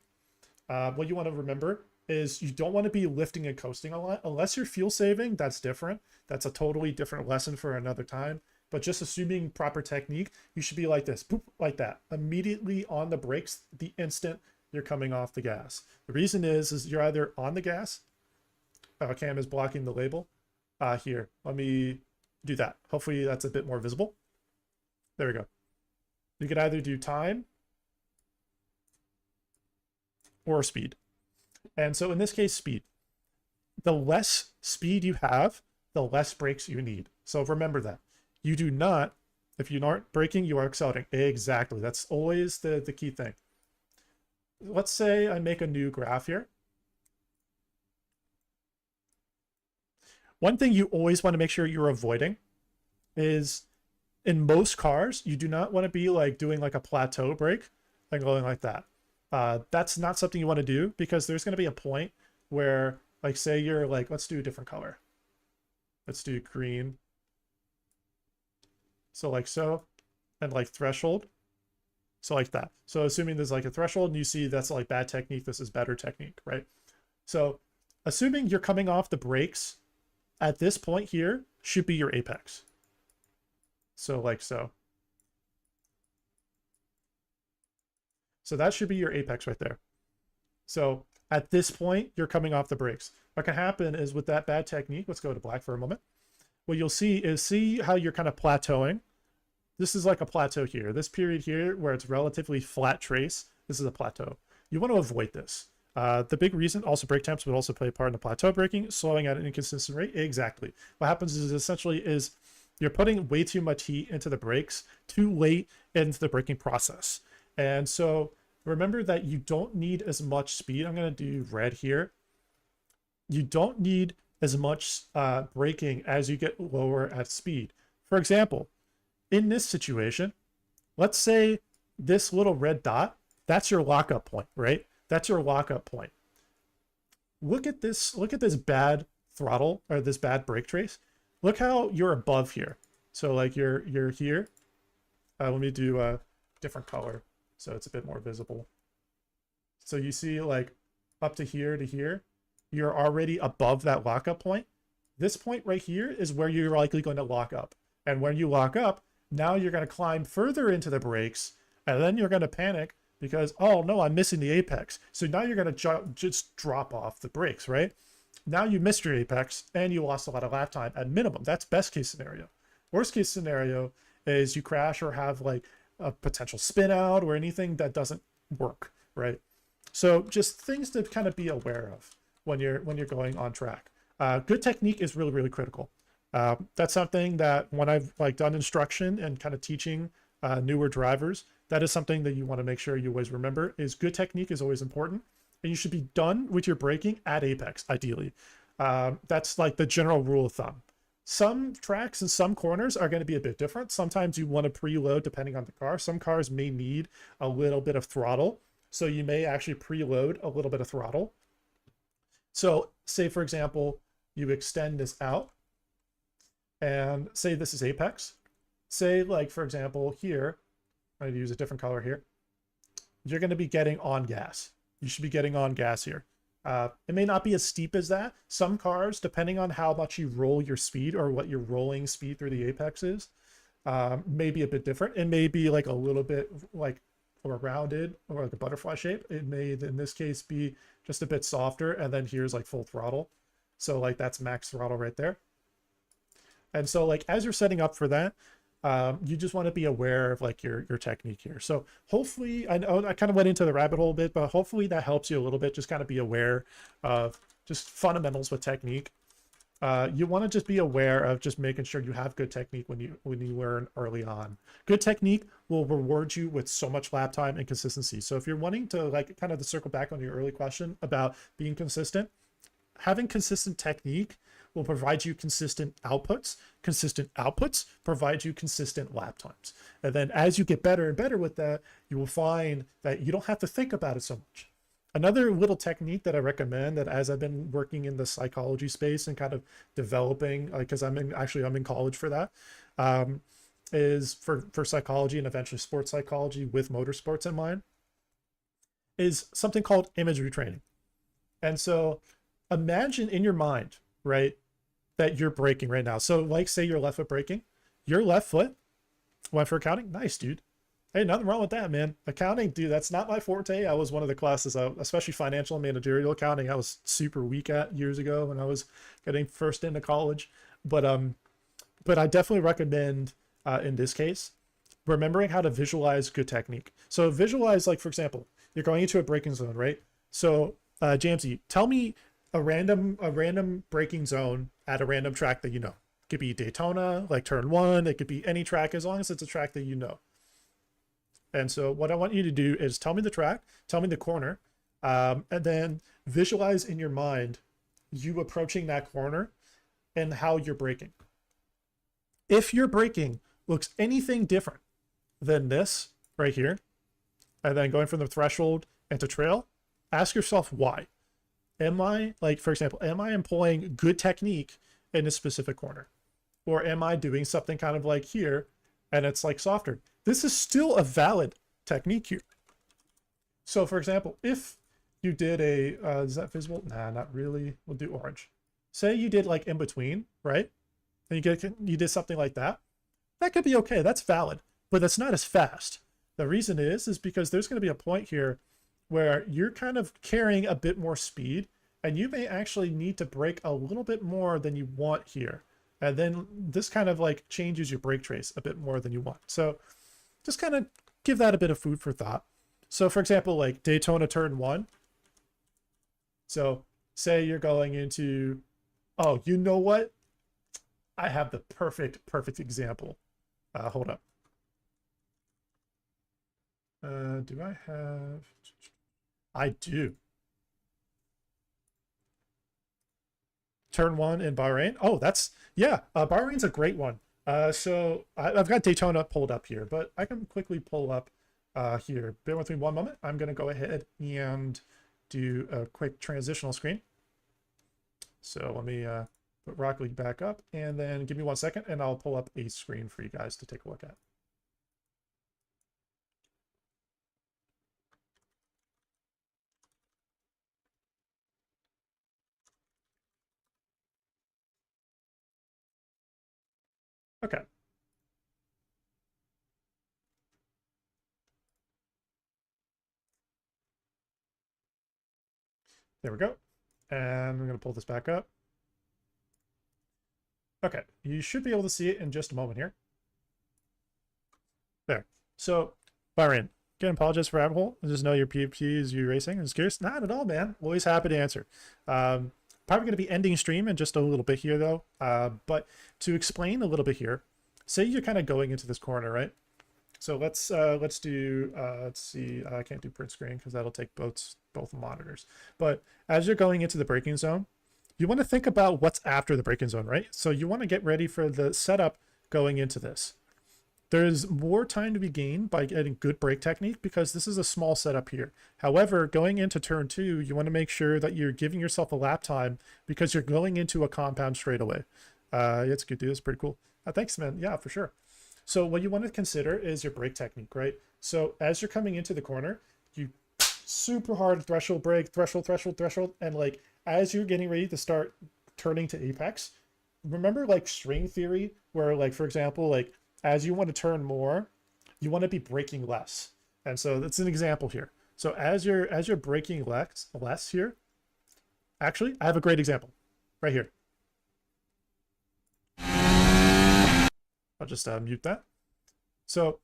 what you want to remember is you don't want to be lifting and coasting a lot. Unless you're fuel saving, that's different. That's a totally different lesson for another time. But just assuming proper technique, you should be like this, boop, like that. Immediately on the brakes the instant you're coming off the gas. The reason is you're either on the gas. Cam is blocking the label. Here, let me do that. Hopefully that's a bit more visible. There we go. You could either do time or speed. And so in this case, speed. The less speed you have, the less brakes you need. So remember that. You do not, if you aren't braking, you are accelerating. Exactly. That's always the key thing. let's say I make a new graph here. One thing you always want to make sure you're avoiding is, in most cars, you do not want to be like doing like a plateau break and going like that. That's not something you want to do, because there's going to be a point where, like, say you're like, let's do a different color. Let's do green. So like so, and like threshold. So like that. So assuming there's like a threshold and you see that's like bad technique, this is better technique, right? So assuming you're coming off the brakes at this point here should be your apex. So like so. So that should be your apex right there. So at this point, you're coming off the brakes. What can happen is with that bad technique, let's go to black for a moment. What you'll see is, see how you're kind of plateauing. This is like a plateau here. This period here where it's relatively flat trace, this is a plateau. You want to avoid this. The big reason, also brake temps would also play a part in the plateau braking, slowing at an inconsistent rate. Exactly. What happens is essentially is you're putting way too much heat into the brakes too late into the braking process. And so remember that you don't need as much speed. I'm going to do red here. You don't need as much braking as you get lower at speed. For example, in this situation, let's say this little red dot, that's your lockup point, right? That's your lockup point. Look at this bad throttle, or this bad brake trace. Look how you're above here. So like you're here. Let me do a different color so it's a bit more visible. So you see like up to here, you're already above that lockup point. This point right here is where you're likely going to lock up. And when you lock up, now you're going to climb further into the brakes, and then you're going to panic because, oh no, I'm missing the apex. So now you're going to just drop off the brakes, right? Now you missed your apex and you lost a lot of lap time at minimum. That's best case scenario. Worst case scenario is you crash or have like a potential spin out or anything that doesn't work, right? So just things to kind of be aware of when you're going on track. Good technique is really, really critical. That's something that when I've like done instruction and kind of teaching newer drivers, that is something that you want to make sure you always remember, is good technique is always important, and you should be done with your braking at apex ideally. That's like the general rule of thumb. Some tracks and some corners are going to be a bit different. Sometimes you want to preload depending on the car. Some cars may need a little bit of throttle, so you may actually preload a little bit of throttle. So say for example you extend this out, and say this is apex. Say like for example here, I'm going to use a different color here. You're going to be getting on gas. You should be getting on gas here. It may not be as steep as that. Some cars, depending on how much you roll your speed or what your rolling speed through the apex is, may be a bit different. It may be like a little bit like or rounded or like a butterfly shape. It may in this case be just a bit softer, and then here's like full throttle. So like that's max throttle right there. And so like as you're setting up for that, you just want to be aware of like your technique here. So hopefully, I know I kind of went into the rabbit hole a bit, but hopefully that helps you a little bit. Just kind of be aware of just fundamentals with technique. You want to just be aware of just making sure you have good technique when you learn early on. Good technique will reward you with so much lap time and consistency. So if you're wanting to like kind of to circle back on your early question about being consistent, having consistent technique will provide you consistent outputs. Consistent outputs provide you consistent lap times. And then as you get better and better with that, you will find that you don't have to think about it so much. Another little technique that I recommend, that as I've been working in the psychology space and kind of developing, because I'm in college for that, is for psychology and eventually sports psychology with motorsports in mind, is something called imagery training. And so imagine in your mind, right, that you're braking right now. So like say your left foot braking, your left foot went for accounting. Nice, dude. Hey, nothing wrong with that, man. Accounting, dude, that's not my forte. I was one of the classes, especially financial and managerial accounting, I was super weak at years ago when I was getting first into college. But I definitely recommend in this case, remembering how to visualize good technique. So visualize, like for example, you're going into a braking zone, right? So Jamesy, tell me a random braking zone at a random track that you know. It could be Daytona, like turn 1. It could be any track as long as it's a track that you know. And so what I want you to do is tell me the track, tell me the corner, and then visualize in your mind you approaching that corner and how you're braking. If your braking looks anything different than this right here, and then going from the threshold into trail, ask yourself why. Am I, like, for example, am I employing good technique in a specific corner? Or am I doing something kind of like here and it's like softer? This is still a valid technique here. So for example, if you did a, is that visible? Nah, not really. We'll do orange. Say you did like in between, right? And you did something like that. That could be okay. That's valid, but that's not as fast. The reason is because there's going to be a point here where you're kind of carrying a bit more speed and you may actually need to brake a little bit more than you want here. And then this kind of like changes your brake trace a bit more than you want. So just kind of give that a bit of food for thought. So for example, like Daytona turn 1. So say you're going into, oh, you know what? I have the perfect example. Hold up. Do I have? I do. Turn 1 in Bahrain. Oh, that's, yeah, Bahrain's a great one. So I've got Daytona pulled up here, but I can quickly pull up here. Bear with me one moment. I'm going to go ahead and do a quick transitional screen. So let me put Rocket League back up, and then give me 1 second, and I'll pull up a screen for you guys to take a look at. Okay. There we go. And I'm going to pull this back up. Okay, you should be able to see it in just a moment here. There. So, Bahrain, again, apologize for rabbit hole. I just know your PvP is you racing. I'm just curious. Not at all, man. Always happy to answer. Probably going to be ending stream in just a little bit here, though. But to explain a little bit here, say you're kind of going into this corner, right? So let's do, let's see, I can't do print screen because that'll take both monitors. But as you're going into the braking zone, you want to think about what's after the braking zone, right? So you want to get ready for the setup going into this. There's more time to be gained by getting good brake technique because this is a small setup here. However, going into turn 2, you want to make sure that you're giving yourself a lap time because you're going into a compound straightaway. It's good, dude. It's pretty cool. Thanks, man. Yeah, for sure. So what you want to consider is your brake technique, right? So as you're coming into the corner, you super hard threshold brake, threshold, and like as you're getting ready to start turning to apex, remember like string theory where like, for example, like as you want to turn more, you want to be braking less. And so that's an example here. So as you're braking less here, actually, I have a great example right here. I'll just mute that. So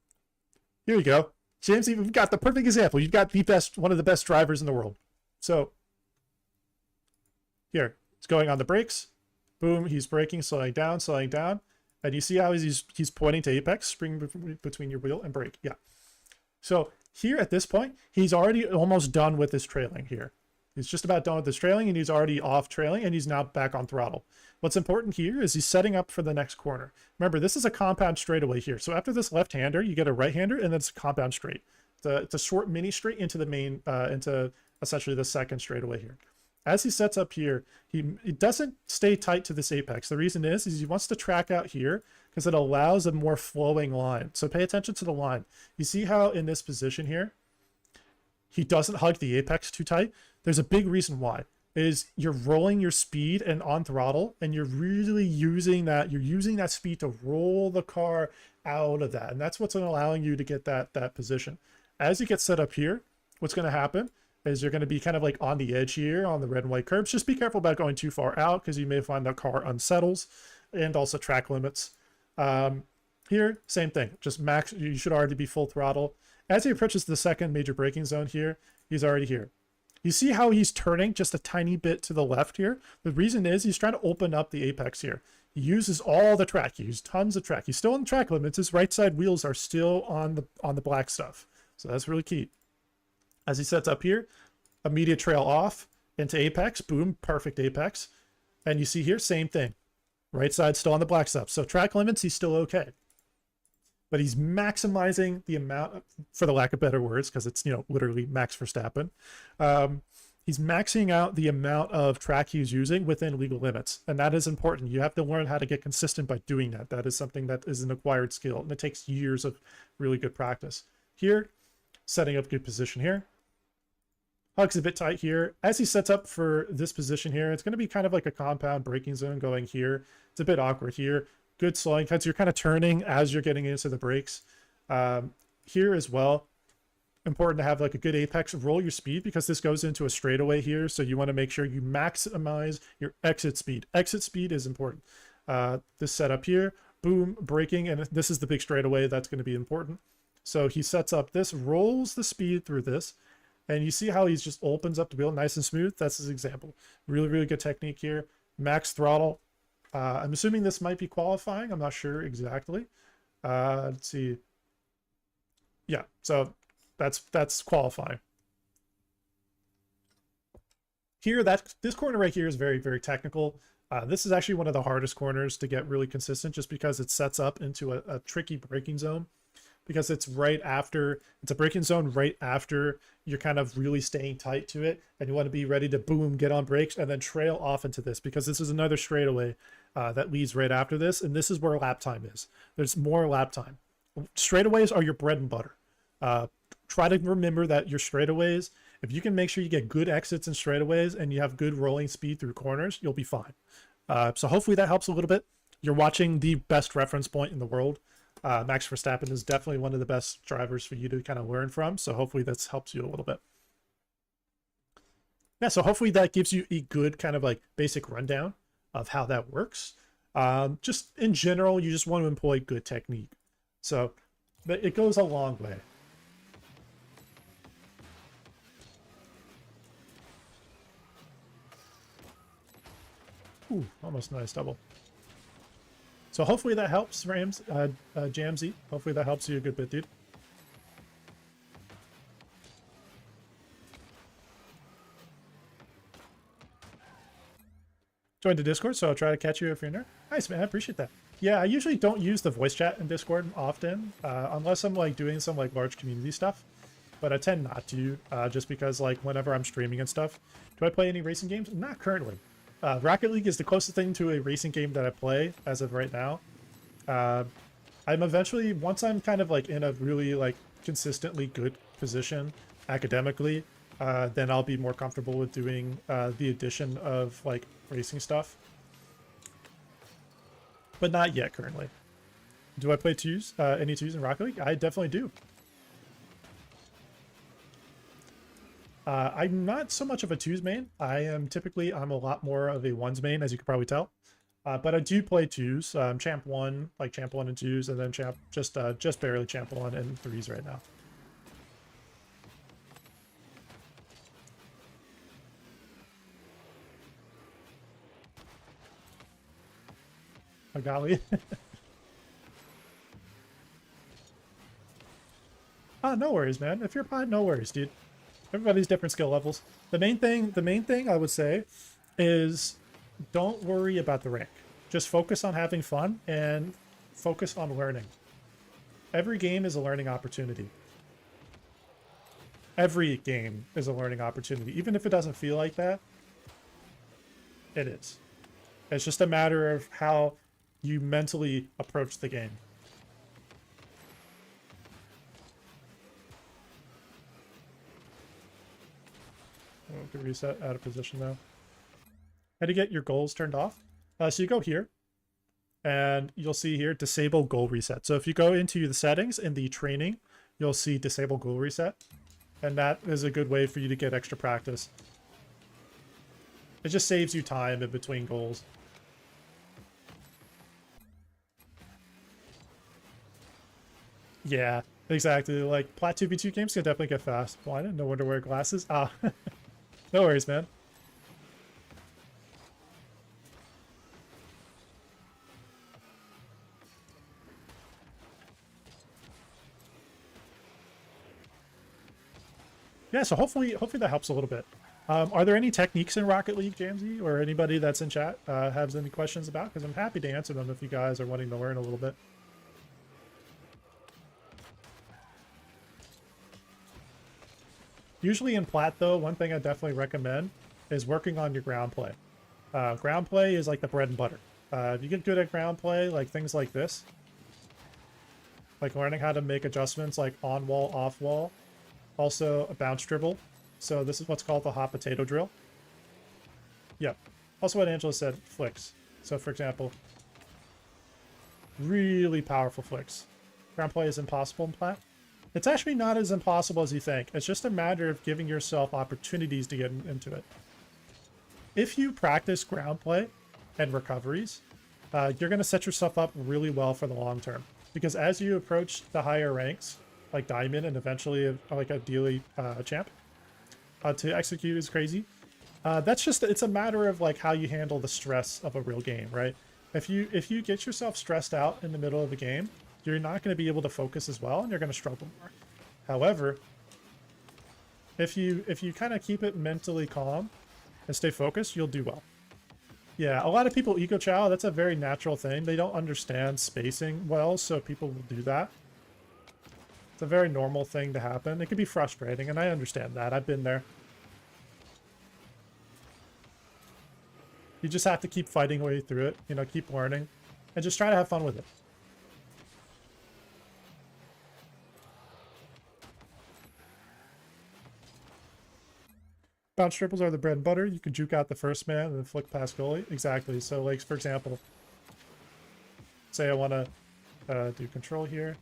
here you go. James, you've got the perfect example. You've got the best, one of the best drivers in the world. So here, it's going on the brakes. Boom, he's braking, slowing down. And you see how he's pointing to apex, spring between your wheel and brake. Yeah. So here at this point, he's already almost done with his trailing here. He's just about done with his trailing, and he's already off trailing, and he's now back on throttle. What's important here is he's setting up for the next corner. Remember, this is a compound straightaway here. So after this left-hander, you get a right-hander, and then it's a compound straight. It's a short mini straight into the main, into essentially the second straightaway here. As he sets up here, he doesn't stay tight to this apex. The reason is he wants to track out here because it allows a more flowing line. So pay attention to the line. You see how in this position here, he doesn't hug the apex too tight? There's a big reason why. Is you're rolling your speed and on throttle, and you're really using that, speed to roll the car out of that. And that's what's allowing you to get that position. As you get set up here, what's going to happen is you're going to be kind of like on the edge here on the red and white curbs. Just be careful about going too far out because you may find the car unsettles, and also track limits. Here, same thing, just max, you should already be full throttle. As he approaches the second major braking zone here, he's already here. You see how he's turning just a tiny bit to the left here? The reason is he's trying to open up the apex here. He uses all the track. He uses tons of track. He's still on the track limits. His right side wheels are still on the black stuff. So that's really key. As he sets up here, immediate trail off into apex, boom, perfect apex. And you see here, same thing. Right side still on the black stuff. So track limits, he's still okay. But he's maximizing the amount, for the lack of better words, because it's, you know, literally Max Verstappen. He's maxing out the amount of track he's using within legal limits. And that is important. You have to learn how to get consistent by doing that. That is something that is an acquired skill, and it takes years of really good practice. Here, setting up good position here. Hugs a bit tight here. As he sets up for this position here, it's going to be kind of like a compound braking zone going here. It's a bit awkward here. Good slowing cuts. You're kind of turning as you're getting into the brakes. Here as well, important to have like a good apex. Roll your speed because this goes into a straightaway here. So you want to make sure you maximize your exit speed. Exit speed is important. This setup here, boom, braking, and this is the big straightaway. That's going to be important. So he sets up this, rolls the speed through this. And you see how he's just opens up the wheel nice and smooth. That's his example. Really, really good technique here. Max throttle. I'm assuming this might be qualifying. I'm not sure exactly. Let's see. Yeah, so that's qualifying. Here, this corner right here is very, very technical. This is actually one of the hardest corners to get really consistent just because it sets up into a tricky braking zone. Because it's right after, it's a braking zone right after you're kind of really staying tight to it, and you want to be ready to boom, get on brakes, and then trail off into this, because this is another straightaway that leads right after this, and this is where lap time is. There's more lap time. Straightaways are your bread and butter. Try to remember that your straightaways, if you can make sure you get good exits and straightaways and you have good rolling speed through corners, you'll be fine. So hopefully that helps a little bit. You're watching the best reference point in the world. Max Verstappen is definitely one of the best drivers for you to kind of learn from. So hopefully this helps you a little bit. Yeah, so hopefully that gives you a good kind of like basic rundown of how that works. Just in general, you just want to employ good technique. So but it goes a long way. Ooh, almost nice double. So hopefully that helps, Jamsy. Hopefully that helps you a good bit, dude. Join the Discord, so I'll try to catch you if you're in there. Nice, man. I appreciate that. Yeah, I usually don't use the voice chat in Discord often, unless I'm like doing some like large community stuff. But I tend not to, just because like whenever I'm streaming and stuff. Do I play any racing games? Not currently. Rocket League is the closest thing to a racing game that I play as of right now. I'm eventually, once I'm kind of like in a really like consistently good position academically, then I'll be more comfortable with doing the addition of like racing stuff. But not yet currently. Do I play twos? Any twos in Rocket League? I definitely do. I'm not so much of a twos main. I'm a lot more of a ones main, as you can probably tell. But I do play twos. Champ 1, like Champ 1 and 2s, and then Champ just barely Champ 1 and 3s right now. Oh, golly. No worries, man. If you're fine, no worries, dude. Everybody's different skill levels. The main thing I would say is don't worry about the rank. Just focus on having fun and focus on learning. Every game is a learning opportunity. Every game is a learning opportunity. Even if it doesn't feel like that, it is. It's just a matter of how you mentally approach the game. Oh, could reset out of position though. How to get your goals turned off? So you go here, and you'll see here disable goal reset. So if you go into the settings in the training, you'll see disable goal reset, and that is a good way for you to get extra practice. It just saves you time in between goals. Yeah, exactly. Like Plat 2v2 games can definitely get fast. Well, I didn't know when to wear glasses. Ah, no worries, man. yeah, so hopefully that helps a little bit. Are there any techniques in Rocket League, Jamesy, or anybody that's in chat has any questions about? Because I'm happy to answer them if you guys are wanting to learn a little bit. Usually in Plat, though, one thing I definitely recommend is working on your ground play. Ground play is like the bread and butter. If you get good at ground play, like things like this, like learning how to make adjustments like on wall, off wall, also a bounce dribble. So this is what's called the hot potato drill. Yep. Also what Angela said, flicks. So for example, really powerful flicks. Ground play is impossible in Plat. It's actually not as impossible as you think. It's just a matter of giving yourself opportunities to get into it. If you practice ground play and recoveries, you're going to set yourself up really well for the long term. Because as you approach the higher ranks, like Diamond and eventually like ideally Champ, to execute is crazy. It's a matter of like how you handle the stress of a real game, right? If you get yourself stressed out in the middle of the game, you're not going to be able to focus as well and you're going to struggle more. However, if you kind of keep it mentally calm and stay focused, you'll do well. Yeah, a lot of people eco chow, that's a very natural thing. They don't understand spacing well, so people will do that. It's a very normal thing to happen. It can be frustrating, and I understand that. I've been there. You just have to keep fighting your way through it, you know, keep learning, and just try to have fun with it. Bounce triples are the bread and butter. You can juke out the first man and then flick past goalie. Exactly. So, like, for example, say I want to do control here.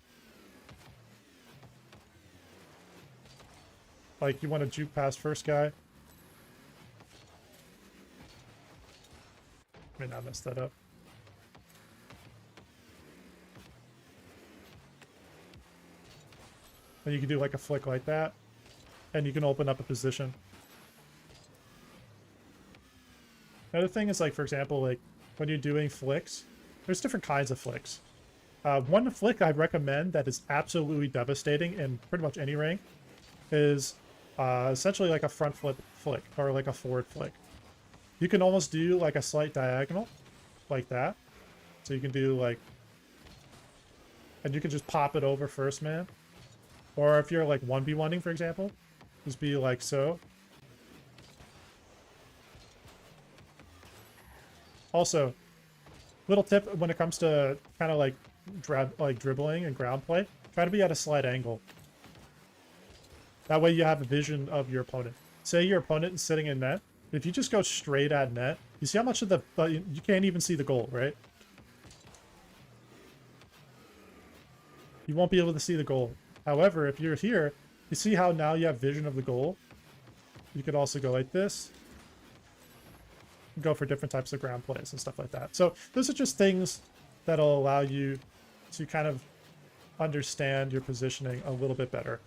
Like, you want to juke past first guy. May not mess that up. And you can do like a flick like that. And you can open up a position. Another thing is, like, for example, like when you're doing flicks, there's different kinds of flicks. One flick I recommend that is absolutely devastating in pretty much any rank is essentially like a front flip flick or like a forward flick. You can almost do like a slight diagonal like that. So you can do like, and you can just pop it over first man. Or if you're like 1v1ing, for example, just be like so. Also, little tip when it comes to kind of like dribbling and ground play, try to be at a slight angle. That way you have a vision of your opponent. Say your opponent is sitting in net. If you just go straight at net, you see how much of the... you can't even see the goal, right? You won't be able to see the goal. However, if you're here, you see how now you have vision of the goal? You could also go like this. Go for different types of ground plays and stuff like that. So those are just things that'll allow you to kind of understand your positioning a little bit better.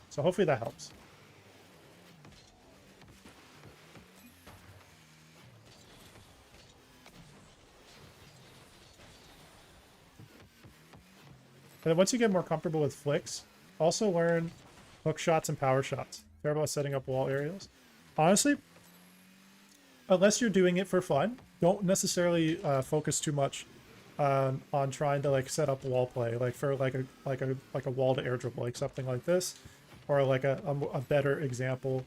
So hopefully that helps. And then once you get more comfortable with flicks, also learn hook shots and power shots. Care about setting up wall aerials. Honestly, unless you're doing it for fun, don't necessarily focus too much on trying to like set up wall play, like for like a wall to air dribble, like something like this, or like a better example.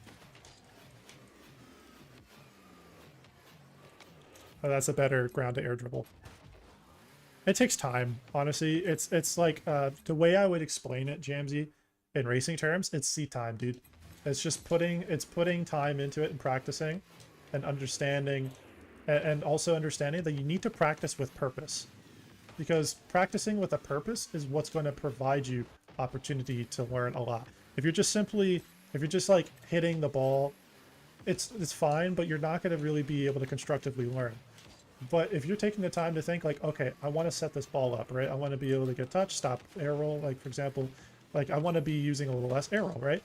Oh, that's a better ground to air dribble. It takes time, honestly. It's like the way I would explain it, Jamsy, in racing terms, it's seat time, dude. It's just putting time into it and practicing and understanding, and also understanding that you need to practice with purpose, because practicing with a purpose is what's going to provide you opportunity to learn a lot. If you're just like hitting the ball, it's fine, but you're not going to really be able to constructively learn. But if you're taking the time to think like, okay, I want to set this ball up, right? I want to be able to get touch, stop, air roll. Like, for example, like I want to be using a little less air roll, right?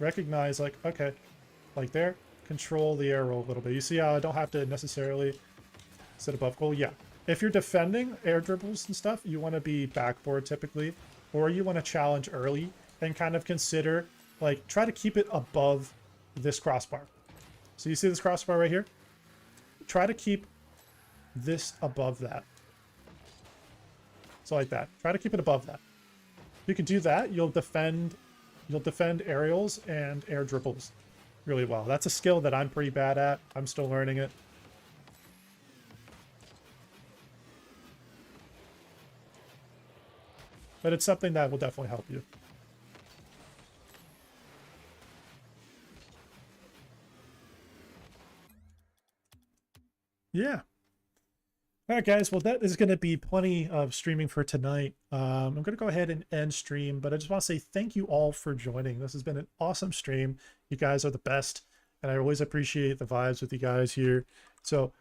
Recognize like, okay, like there, control the air roll a little bit. You see how I don't have to necessarily sit above goal? Yeah. If you're defending air dribbles and stuff, you want to be backboard typically, or you want to challenge early and kind of consider like try to keep it above this crossbar. So you see this crossbar right here? Try to keep this above that. So like that. Try to keep it above that. If you can do that, you'll defend aerials and air dribbles really well. That's a skill that I'm pretty bad at. I'm still learning it. But it's something that will definitely help you. Yeah. All right, guys. Well, that is going to be plenty of streaming for tonight. I'm going to go ahead and end stream, but I just want to say thank you all for joining. This has been an awesome stream. You guys are the best, and I always appreciate the vibes with you guys here. So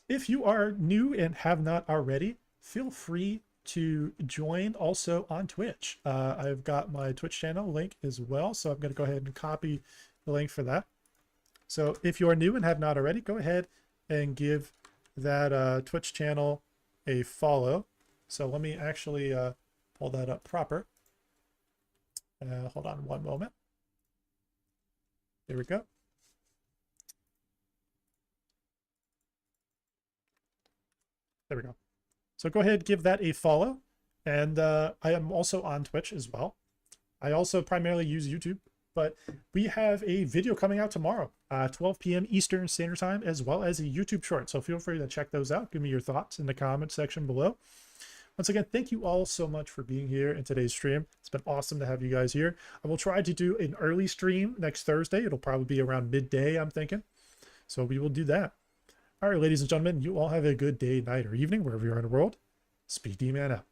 if you are new and have not already, feel free to join also on Twitch. I've got my Twitch channel link as well, so I'm going to go ahead and copy the link for that. So if you are new and have not already, go ahead and give that Twitch channel a follow. So let me actually pull that up proper. Hold on one moment. There we go. There we go. So go ahead, give that a follow. And I am also on Twitch as well. I also primarily use YouTube, but we have a video coming out tomorrow, 12 p.m. Eastern Standard Time, as well as a YouTube short. So feel free to check those out. Give me your thoughts in the comment section below. Once again, thank you all so much for being here in today's stream. It's been awesome to have you guys here. I will try to do an early stream next Thursday. It'll probably be around midday, I'm thinking. So we will do that. All right, ladies and gentlemen, you all have a good day, night, or evening, wherever you are in the world. Speedy Man out.